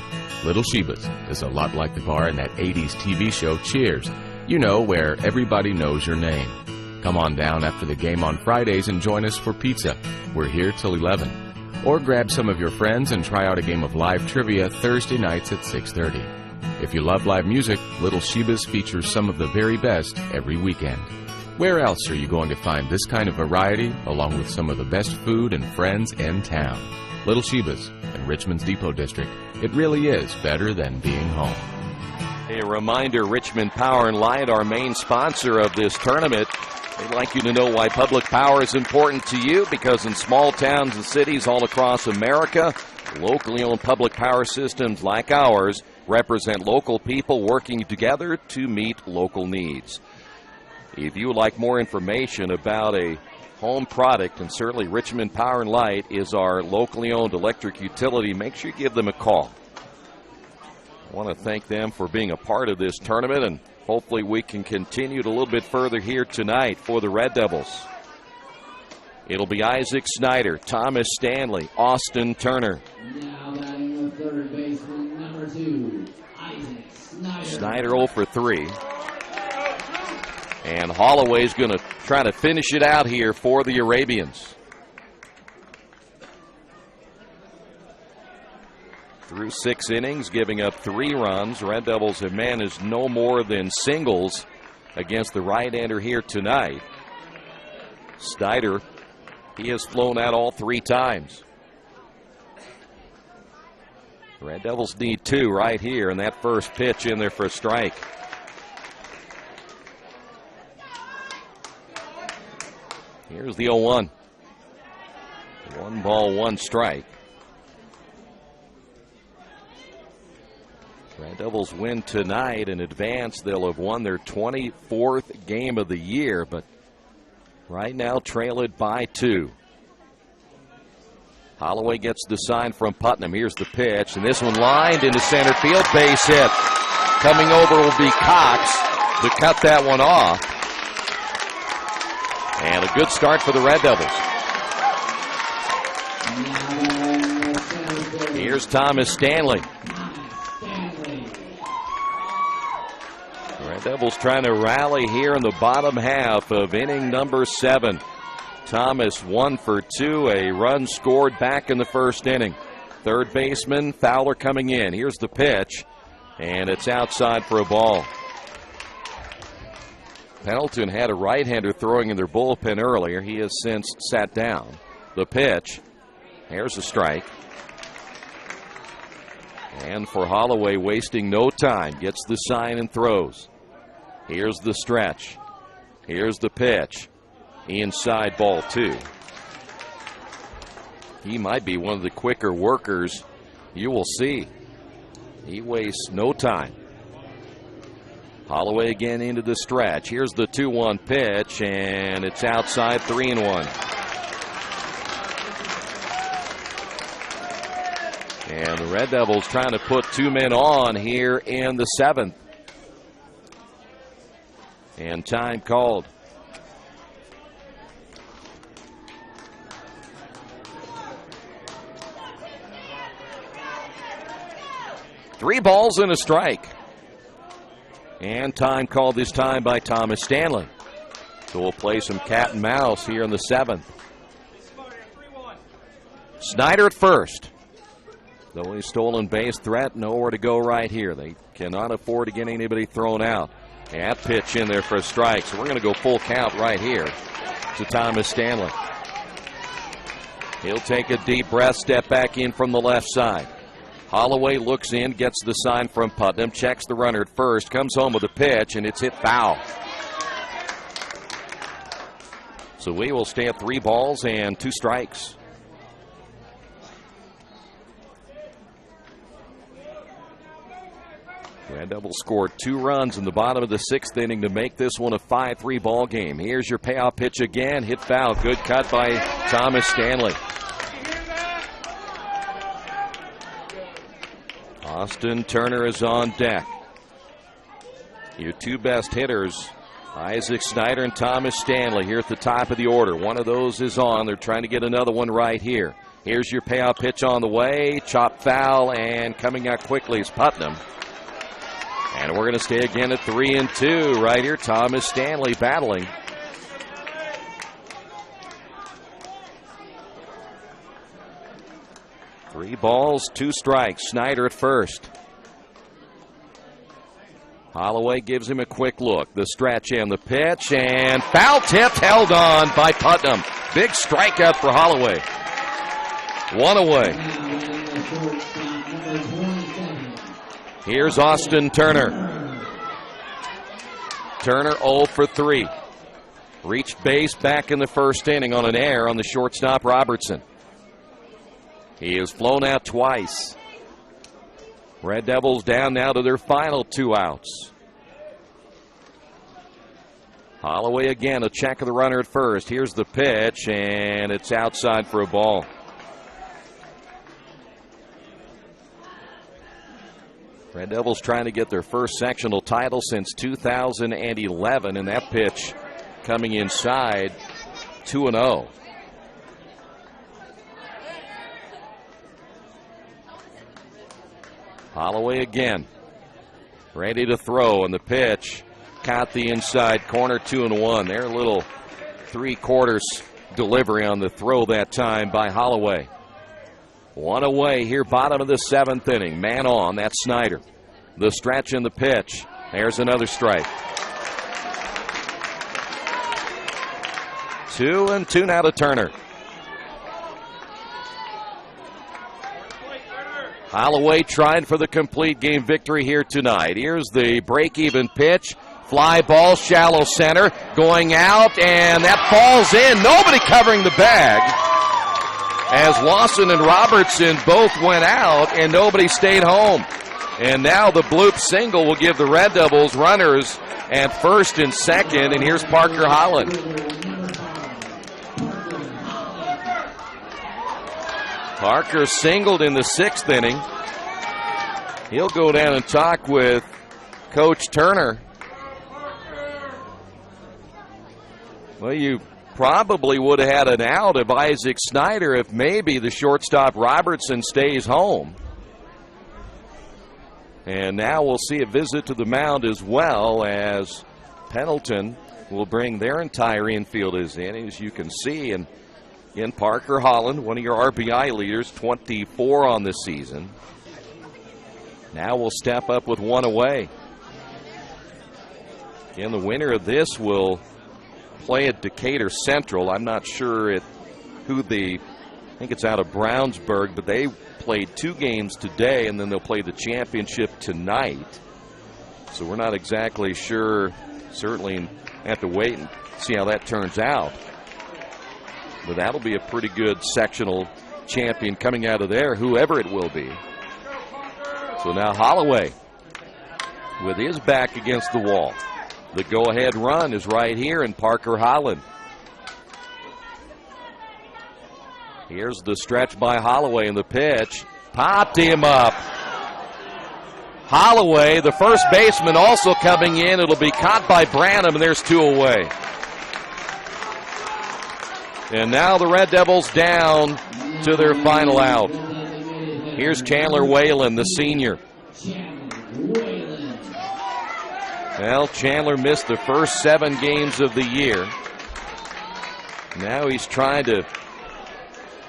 Little Sheba's is a lot like the bar in that 80s TV show Cheers. You know, where everybody knows your name. Come on down after the game on Fridays and join us for pizza. We're here till 11. Or grab some of your friends and try out a game of live trivia Thursday nights at 6:30. If you love live music, Little Sheba's features some of the very best every weekend. Where else are you going to find this kind of variety, along with some of the best food and friends in town? Little Sheba's in Richmond's Depot District. It really is better than being home. A reminder, Richmond Power and Light, our main sponsor of this tournament. They'd like you to know why public power is important to you, because in small towns and cities all across America, locally owned public power systems like ours represent local people working together to meet local needs. If you would like more information about a home product, and certainly Richmond Power and Light is our locally owned electric utility, make sure you give them a call. I want to thank them for being a part of this tournament, and hopefully we can continue it a little bit further here tonight for the Red Devils. It'll be Isaac Snyder, Thomas Stanley, Austin Turner. Now batting the third baseman, number 2, Isaac Snyder. Snyder 0 for 3. And Holloway's going to try to finish it out here for the Arabians. Through 6 innings, giving up 3 runs. Red Devils have managed no more than singles against the right-hander here tonight. Snyder He has flown out all 3 times. The Red Devils need 2 right here, and that first pitch in there for a strike. Here's the 0-1. 1 ball, 1 strike. Red Devils win tonight and advance. They'll have won their 24th game of the year, but right now trail it by 2. Holloway gets the sign from Putnam. Here's the pitch, and this one lined into center field. Base hit. Coming over will be Cox to cut that one off. And a good start for the Red Devils. Here's Thomas Stanley. The Red Devils trying to rally here in the bottom half of inning number 7. Thomas 1 for 2, a run scored back in the first inning. Third baseman Fowler coming in. Here's the pitch, and it's outside for a ball. Pendleton had a right-hander throwing in their bullpen earlier. He has since sat down. The pitch. Here's a strike. And for Holloway, wasting no time, gets the sign and throws. Here's the stretch. Here's the pitch. Inside ball 2. He might be one of the quicker workers. You will see. He wastes no time. Holloway again into the stretch. Here's the 2-1 pitch, and it's outside, 3-1. And the Red Devils trying to put 2 men on here in the 7th. And time called. Three balls and a strike. And time called this time by Thomas Stanley. So we'll play some cat and mouse here in the 7th. Snyder at first. Though a stolen base threat, nowhere to go right here. They cannot afford to get anybody thrown out. That pitch in there for a strike. So we're going to go full count right here to Thomas Stanley. He'll take a deep breath, step back in from the left side. Holloway looks in, gets the sign from Putnam, checks the runner at first, comes home with a pitch, and it's hit foul. So we will stay at 3 balls and 2 strikes. Red Devils scored 2 runs in the bottom of the 6th inning to make this one a 5-3 ball game. Here's your payoff pitch again, hit foul. Good cut by Thomas Stanley. Austin Turner is on deck. Your 2 best hitters, Isaac Snyder and Thomas Stanley, here at the top of the order. One of those is on. They're trying to get another one right here. Here's your payoff pitch on the way. Chop foul, and coming out quickly is Putnam. And we're going to stay again at 3-2 right here. Thomas Stanley battling. Three balls, 2 strikes. Snyder at first. Holloway gives him a quick look. The stretch and the pitch, and foul tipped, held on by Putnam. Big strikeout for Holloway. 1 away. Here's Austin Turner. Turner 0 for 3. Reached base back in the first inning on an error on the shortstop Robertson. He has flown out twice. Red Devils down now to their final 2 outs. Holloway again, a check of the runner at first. Here's the pitch, and it's outside for a ball. Red Devils trying to get their first sectional title since 2011, and that pitch coming inside, 2-0. Holloway again, ready to throw, and the pitch caught the inside corner, 2-1. Their little 3/4 delivery on the throw that time by Holloway. 1 away here, bottom of the 7th inning. Man on, that's Snyder. The stretch and the pitch. There's another strike. 2-2 now to Turner. Holloway trying for the complete game victory here tonight. Here's the break-even pitch. Fly ball, shallow center, going out, and that falls in. Nobody covering the bag. As Lawson and Robertson both went out, and nobody stayed home. And now the bloop single will give the Red Devils runners at first and second, and here's Parker Holland. Parker singled in the sixth inning. He'll go down and talk with Coach Turner. Well, you probably would have had an out of Isaac Snyder if maybe the shortstop Robertson stays home. And now we'll see a visit to the mound as well, as Pendleton will bring their entire infield in, as you can see. And again, Parker Holland, one of your RBI leaders, 24 on the season. Now we'll step up with one away. Again, the winner of this will play at Decatur Central. I'm not sure I think it's out of Brownsburg, but they played 2 games today, and then they'll play the championship tonight. So we're not exactly sure. Certainly have to wait and see how that turns out. But that'll be a pretty good sectional champion coming out of there, whoever it will be. So now Holloway with his back against the wall. The go-ahead run is right here in Parker Holland. Here's the stretch by Holloway, and the pitch popped him up. Holloway, the first baseman, also coming in. It'll be caught by Branham, and there's 2 away. And now the Red Devils down to their final out. Here's Chandler Whalen, the senior. Well, Chandler missed the first 7 games of the year. Now he's trying to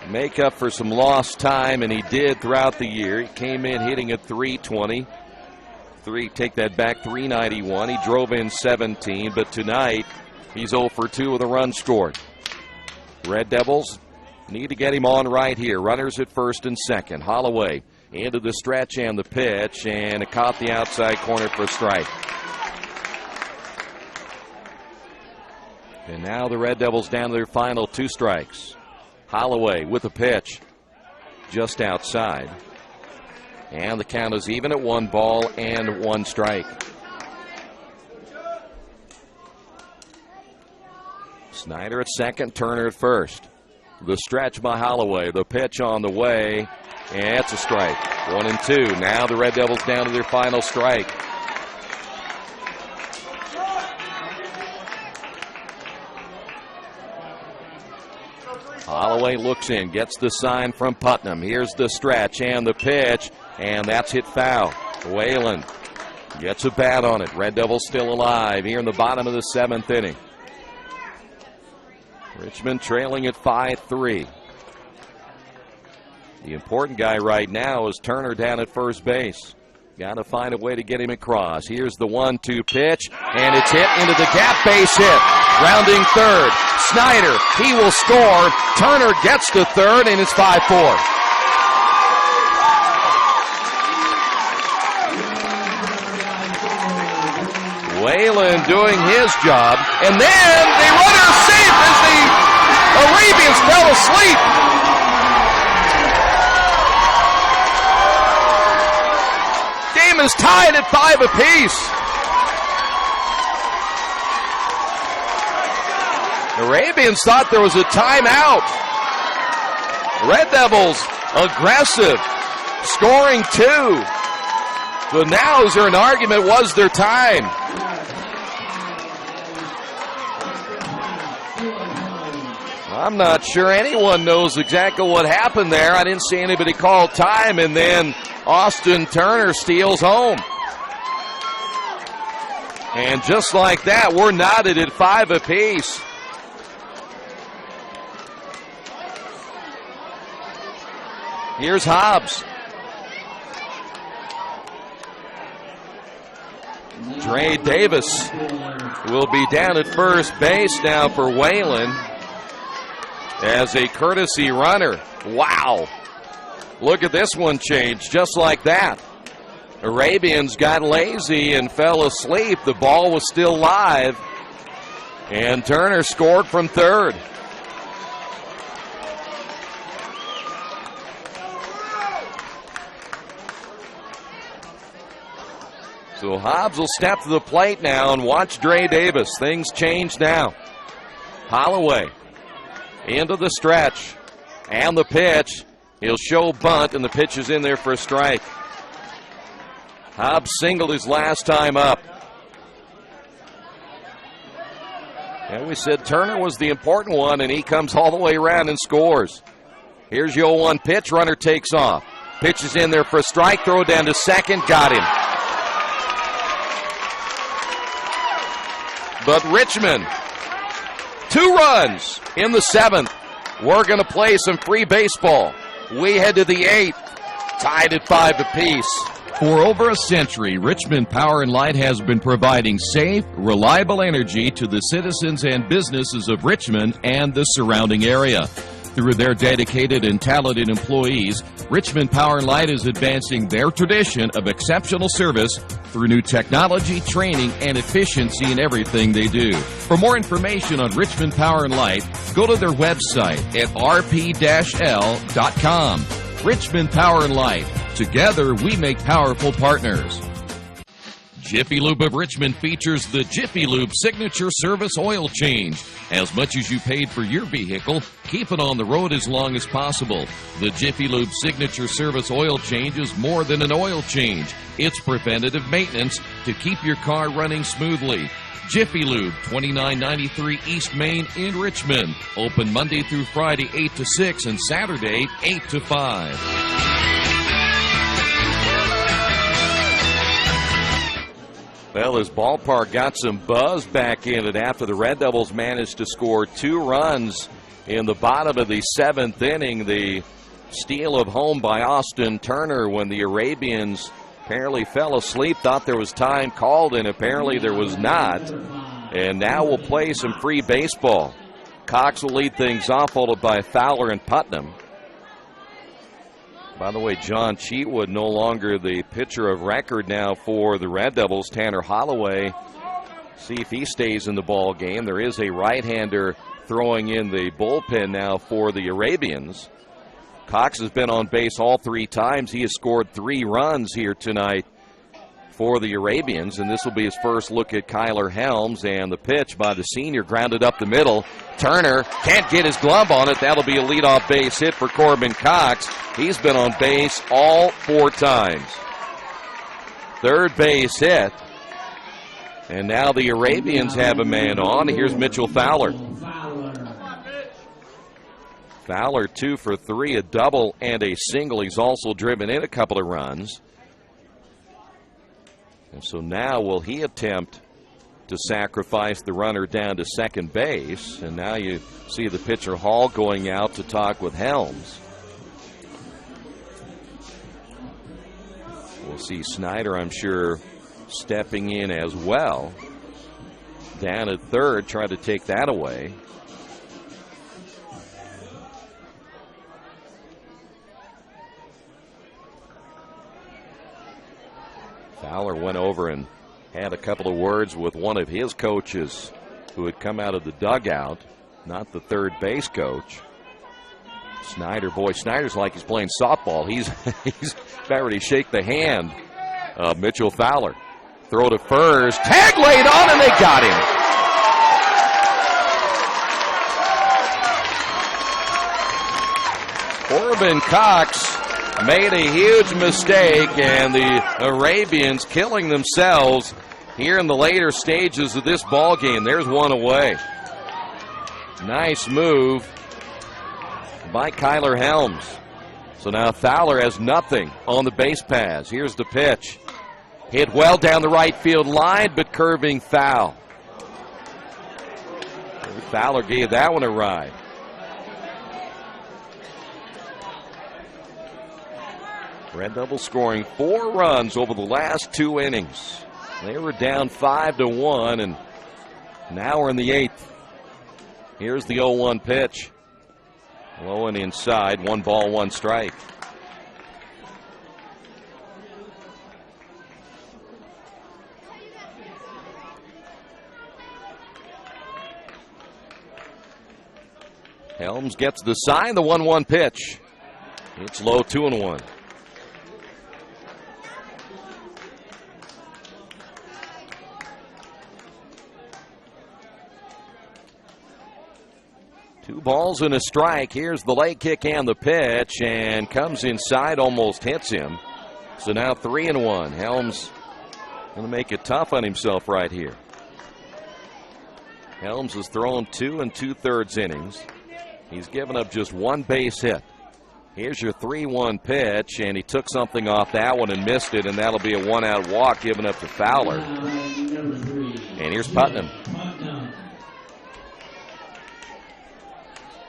make up for some lost time, and he did throughout the year. He came in hitting at .320. Take that back, .391. He drove in 17, but tonight he's 0 for 2 with a run scored. Red Devils need to get him on right here. Runners at first and second. Holloway into the stretch and the pitch, and it caught the outside corner for a strike. And now the Red Devils down to their final 2 strikes. Holloway with a pitch just outside. And the count is even at 1 ball and 1 strike. Snyder at second, Turner at first. The stretch by Holloway, the pitch on the way, and it's a strike. 1 and 2. Now the Red Devils down to their final strike. Holloway looks in, gets the sign from Putnam. Here's the stretch and the pitch, and that's hit foul. Whalen gets a bat on it. Red Devils still alive here in the bottom of the 7th inning. Richmond trailing at 5-3. The important guy right now is Turner down at first base. Got to find a way to get him across. Here's the 1-2 pitch, and it's hit into the gap, base hit. Rounding third. Snyder, he will score. Turner gets to third, and it's 5-4. Whalen doing his job, and then the runner safe as the Arabians fell asleep. Game is tied at 5 apiece. Arabians thought there was a timeout. Red Devils aggressive, scoring 2. So now is there an argument, was there time? I'm not sure anyone knows exactly what happened there. I didn't see anybody call time, and then Austin Turner steals home. And just like that, we're knotted at 5 apiece. Here's Hobbs. Dre Davis will be down at first base now for Whalen as a courtesy runner. Wow. Look at this one change, just like that. Arabians got lazy and fell asleep. The ball was still live. And Turner scored from third. So Hobbs will step to the plate now and watch Dre Davis. Things change now. Holloway into the stretch. And the pitch. He'll show bunt, and the pitch is in there for a strike. Hobbs singled his last time up. And we said Turner was the important one, and he comes all the way around and scores. Here's your 0-1 pitch. Runner takes off. Pitch is in there for a strike. Throw down to second. Got him. But Richmond, 2 runs in the 7th. We're going to play some free baseball. We head to the 8th, tied at 5 apiece. For over a century, Richmond Power and Light has been providing safe, reliable energy to the citizens and businesses of Richmond and the surrounding area. Through their dedicated and talented employees, Richmond Power and Light is advancing their tradition of exceptional service through new technology, training, and efficiency in everything they do. For more information on Richmond Power and Light, go to their website at rp-l.com. Richmond Power and Light. Together, we make powerful partners. Jiffy Lube of Richmond features the Jiffy Lube Signature Service Oil Change. As much as you paid for your vehicle, keep it on the road as long as possible. The Jiffy Lube Signature Service Oil Change is more than an oil change. It's preventative maintenance to keep your car running smoothly. Jiffy Lube, 2993 East Main in Richmond. Open Monday through Friday, 8 to 6, and Saturday, 8 to 5. Well, his ballpark got some buzz back in it after the Red Devils managed to score 2 runs in the bottom of the 7th inning. The steal of home by Austin Turner when the Arabians apparently fell asleep, thought there was time called, and apparently there was not. And now we'll play some free baseball. Cox will lead things off, followed by Fowler and Putnam. By the way, John Cheatwood no longer the pitcher of record now for the Red Devils. Tanner Holloway, see if he stays in the ball game. There is a right-hander throwing in the bullpen now for the Arabians. Cox has been on base all 3 times. He has scored 3 runs here tonight for the Arabians, and this will be his first look at Kyler Helms, and the pitch by the senior grounded up the middle. Turner can't get his glove on it. That'll be a leadoff base hit for Corbin Cox. He's been on base all 4 times. Third base hit. And now the Arabians have a man on. Here's Mitchell Fowler. Fowler 2 for 3, a double and a single. He's also driven in a couple of runs. And so now will he attempt to sacrifice the runner down to second base? And now you see the pitcher Hall going out to talk with Helms. We'll see Snyder, I'm sure, stepping in as well. Down at third, trying to take that away. Fowler went over and had a couple of words with one of his coaches who had come out of the dugout, not the third base coach. Snyder, boy, Snyder's like he's playing softball. He's about ready to shake the hand of Mitchell Fowler. Throw to first. Tag laid on, and they got him. Corbin Cox made a huge mistake, and the Arabians killing themselves here in the later stages of this ball game. There's one away. Nice move by Kyler Helms. So now Fowler has nothing on the base pass. Here's the pitch. Hit well down the right field line, but curving foul. Fowler gave that one a ride. Red Devils scoring 4 runs over the last 2 innings. They were down 5-1, and now we're in the 8th. Here's the 0-1 pitch. Low and inside, 1 ball, 1 strike. Helms gets the sign, the 1-1 pitch. It's low, 2-1. Two balls and a strike. Here's the leg kick and the pitch, and comes inside, almost hits him. So now 3-1. Helms going to make it tough on himself right here. Helms has thrown 2 2/3 innings. He's given up just one base hit. Here's your 3-1 pitch, and he took something off that one and missed it, and that'll be a 1-out walk given up to Fowler. And here's Putnam.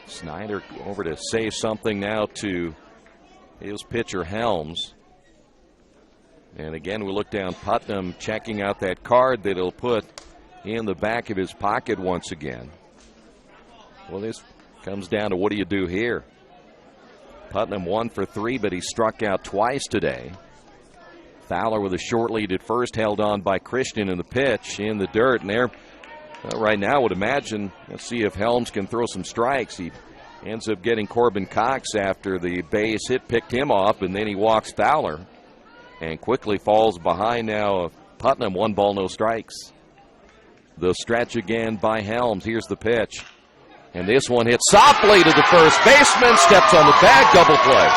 Snyder over to say something now to his pitcher Helms. And again, we look down, Putnam checking out that card that he'll put in the back of his pocket once again. Well, this comes down to what do you do here? Putnam 1 for 3, but he struck out twice today. Fowler with a short lead at first, held on by Christian in the pitch in the dirt. And there, right now, I would imagine, let's see if Helms can throw some strikes. He ends up getting Corbin Cox after the base hit picked him off, and then he walks Fowler and quickly falls behind now. Putnam, 1 ball, no strikes. The stretch again by Helms. Here's the pitch. And this one hits softly to the first baseman, steps on the bag, double play.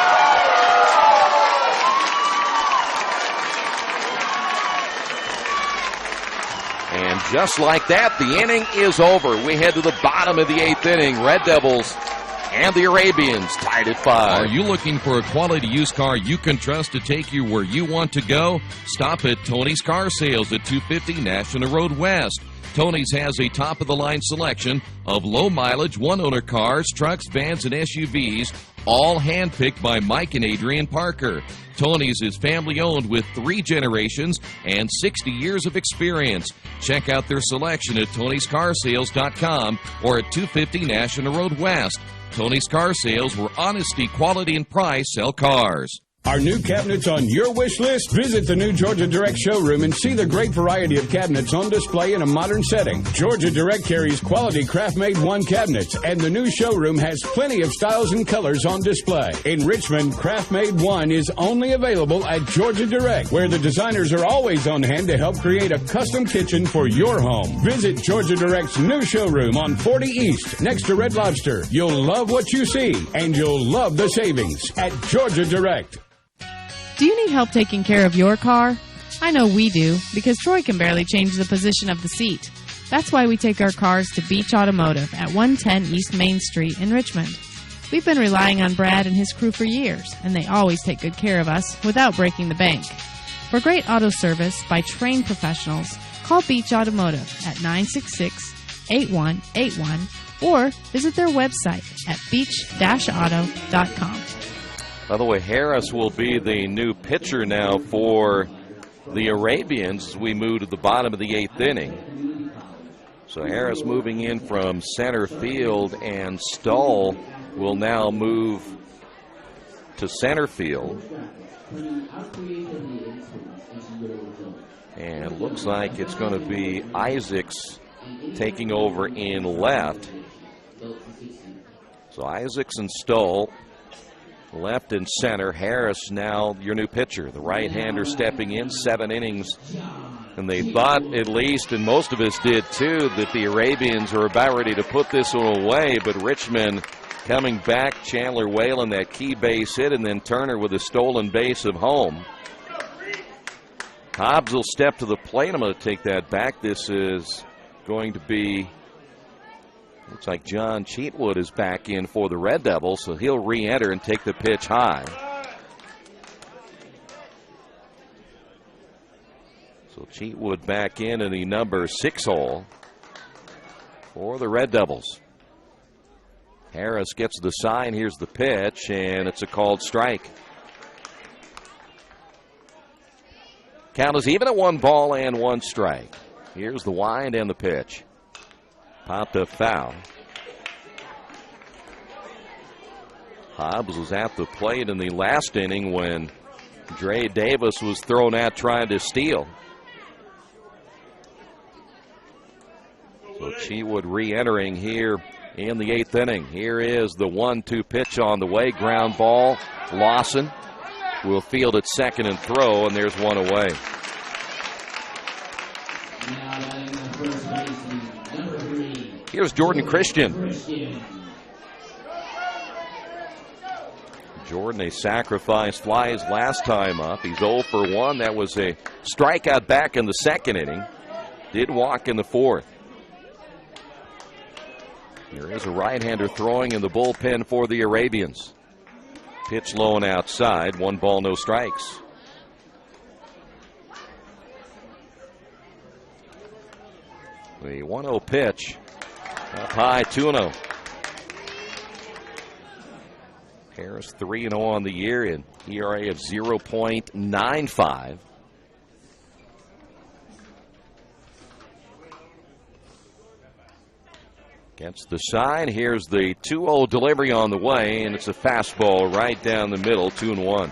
And just like that, the inning is over. We head to the bottom of the 8th inning. Red Devils and the Arabians tied at 5. Are you looking for a quality used car you can trust to take you where you want to go? Stop at Tony's Car Sales at 250 National Road West. Tony's has a top-of-the-line selection of low-mileage, one-owner cars, trucks, vans, and SUVs, all hand-picked by Mike and Adrian Parker. Tony's is family-owned with 3 generations and 60 years of experience. Check out their selection at Tony'sCarSales.com or at 250 National Road West. Tony's Car Sales, where honesty, quality, and price sell cars. Are new cabinets on your wish list? Visit the new Georgia Direct showroom and see the great variety of cabinets on display in a modern setting. Georgia Direct carries quality craft-made one cabinets, and the new showroom has plenty of styles and colors on display. In Richmond, craft-made one is only available at Georgia Direct, where the designers are always on hand to help create a custom kitchen for your home. Visit Georgia Direct's new showroom on 40 East, next to Red Lobster. You'll love what you see, and you'll love the savings at Georgia Direct. Do you need help taking care of your car? I know we do, because Troy can barely change the position of the seat. That's why we take our cars to Beach Automotive at 110 East Main Street in Richmond. We've been relying on Brad and his crew for years, and they always take good care of us without breaking the bank. For great auto service by trained professionals, call Beach Automotive at 966-8181 or visit their website at beach-auto.com. By the way, Harris will be the new pitcher now for the Arabians as we move to the bottom of the 8th inning. So Harris moving in from center field, and Stoll will now move to center field. And it looks like it's going to be Isaacs taking over in left. So Isaacs and Stoll, left and center. Harris now your new pitcher, the right-hander stepping in, 7 innings. And they thought, at least, and most of us did too, that the Arabians are about ready to put this one away. But Richmond coming back, Chandler Whalen that key base hit, and then Turner with a stolen base of home. Hobbs will step to the plate. I'm going to take that back. This is going to be, looks like John Cheatwood is back in for the Red Devils, so he'll re-enter and take the pitch high. So Cheatwood back in the number 6 hole for the Red Devils. Harris gets the sign. Here's the pitch, and it's a called strike. Count is even at 1 ball and 1 strike. Here's the wind and the pitch. Popped up foul. Hobbs was at the plate in the last inning when Dre Davis was thrown out trying to steal. So Chewood re-entering here in the 8th inning. Here is the 1-2 pitch on the way. Ground ball. Lawson will field at second and throw, and there's one away. Here's Jordan Christian. Jordan, a sacrifice fly his last time up. He's 0 for 1. That was a strikeout back in the 2nd inning. Did walk in the 4th. Here is a right-hander throwing in the bullpen for the Arabians. Pitch low and outside. 1 ball, no strikes. The 1-0 pitch. Up high, 2-0. Harris 3-0 on the year, and ERA of 0.95. Gets the sign. Here's the 2-0 delivery on the way, and it's a fastball right down the middle, 2-1.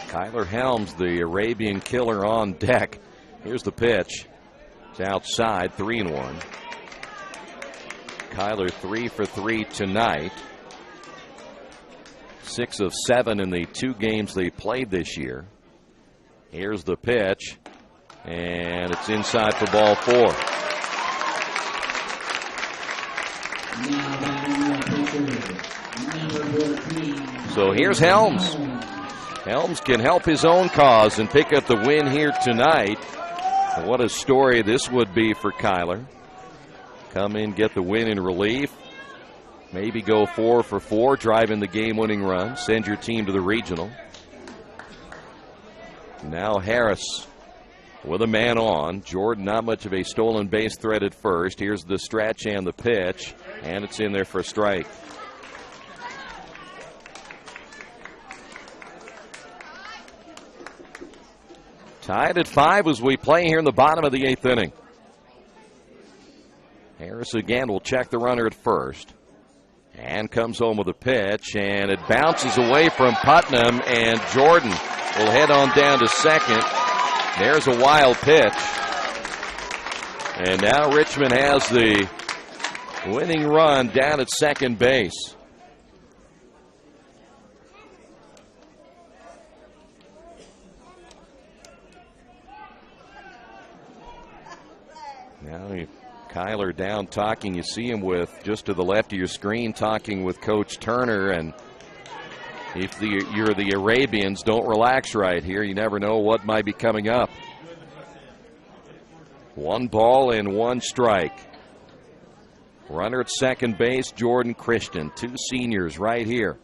Kyler Helms, the Arabian killer, on deck. Here's the pitch. It's outside, 3-1. Kyler 3 for 3 tonight. 6 of 7 in the 2 games they played this year. Here's the pitch, and it's inside for ball 4. So here's Helms. Helms can help his own cause and pick up the win here tonight. And what a story this would be for Kyler. Come in, get the win in relief. Maybe go 4 for 4, driving the game-winning run. Send your team to the regional. Now Harris with a man on. Jordan, not much of a stolen base threat at first. Here's the stretch and the pitch, and it's in there for a strike. Tied at 5 as we play here in the bottom of the 8th inning. Harris again will check the runner at first. And comes home with a pitch, and it bounces away from Putnam, and Jordan will head on down to second. There's a wild pitch. And now Richmond has the winning run down at second base. Now Kyler down talking. You see him with just to the left of your screen talking with Coach Turner. And if you're the Arabians, don't relax right here. You never know what might be coming up. 1 ball and 1 strike. Runner at second base, Jordan Christian. 2 seniors right here.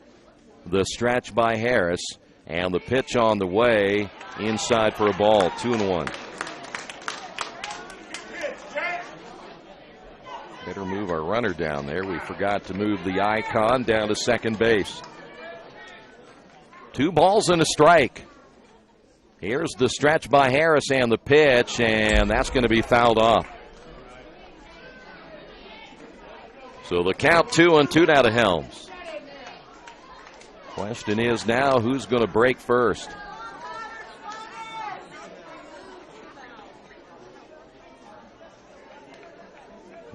The stretch by Harris, and the pitch on the way inside for a ball, 2-1. Better move our runner down there. We forgot to move the icon down to second base. 2 balls and a strike. Here's the stretch by Harris and the pitch, and that's going to be fouled off. So the count 2-2 now to Helms. Question is now who's going to break first?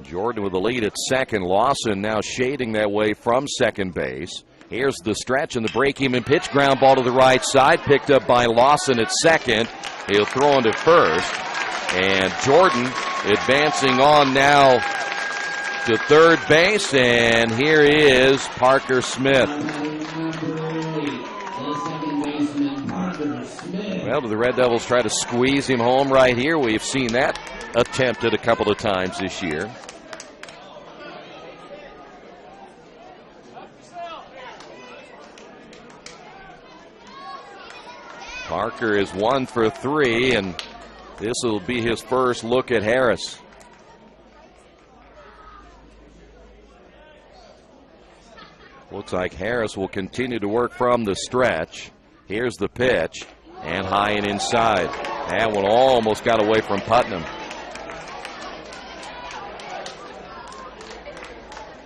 Jordan with the lead at second. Lawson now shading that way from second base. Here's the stretch and the break-even pitch. Ground ball to the right side. Picked up by Lawson at second. He'll throw into first. And Jordan advancing on now to third base. And here is Parker Smith. Well, do the Red Devils try to squeeze him home right here? We've seen that attempted a couple of times this year. Parker is 1 for 3, and this will be his first look at Harris. Looks like Harris will continue to work from the stretch. Here's the pitch, and high and inside. That one almost got away from Putnam.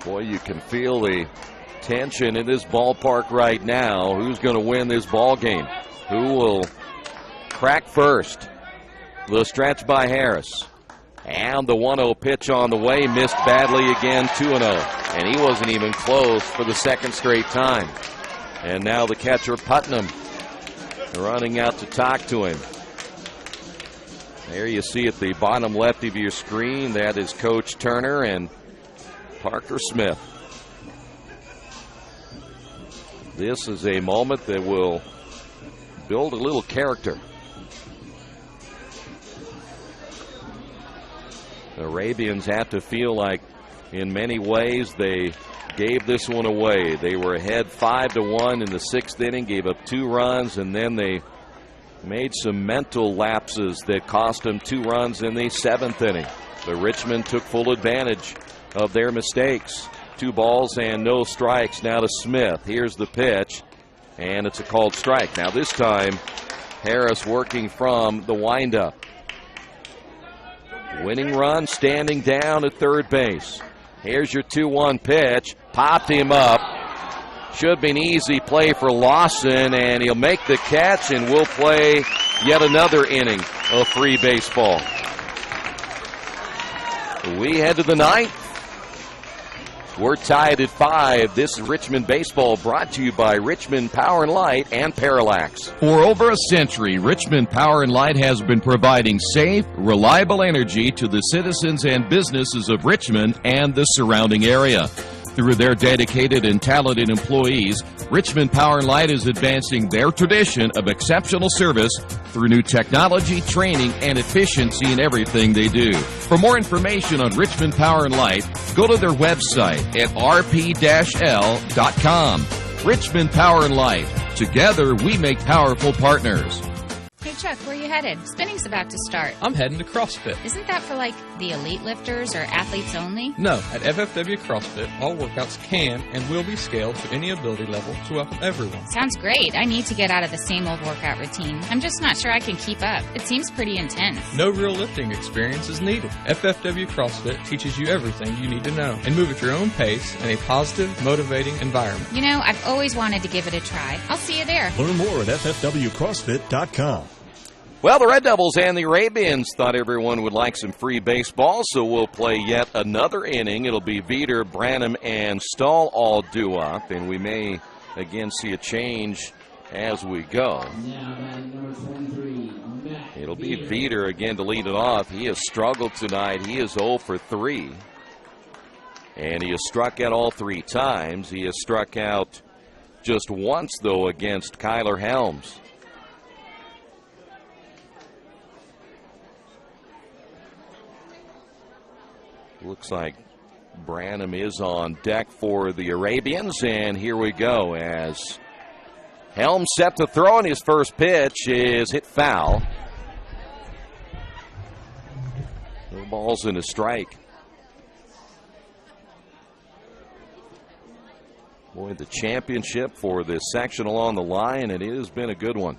Boy, you can feel the tension in this ballpark right now. Who's going to win this ball game? Who will crack first? The stretch by Harris. And the 1-0 pitch on the way, missed badly again, 2-0. And he wasn't even close for the second straight time. And now the catcher, Putnam, running out to talk to him. There you see at the bottom left of your screen, that is Coach Turner and Parker Smith. This is a moment that will build a little character. The Arabians have to feel like in many ways they gave this one away. They were ahead 5-1 in the 6th inning, gave up 2 runs, and then they made some mental lapses that cost them 2 runs in the 7th inning. But Richmond took full advantage of their mistakes. 2 balls and no strikes now to Smith. Here's the pitch, and it's a called strike. Now this time, Harris working from the windup. Winning run, standing down at third base. Here's your 2-1 pitch. Popped him up. Should be an easy play for Lawson, and he'll make the catch, and we'll play yet another inning of free baseball. We head to the 9th. We're tied at 5. This is Richmond Baseball, brought to you by Richmond Power and Light and Parallax. For over a century, Richmond Power and Light has been providing safe, reliable energy to the citizens and businesses of Richmond and the surrounding area. Through their dedicated and talented employees, Richmond Power and Light is advancing their tradition of exceptional service through new technology, training, and efficiency in everything they do. For more information on Richmond Power and Light, go to their website at rp-l.com. Richmond Power and Light. Together, we make powerful partners. Hey, Chuck, where are you headed? Spinning's about to start. I'm heading to CrossFit. Isn't that for, like, the elite lifters or athletes only? No, at FFW CrossFit, all workouts can and will be scaled to any ability level to welcome everyone. Sounds great. I need to get out of the same old workout routine. I'm just not sure I can keep up. It seems pretty intense. No real lifting experience is needed. FFW CrossFit teaches you everything you need to know and move at your own pace in a positive, motivating environment. You know, I've always wanted to give it a try. I'll see you there. Learn more at ffwcrossfit.com. Well, the Red Devils and the Arabians thought everyone would like some free baseball, so we'll play yet another inning. It'll be Veeder, Branham, and Stahl all due up, and we may again see a change as we go. It'll be Veeder again to lead it off. He has struggled tonight. He is 0 for 3, and he has struck out all 3 times. He has struck out just once, though, against Kyler Helms. Looks like Branham is on deck for the Arabians, and here we go as Helms set to throw, and his first pitch is hit foul. No balls and a strike. Boy, the championship for this sectional on the line, and it has been a good one.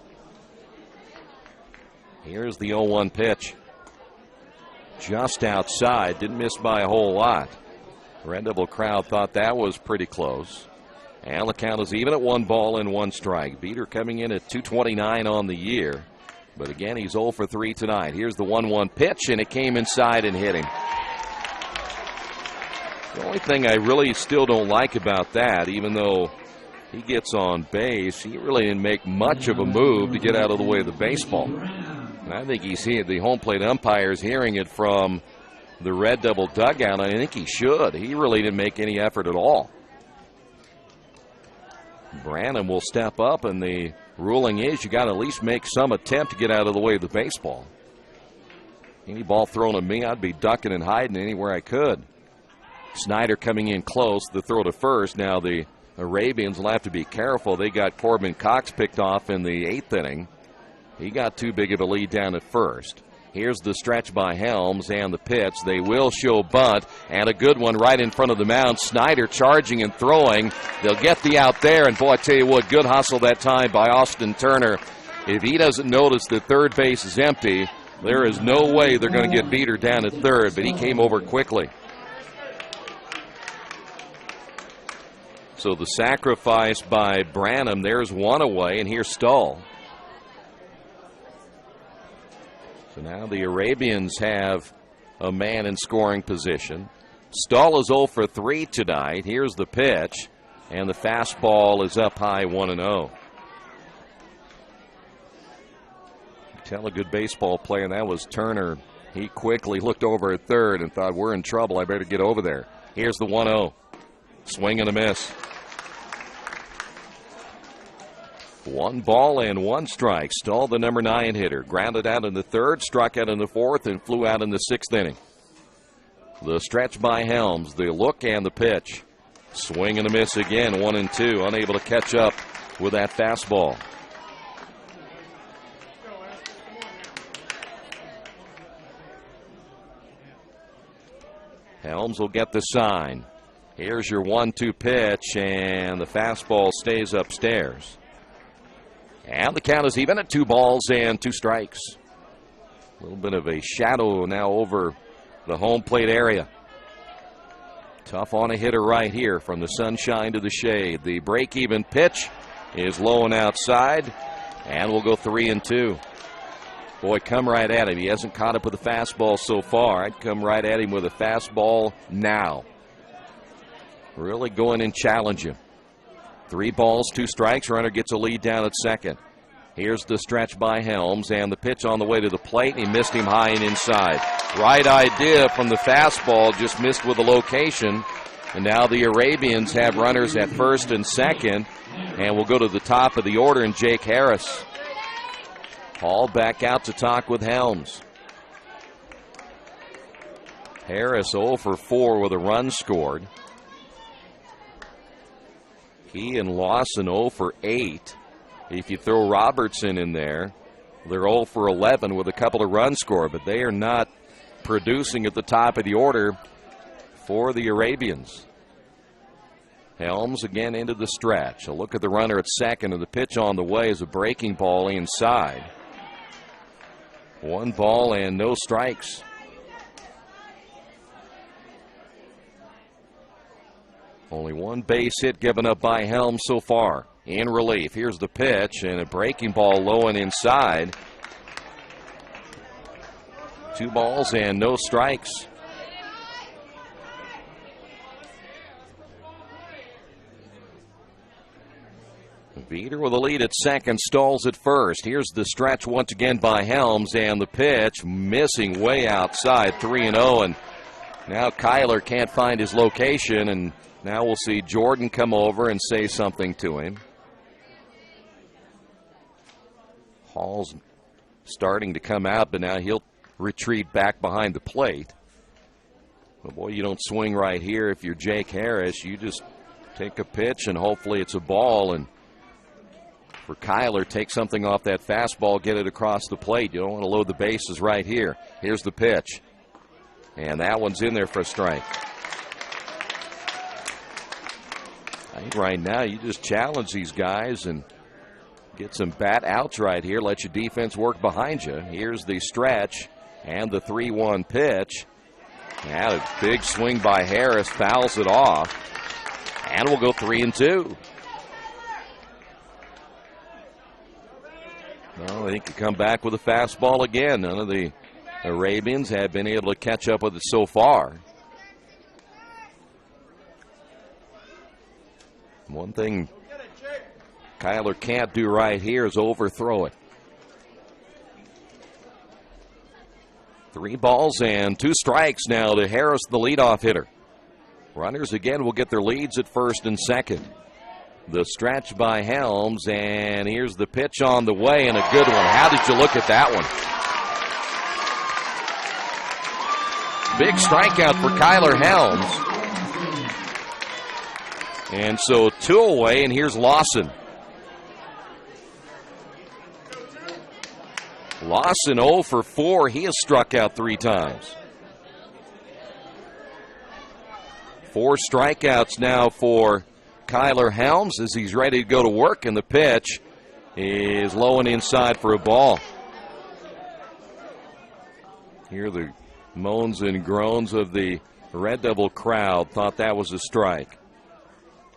Here's the 0-1 pitch. Just outside, didn't miss by a whole lot. Red Devil crowd thought that was pretty close. And the count is even at 1 ball and 1 strike. Veeder coming in at 229 on the year. But again, he's 0 for 3 tonight. Here's the 1-1 pitch, and it came inside and hit him. The only thing I really still don't like about that, even though he gets on base, he really didn't make much of a move to get out of the way of the baseball. And I think he's here. The home plate umpire's hearing it from the Red Devil dugout. I think he should. He really didn't make any effort at all. Branham will step up, and the ruling is you got to at least make some attempt to get out of the way of the baseball. Any ball thrown at me, I'd be ducking and hiding anywhere I could. Snyder coming in close. The throw to first. Now the Arabians will have to be careful. They got Corbin Cox picked off in the 8th inning. He got too big of a lead down at first. Here's the stretch by Helms and the pitch. They will show bunt, and a good one right in front of the mound. Snyder charging and throwing. They'll get the out there, and boy, I tell you what, good hustle that time by Austin Turner. If he doesn't notice that third base is empty, there is no way they're going to get Veeder down at third, but he came over quickly. So the sacrifice by Branham, there's 1 away, and here's Stahl. So now the Arabians have a man in scoring position. Stahl is 0 for 3 tonight. Here's the pitch, and the fastball is up high, 1-0. Tell a good baseball player, and that was Turner. He quickly looked over at third and thought, we're in trouble, I better get over there. Here's the 1-0. Swing and a miss. 1 ball and 1 strike. Stahl, the number 9 hitter. Grounded out in the third, struck out in the fourth, and flew out in the 6th inning. The stretch by Helms, the look and the pitch. Swing and a miss again, 1-2. Unable to catch up with that fastball. Helms will get the sign. Here's your 1-2 pitch, and the fastball stays upstairs. And the count is even at 2 balls and 2 strikes. A little bit of a shadow now over the home plate area. Tough on a hitter right here from the sunshine to the shade. The break-even pitch is low and outside, and we'll go 3-2. Boy, come right at him. He hasn't caught up with the fastball so far. I'd come right at him with a fastball now. Really go in and challenge him. 3 balls, 2 strikes. Runner gets a lead down at second. Here's the stretch by Helms, and the pitch on the way to the plate. He missed him high and inside. Right idea from the fastball, just missed with the location. And now the Arabians have runners at first and second, and we'll go to the top of the order and Jake Harris. Hall back out to talk with Helms. Harris 0 for 4 with a run scored. He and Lawson 0 for 8. If you throw Robertson in there, they're 0 for 11 with a couple of runs scored, but they are not producing at the top of the order for the Arabians. Helms again into the stretch. A look at the runner at second, and the pitch on the way is a breaking ball inside. 1 ball and no strikes. Only 1 base hit given up by Helms so far. In relief, here's the pitch, and a breaking ball low and inside. 2 balls and no strikes. Veeder with a lead at second, stalls at first. Here's the stretch once again by Helms, and the pitch missing way outside, 3-0. And now Kyler can't find his location, and now we'll see Jordan come over and say something to him. Hall's starting to come out, but now he'll retreat back behind the plate. But boy, you don't swing right here if you're Jake Harris. You just take a pitch and hopefully it's a ball. And for Kyler, take something off that fastball, get it across the plate. You don't want to load the bases right here. Here's the pitch. And that one's in there for a strike. I think right now you just challenge these guys and get some bat outs right here. Let your defense work behind you. Here's the stretch and the 3-1 pitch. Now a big swing by Harris, fouls it off. And we'll go 3-2. Well, they can come back with a fastball again. None of the Arabians have been able to catch up with it so far. One thing Kyler can't do right here is overthrow it. 3 balls and 2 strikes now to Harris, the leadoff hitter. Runners again will get their leads at first and second. The stretch by Helms, and here's the pitch on the way, and a good one. How did you look at that one? Big strikeout for Kyler Helms. And so 2 away, and here's Lawson. Lawson 0 for 4. He has struck out 3 times. 4 strikeouts now for Kyler Helms as he's ready to go to work, and the pitch is low and inside for a ball. Here the moans and groans of the Red Devil crowd thought that was a strike.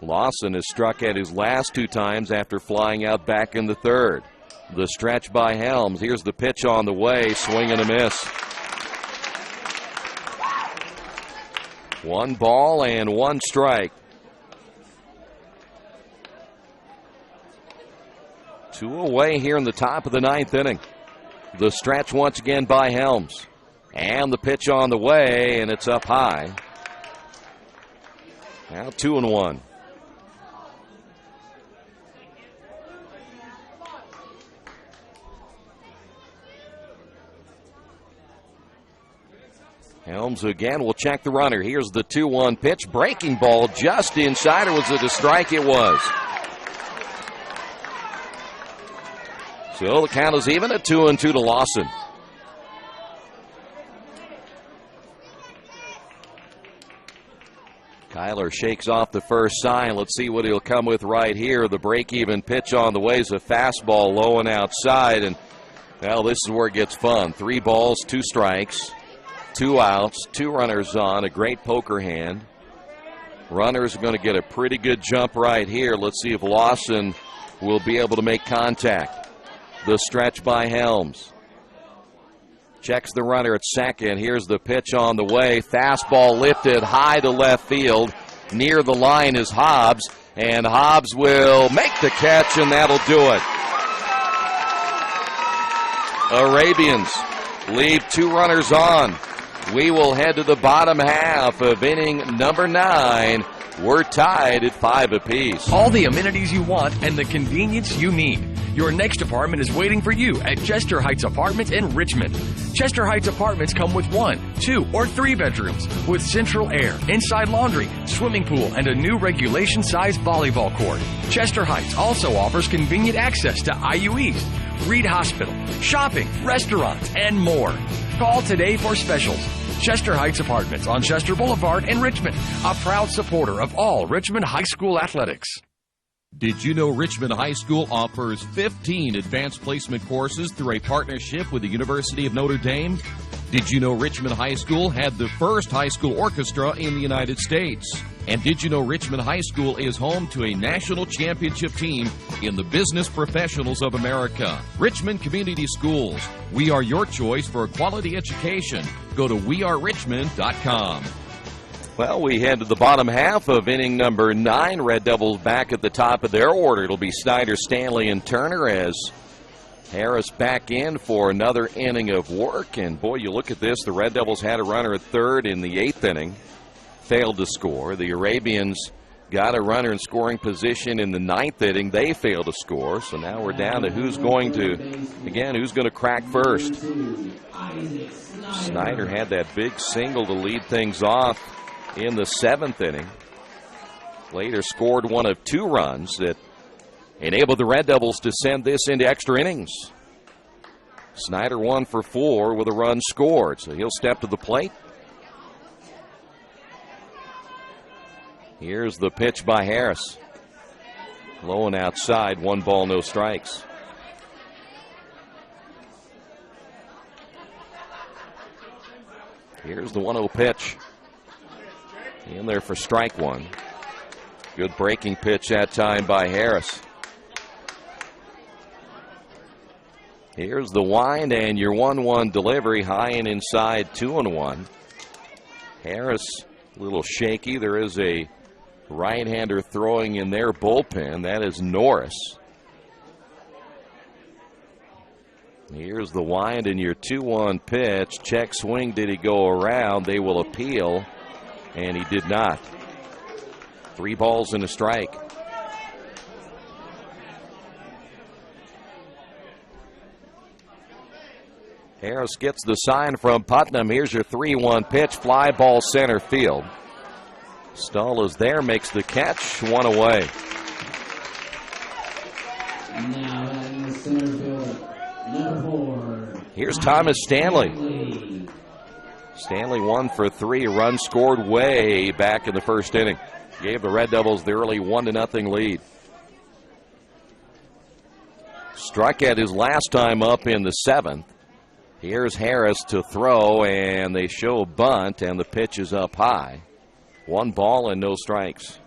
Lawson has struck at his last 2 times after flying out back in the third. The stretch by Helms. Here's the pitch on the way. Swing and a miss. 1 ball and 1 strike. 2 away here in the top of the 9th inning. The stretch once again by Helms. And the pitch on the way, and it's up high. Now 2-1. Helms again will check the runner. Here's the 2-1 pitch. Breaking ball just inside, or was it a strike? It was. So the count is even at 2-2 to Lawson. Kyler shakes off the first sign. Let's see what he'll come with right here. The break-even pitch on the way is a fastball low and outside. And, well, this is where it gets fun. 3 balls, 2 strikes, 2 outs, 2 runners on. A great poker hand. Runners are going to get a pretty good jump right here. Let's see if Lawson will be able to make contact. The stretch by Helms. Checks the runner at second. Here's the pitch on the way. Fastball lifted high to left field. Near the line is Hobbs, and Hobbs will make the catch, and that'll do it. Arabians leave 2 runners on. We will head to the bottom half of inning number 9. We're tied at 5 apiece. All the amenities you want and the convenience you need. Your next apartment is waiting for you at Chester Heights Apartments in Richmond. Chester Heights Apartments come with 1, 2, or 3 bedrooms with central air, inside laundry, swimming pool, and a new regulation-size volleyball court. Chester Heights also offers convenient access to IU East, Reed Hospital, shopping, restaurants, and more. Call today for specials. Chester Heights Apartments on Chester Boulevard in Richmond, a proud supporter of all Richmond High School athletics. Did you know Richmond High School offers 15 advanced placement courses through a partnership with the University of Notre Dame? Did you know Richmond High School had the first high school orchestra in the United States? And did you know Richmond High School is home to a national championship team in the Business Professionals of America? Richmond Community Schools. We are your choice for a quality education. Go to wearerichmond.com. Well, we head to the bottom half of inning number 9. Red Devils back at the top of their order. It'll be Snyder, Stanley, and Turner as Harris back in for another inning of work. And, boy, you look at this. The Red Devils had a runner at third in the 8th inning. Failed to score. The Arabians got a runner in scoring position in the 9th inning. They failed to score. So now we're down to who's going to crack first. Snyder had that big single to lead things off in the 7th inning. Later scored one of 2 runs that enabled the Red Devils to send this into extra innings. Snyder 1 for 4 with a run scored, so he'll step to the plate. Here's the pitch by Harris. Low and outside, 1 ball, no strikes. Here's the 1-0 pitch. In there for strike 1. Good breaking pitch that time by Harris. Here's the wind and your 1-1 delivery, high and inside, 2-1. Harris a little shaky. There is a right-hander throwing in their bullpen. That is Norris. Here's the wind and your 2-1 pitch. Check swing. Did he go around? They will appeal. And he did not. 3 balls and a strike. Harris gets the sign from Putnam. Here's your 3-1 pitch. Fly ball center field. Stahl is there, makes the catch. 1 away. Now in the center field, number 4. Here's Thomas Stanley. Stanley 1 for 3, a run scored way back in the first inning. Gave the Red Devils the early 1-0 lead. Struck at his last time up in the 7th. Here's Harris to throw, and they show a bunt, and the pitch is up high. 1 ball and no strikes.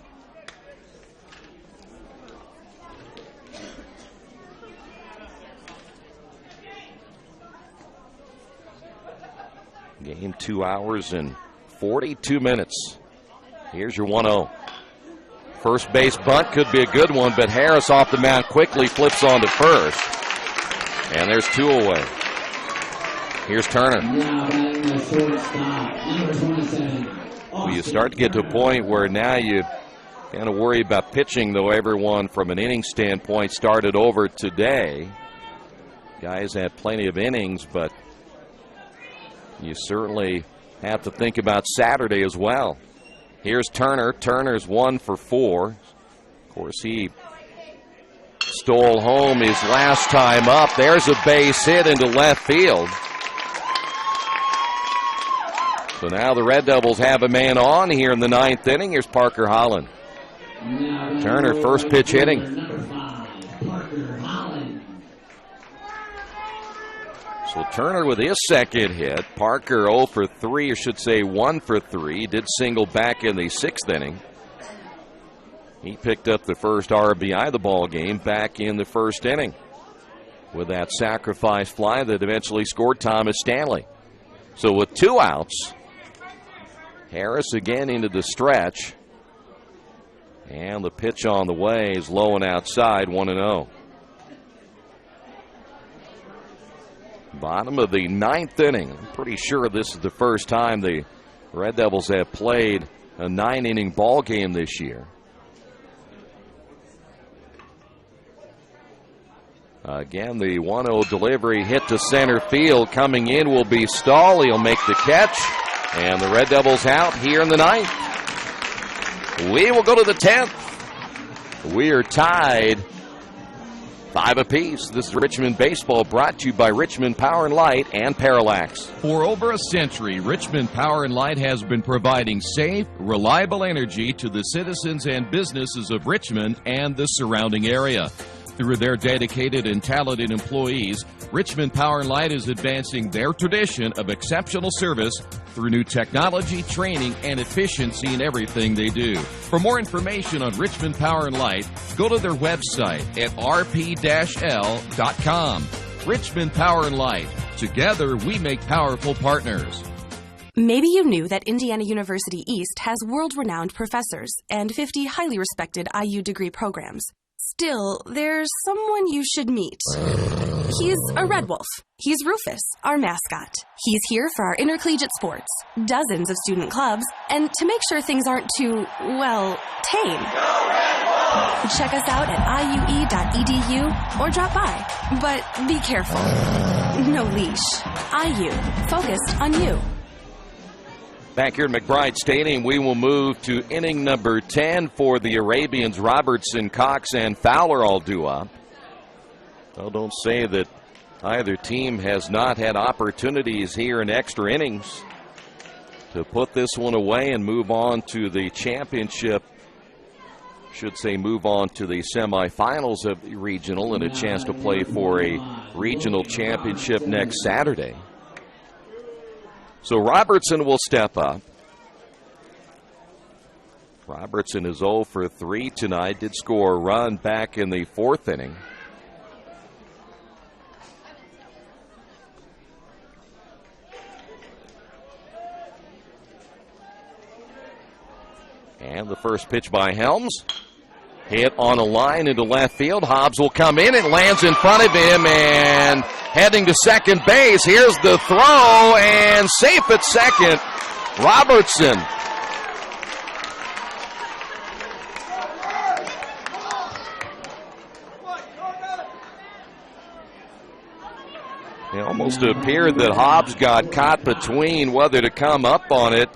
Game 2 hours and 42 minutes. Here's your 1-0. First base bunt could be a good one, but Harris off the mound quickly flips on to first. And there's 2 away. Here's Turner. Now batting the shortstop, number 27. Well, you start to get to a point where now you kind of worry about pitching, though everyone from an inning standpoint started over today. Guys had plenty of innings, but you certainly have to think about Saturday as well. Here's Turner. Turner's 1 for 4. Of course, he stole home his last time up. There's a base hit into left field. So now the Red Devils have a man on here in the 9th inning. Here's Parker Holland. Turner, first pitch hitting. So Turner with his second hit. Parker 0 for 3, or should say 1 for 3. He did single back in the 6th inning. He picked up the first RBI of the ball game back in the 1st inning with that sacrifice fly that eventually scored Thomas Stanley. So with 2 outs, Harris again into the stretch. And the pitch on the way is low and outside, 1-0. Bottom of the 9th inning. I'm pretty sure this is the first time the Red Devils have played a 9-inning ball game this year. Again, the 1-0 delivery hit to center field. Coming in will be Stahl. He'll make the catch. And the Red Devils out here in the 9th. We will go to the 10th. We are tied 5 apiece. This is Richmond Baseball, brought to you by Richmond Power and Light and Parallax. For over a century, Richmond Power and Light has been providing safe, reliable energy to the citizens and businesses of Richmond and the surrounding area. Through their dedicated and talented employees, Richmond Power and Light is advancing their tradition of exceptional service through new technology, training, and efficiency in everything they do. For more information on Richmond Power and Light, go to their website at rp-l.com. Richmond Power and Light. Together, we make powerful partners. Maybe you knew that Indiana University East has world-renowned professors and 50 highly respected IU degree programs. Still, there's someone you should meet. He's a red wolf. He's Rufus, our mascot. He's here for our intercollegiate sports, dozens of student clubs, and to make sure things aren't too, well, tame. Check us out at iue.edu or drop by. But be careful. No leash. IU, focused on you. Back here at McBride Stadium, we will move to inning number 10 for the Arabians. Robertson, Cox, and Fowler all due up. Well, don't say that either team has not had opportunities here in extra innings to put this one away and move on to the championship. Should say move on to the semifinals of the regional and a chance to play for a regional championship next Saturday. So Robertson will step up. Robertson is 0 for 3 tonight. Did score a run back in the 4th inning. And the first pitch by Helms. Hit on a line into left field. Hobbs will come in. It lands in front of him and heading to second base. Here's the throw and safe at second. Robertson. It almost appeared that Hobbs got caught between whether to come up on it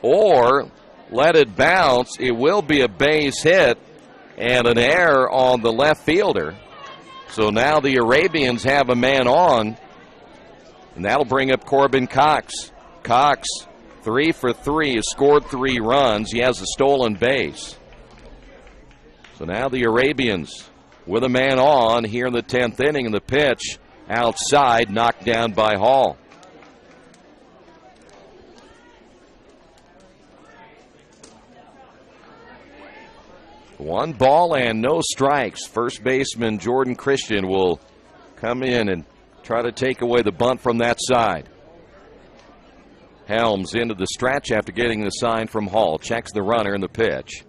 or let it bounce. It will be a base hit and an error on the left fielder. So now the Arabians have a man on, and that'll bring up Corbin Cox. Cox, 3 for 3, has scored 3 runs. He has a stolen base. So now the Arabians with a man on here in the 10th inning, and the pitch outside, knocked down by Hall. One ball and no strikes. First baseman Jordan Christian will come in and try to take away the bunt from that side. Helms into the stretch after getting the sign from Hall. Checks the runner and the pitch.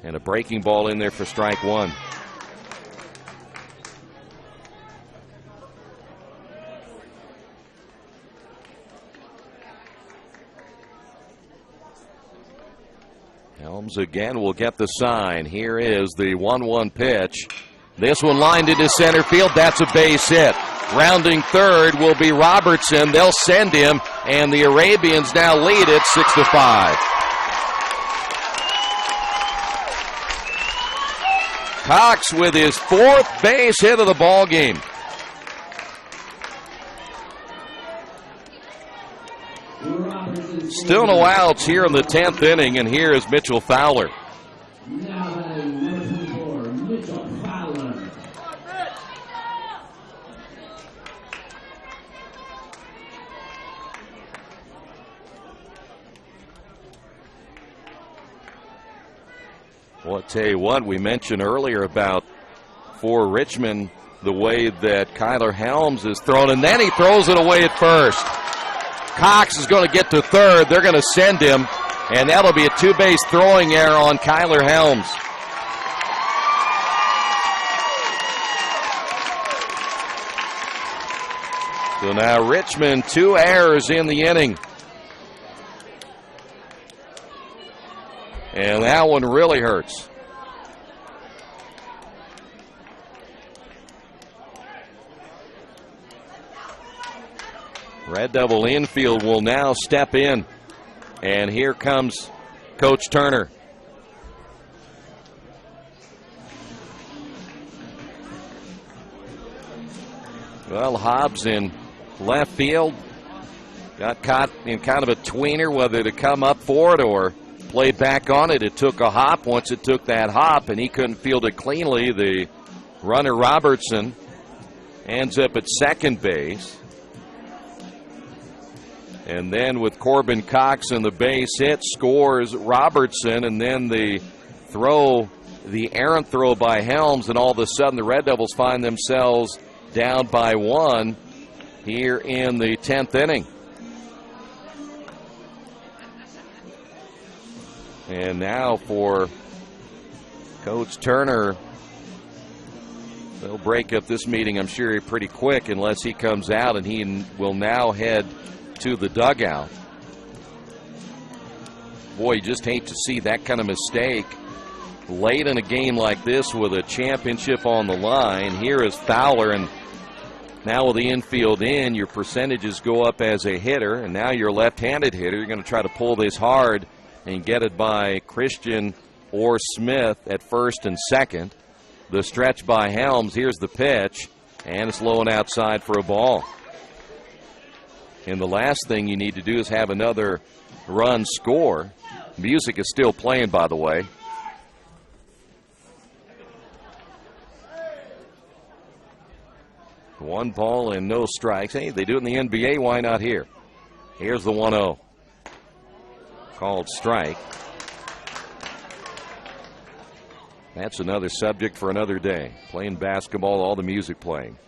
And a breaking ball in there for strike one. Helms again will get the sign. Here is the 1-1 pitch. This one lined into center field. That's a base hit. Rounding third will be Robertson. They'll send him, and the Arabians now lead it 6-5. Cox with his 4th base hit of the ball game. Still no outs here in the 10th inning, and here is Mitchell Fowler. Now batting number 24, Mitchell Fowler. Well, I'll tell you what, we mentioned earlier about for Richmond the way that Kyler Helms is thrown, and then he throws it away at first. Cox is going to get to third. They're going to send him, and that'll be a 2-base throwing error on Kyler Helms. So now Richmond, 2 errors in the inning. And that one really hurts. Red Devil infield will now step in. And here comes Coach Turner. Well, Hobbs in left field got caught in kind of a tweener whether to come up for it or play back on it. It took a hop. Once it took that hop and he couldn't field it cleanly, the runner Robertson ends up at second base. And then with Corbin Cox and the base hit, scores Robertson, and then the errant throw by Helms, and all of a sudden the Red Devils find themselves down by 1 here in the 10th inning. And now for Coach Turner, they'll break up this meeting, I'm sure, pretty quick unless he comes out, and he will now head to the dugout. Boy, you just hate to see that kind of mistake late in a game like this with a championship on the line. Here is Fowler, and now with the infield in, your percentages go up as a hitter, and now you're a left-handed hitter. You're going to try to pull this hard and get it by Christian or Smith at first and second. The stretch by Helms. Here's the pitch, and it's low and outside for a ball. And the last thing you need to do is have another run score. Music is still playing, by the way. One ball and no strikes. Hey, they do it in the NBA. Why not here? Here's the 1-0. Called strike. That's another subject for another day. Playing basketball, all the music playing.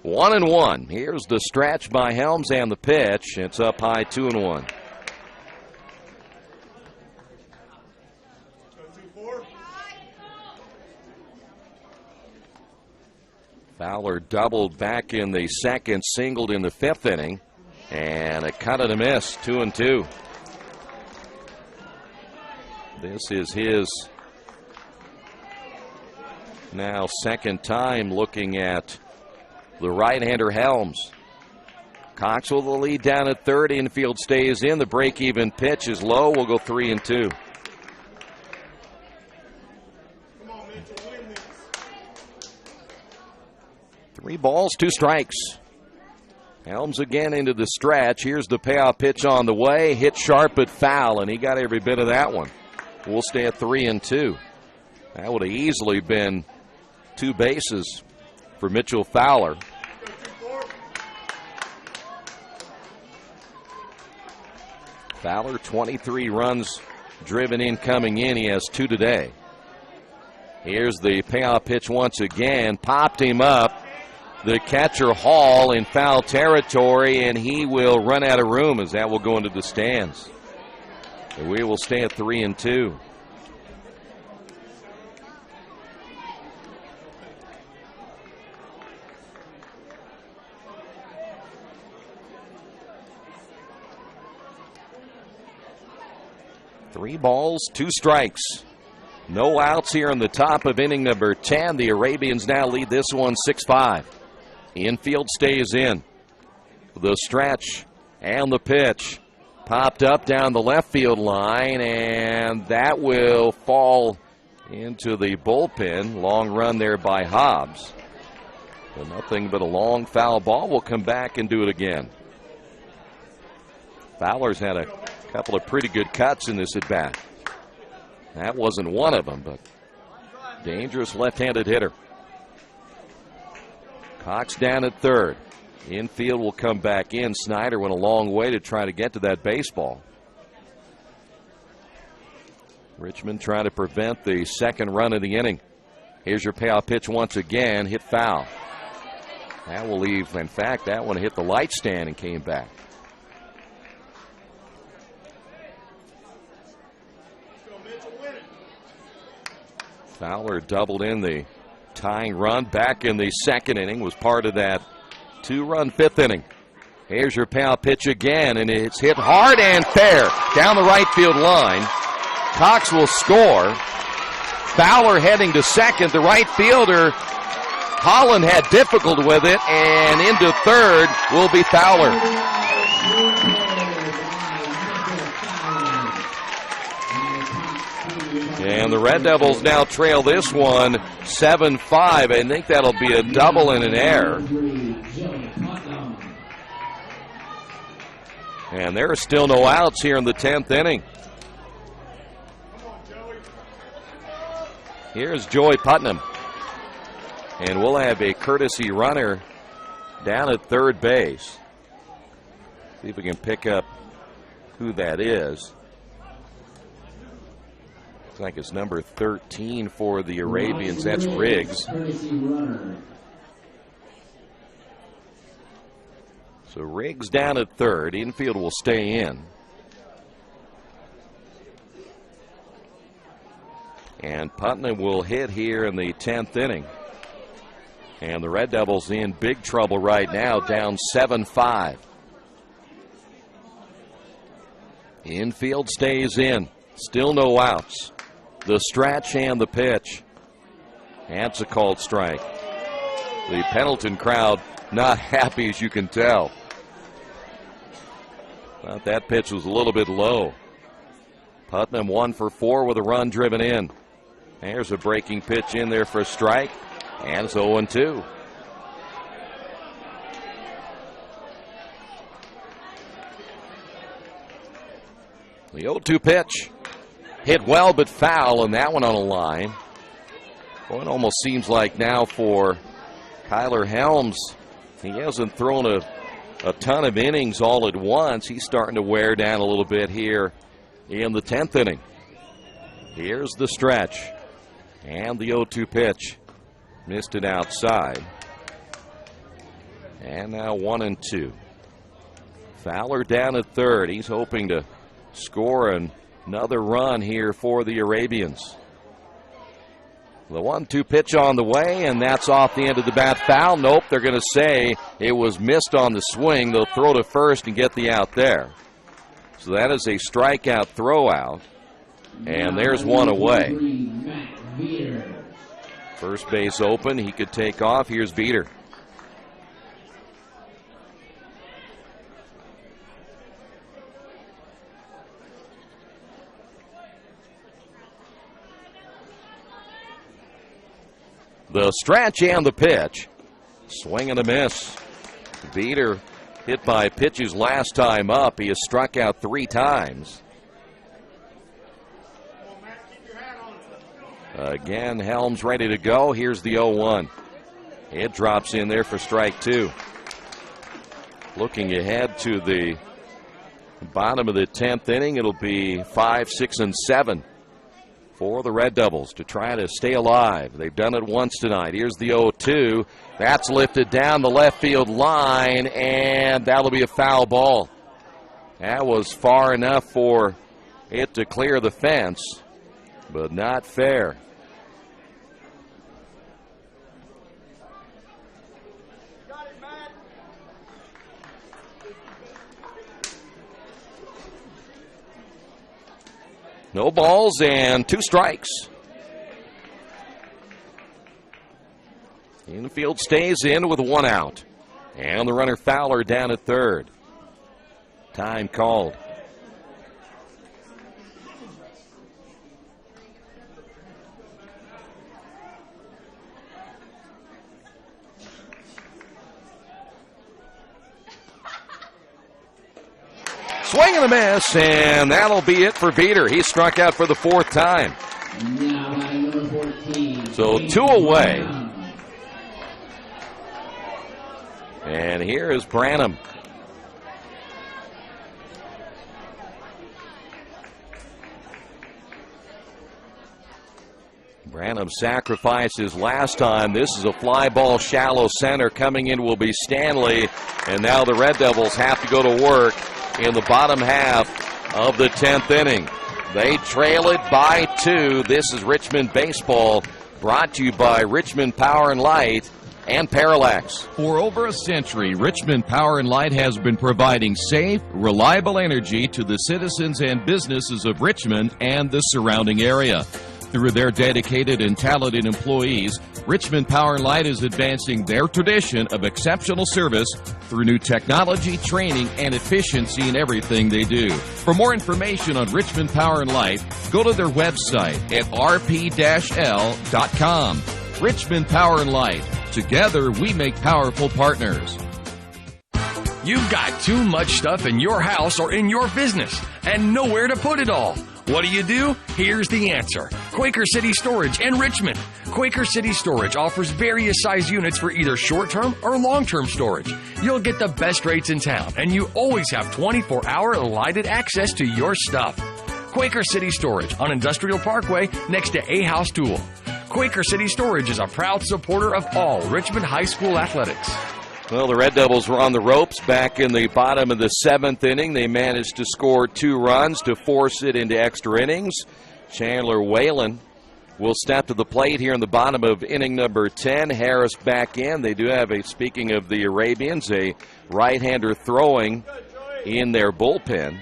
1-1. Here's the stretch by Helms and the pitch. It's up high, 2-1. Fowler doubled back in the second, singled in the 5th inning, and a cut and a miss, 2-2. This is his now second time looking at the right-hander Helms. Cox with the lead down at third. Infield stays in. The break-even pitch is low. We'll go 3-2. Three balls, 2 strikes. Helms again into the stretch. Here's the payoff pitch on the way. Hit sharp but foul, and he got every bit of that one. We'll stay at 3-2. That would have easily been 2 bases for Mitchell Fowler. Fowler, 23 runs driven in coming in. He has 2 today. Here's the payoff pitch once again. Popped him up. the catcher Hall in foul territory, and he will run out of room as that will go into the stands. So we will stay at 3-2. Three balls, 2 strikes. No outs here in the top of inning number 10. The Arabians now lead this one 6-5. Infield stays in. The stretch and the pitch. Popped up down the left field line, and that will fall into the bullpen. Long run there by Hobbs. But nothing but a long foul ball. Will come back and do it again. Fowler's had a couple of pretty good cuts in this at bat. That wasn't one of them, but dangerous left-handed hitter. Cox down at third. Infield will come back in. Snyder went a long way to try to get to that baseball. Richmond trying to prevent the second run of the inning. Here's your payoff pitch once again. Hit foul. That will leave. In fact, that one hit the light stand and came back. Fowler doubled in the tying run back in the second inning, was part of that 2-run fifth inning. Here's your payoff pitch again, and it's hit hard and fair down the right field line. Cox will score. Fowler heading to second. The right fielder, Holland, had difficulty with it, and into third will be Fowler. And the Red Devils now trail this one 7-5. I think that'll be a double and an error. And there are still no outs here in the 10th inning. Here's Joey Putnam. And we'll have a courtesy runner down at third base. See if we can pick up who that is. Looks like it's number 13 for the Arabians. That's Riggs. So Riggs down at third. Infield will stay in. And Putnam will hit here in the 10th inning. And the Red Devils in big trouble right now, down 7-5. Infield stays in. Still no outs. The stretch and the pitch. That's a called strike. The Pendleton crowd not happy, as you can tell. Thought that pitch was a little bit low. Putnam 1 for 4 with a run driven in. There's a breaking pitch in there for a strike. And it's 0-2. The 0-2 pitch. Hit well but foul, and that one on a line. Well, it almost seems like now for Kyler Helms, he hasn't thrown a ton of innings all at once. He's starting to wear down a little bit here in the 10th inning. Here's the stretch. And the 0-2 pitch. Missed it outside. And now 1-2. Fowler down at third. He's hoping to score another run here for the Arabians. The 1-2 pitch on the way, and that's off the end of the bat. Foul. Nope, they're going to say it was missed on the swing. They'll throw to first and get the out there. So that is a strikeout throw out. And there's one away. First base open. He could take off. Here's Beater. The stretch and the pitch. Swing and a miss. Beater hit by pitches last time up. He has struck out 3 times. Again, Helms ready to go. Here's the 0-1. It drops in there for strike 2. Looking ahead to the bottom of the 10th inning, it'll be 5, 6, and 7 for the Red Devils to try to stay alive. They've done it once tonight. Here's the 0-2. That's lifted down the left field line, and that'll be a foul ball. That was far enough for it to clear the fence, but not fair. No balls and 2 strikes. Infield stays in with 1 out. And the runner Fowler down at third. Time called. Swing and a miss, and that'll be it for Beater. He struck out for the 4th time. Now batting number 14. So 2 away. And here is Branham. Branham sacrifices last time. This is a fly ball, shallow center. Coming in will be Stanley. And now the Red Devils have to go to work in the bottom half of the 10th inning. They trail it by 2. This is Richmond Baseball, brought to you by Richmond Power and Light and Parallax. For over a century, Richmond Power and Light has been providing safe, reliable energy to the citizens and businesses of Richmond and the surrounding area. Through their dedicated and talented employees, Richmond Power and Light is advancing their tradition of exceptional service through new technology, training, and efficiency in everything they do. For more information on Richmond Power and Light, go to their website at rp-l.com. Richmond Power and Light. Together, we make powerful partners. You've got too much stuff in your house or in your business and nowhere to put it all. What do? Here's the answer. Quaker City Storage in Richmond. Quaker City Storage offers various size units for either short-term or long-term storage. You'll get the best rates in town, and you always have 24-hour lighted access to your stuff. Quaker City Storage on Industrial Parkway next to A House Tool. Quaker City Storage is a proud supporter of all Richmond High School athletics. Well, the Red Devils were on the ropes back in the bottom of the 7th inning. They managed to score 2 runs to force it into extra innings. Chandler Whalen will step to the plate here in the bottom of inning number 10. Harris back in. They do have speaking of the Arabians, a right-hander throwing in their bullpen.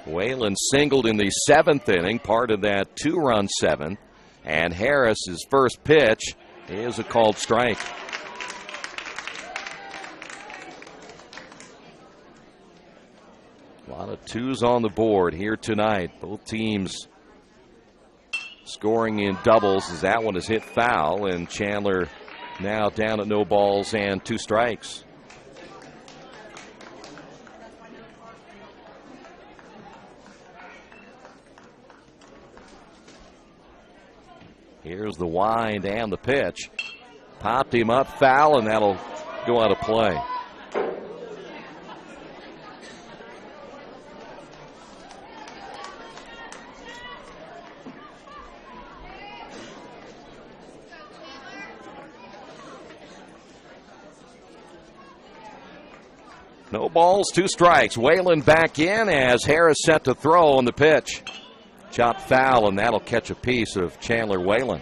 Whalen singled in the 7th inning, part of that 2-run 7th. And Harris's first pitch is a called strike. A lot of 2s on the board here tonight. Both teams scoring in doubles as that one is hit foul, and Chandler now down at no balls and 2 strikes. Here's the wind and the pitch. Popped him up, foul, and that'll go out of play. No balls, 2 strikes. Whalen back in as Harris set to throw on the pitch. Chopped foul, and that'll catch a piece of Chandler Whalen.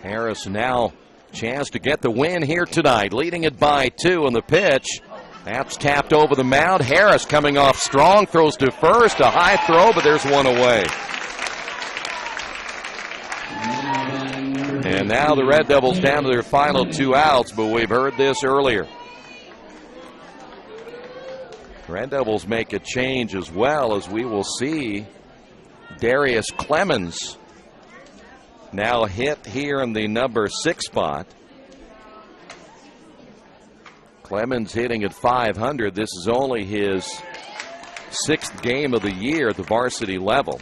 Harris now chance to get the win here tonight, leading it by 2 on the pitch. That's tapped over the mound. Harris coming off strong, throws to first, a high throw, but there's one away. And now the Red Devils down to their final 2 outs, but we've heard this earlier. Red Devils make a change as well, as we will see Darius Clemens now hit here in the number 6 spot. Clemens hitting at .500. This is only his 6th game of the year at the varsity level.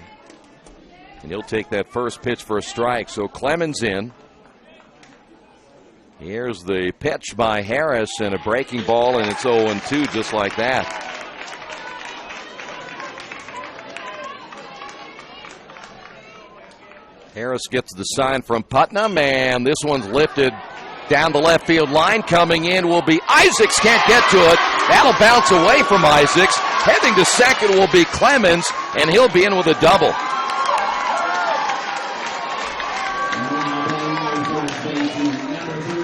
And he'll take that first pitch for a strike. So Clemens in. Here's the pitch by Harris and a breaking ball, and it's 0-2 just like that. Harris gets the sign from Putnam, and this one's lifted down the left field line. Coming in will be Isaacs. Can't get to it. That'll bounce away from Isaacs. Heading to second will be Clemens, and he'll be in with a double.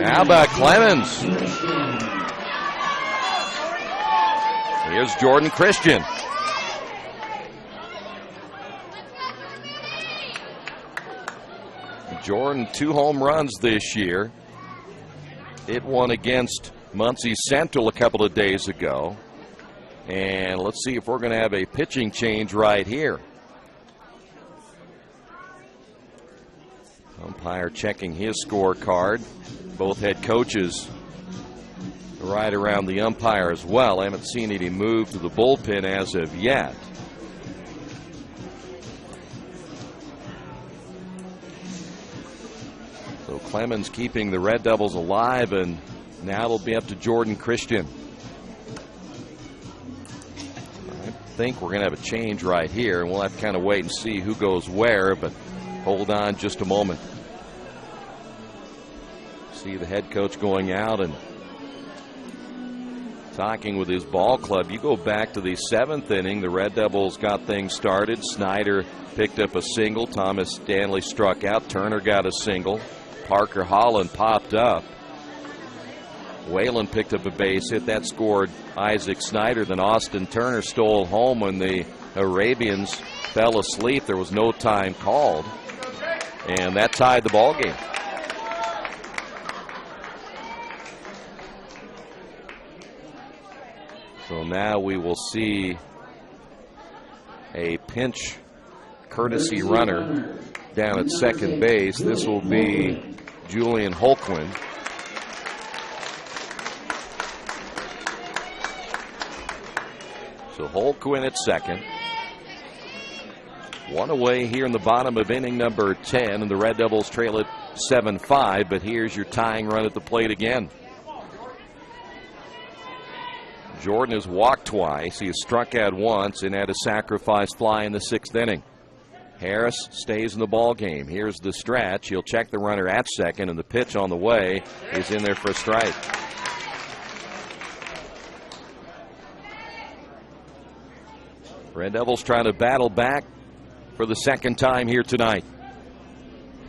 How about Clemens? Here's Jordan Christian. Jordan, 2 home runs this year. Hit one against Muncie Central a couple of days ago. And let's see if we're going to have a pitching change right here. Umpire checking his scorecard. Both head coaches right around the umpire as well. I haven't seen any move to the bullpen as of yet. So Clemens keeping the Red Devils alive, and now it'll be up to Jordan Christian. I think we're going to have a change right here, and we'll have to kind of wait and see who goes where, but hold on just a moment. See the head coach going out and talking with his ball club. You go back to the 7th inning, the Red Devils got things started. Snyder picked up a single. Thomas Stanley struck out. Turner got a single. Parker Holland popped up. Whalen picked up a base hit. That scored Isaac Snyder. Then Austin Turner stole home when the Arabians fell asleep. There was no time called, and that tied the ball game. So now we will see a pinch courtesy runner down at second base. This will be Julian Holquin. So Holquin at second. One away here in the bottom of inning number 10, and the Red Devils trail it 7-5, but here's your tying run at the plate again. Jordan has walked twice. He has struck out once and had a sacrifice fly in the 6th inning. Harris stays in the ball game. Here's the stretch. He'll check the runner at second, and the pitch on the way is in there for a strike. Red Devils trying to battle back for the second time here tonight.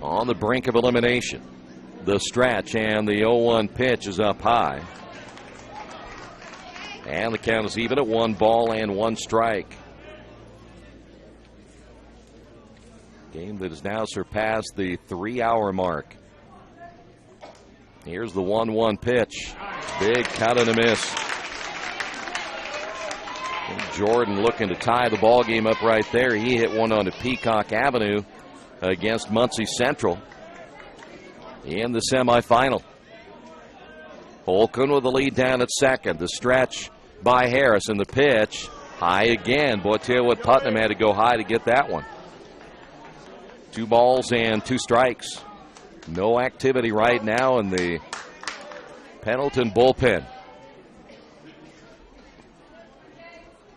On the brink of elimination. The stretch, and the 0-1 pitch is up high. And the count is even at 1 ball and 1 strike. Game that has now surpassed the 3-hour mark. Here's the 1-1 pitch. Big cut and a miss. And Jordan looking to tie the ball game up right there. He hit one onto Peacock Avenue against Muncie Central in the semifinal. Holcomb with the lead down at second. The stretch by Harris, and the pitch high again. Boy, tell you what, Putnam had to go high to get that one. 2 balls and 2 strikes. No activity right now in the Pendleton bullpen.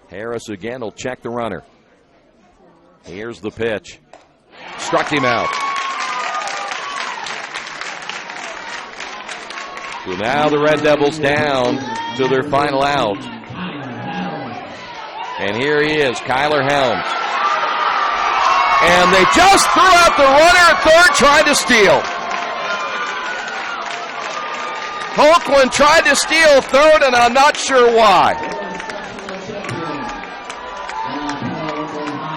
Harris again will check the runner. Here's the pitch. Struck him out. So now the Red Devils down to their final out. And here he is, Kyler Helms. And they just threw out the runner at third, trying to steal. Holquin tried to steal third, and I'm not sure why.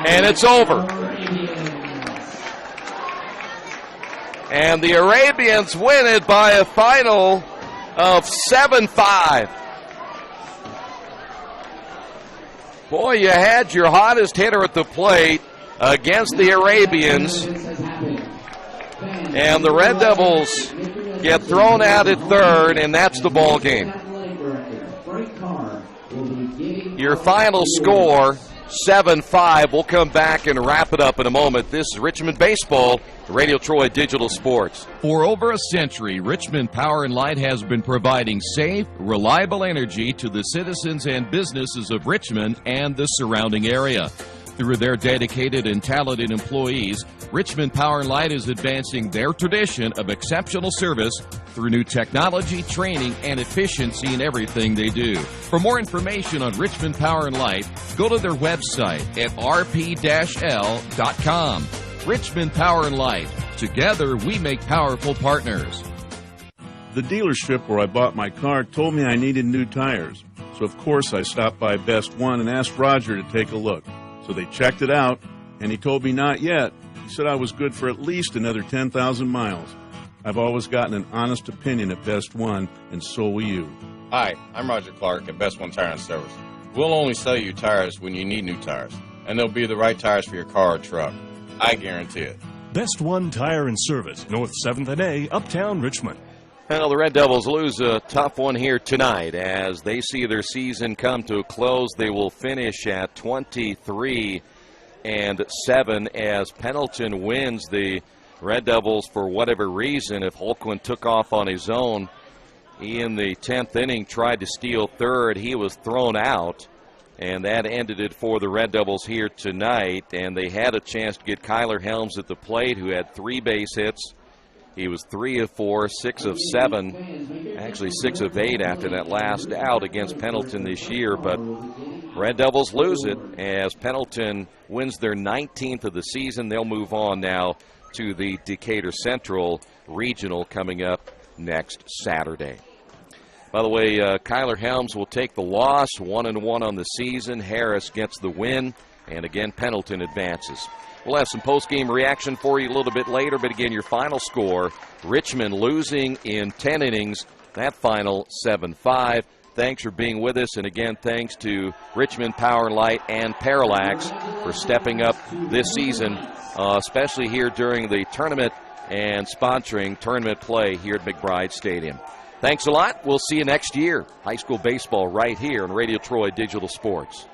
And it's over. And the Arabians win it by a final of 7-5. Boy, you had your hottest hitter at the plate against the Arabians. And the Red Devils get thrown out at third, and that's the ball game. Your final score, 7-5. We'll come back and wrap it up in a moment. This is Richmond Baseball, Radio Troy Digital Sports. For over a century, Richmond Power and Light has been providing safe, reliable energy to the citizens and businesses of Richmond and the surrounding area. Through their dedicated and talented employees, Richmond Power and Light is advancing their tradition of exceptional service through new technology, training, and efficiency in everything they do. For more information on Richmond Power and Light, go to their website at rp-l.com. Richmond Power and Light. Together, we make powerful partners. The dealership where I bought my car told me I needed new tires. So, of course, I stopped by Best One and asked Roger to take a look. So they checked it out, and he told me not yet. He said I was good for at least another 10,000 miles. I've always gotten an honest opinion at Best One, and so will you. Hi, I'm Roger Clark at Best One Tire and Service. We'll only sell you tires when you need new tires, and they'll be the right tires for your car or truck. I guarantee it. Best One Tire and Service, North 7th and A, Uptown Richmond. Well, the Red Devils lose a tough one here tonight as they see their season come to a close. They will finish at 23-7 as Pendleton wins. The Red Devils, for whatever reason, if Holquin took off on his own, he in the 10th inning tried to steal third. He was thrown out, and that ended it for the Red Devils here tonight. And they had a chance to get Kyler Helms at the plate, who had 3 base hits. He was 3 of 4, 6 of 7, actually 6 of 8 after that last out against Pendleton this year. But Red Devils lose it as Pendleton wins their 19th of the season. They'll move on now to the Decatur Central Regional coming up next Saturday. By the way, Kyler Helms will take the loss, 1-1 on the season. Harris gets the win, and again, Pendleton advances. We'll have some post-game reaction for you a little bit later, but again, your final score, Richmond losing in 10 innings, that final 7-5. Thanks for being with us, and again, thanks to Richmond Power and Light and Parallax for stepping up this season, especially here during the tournament and sponsoring tournament play here at McBride Stadium. Thanks a lot. We'll see you next year. High school baseball right here on Radio Troy Digital Sports.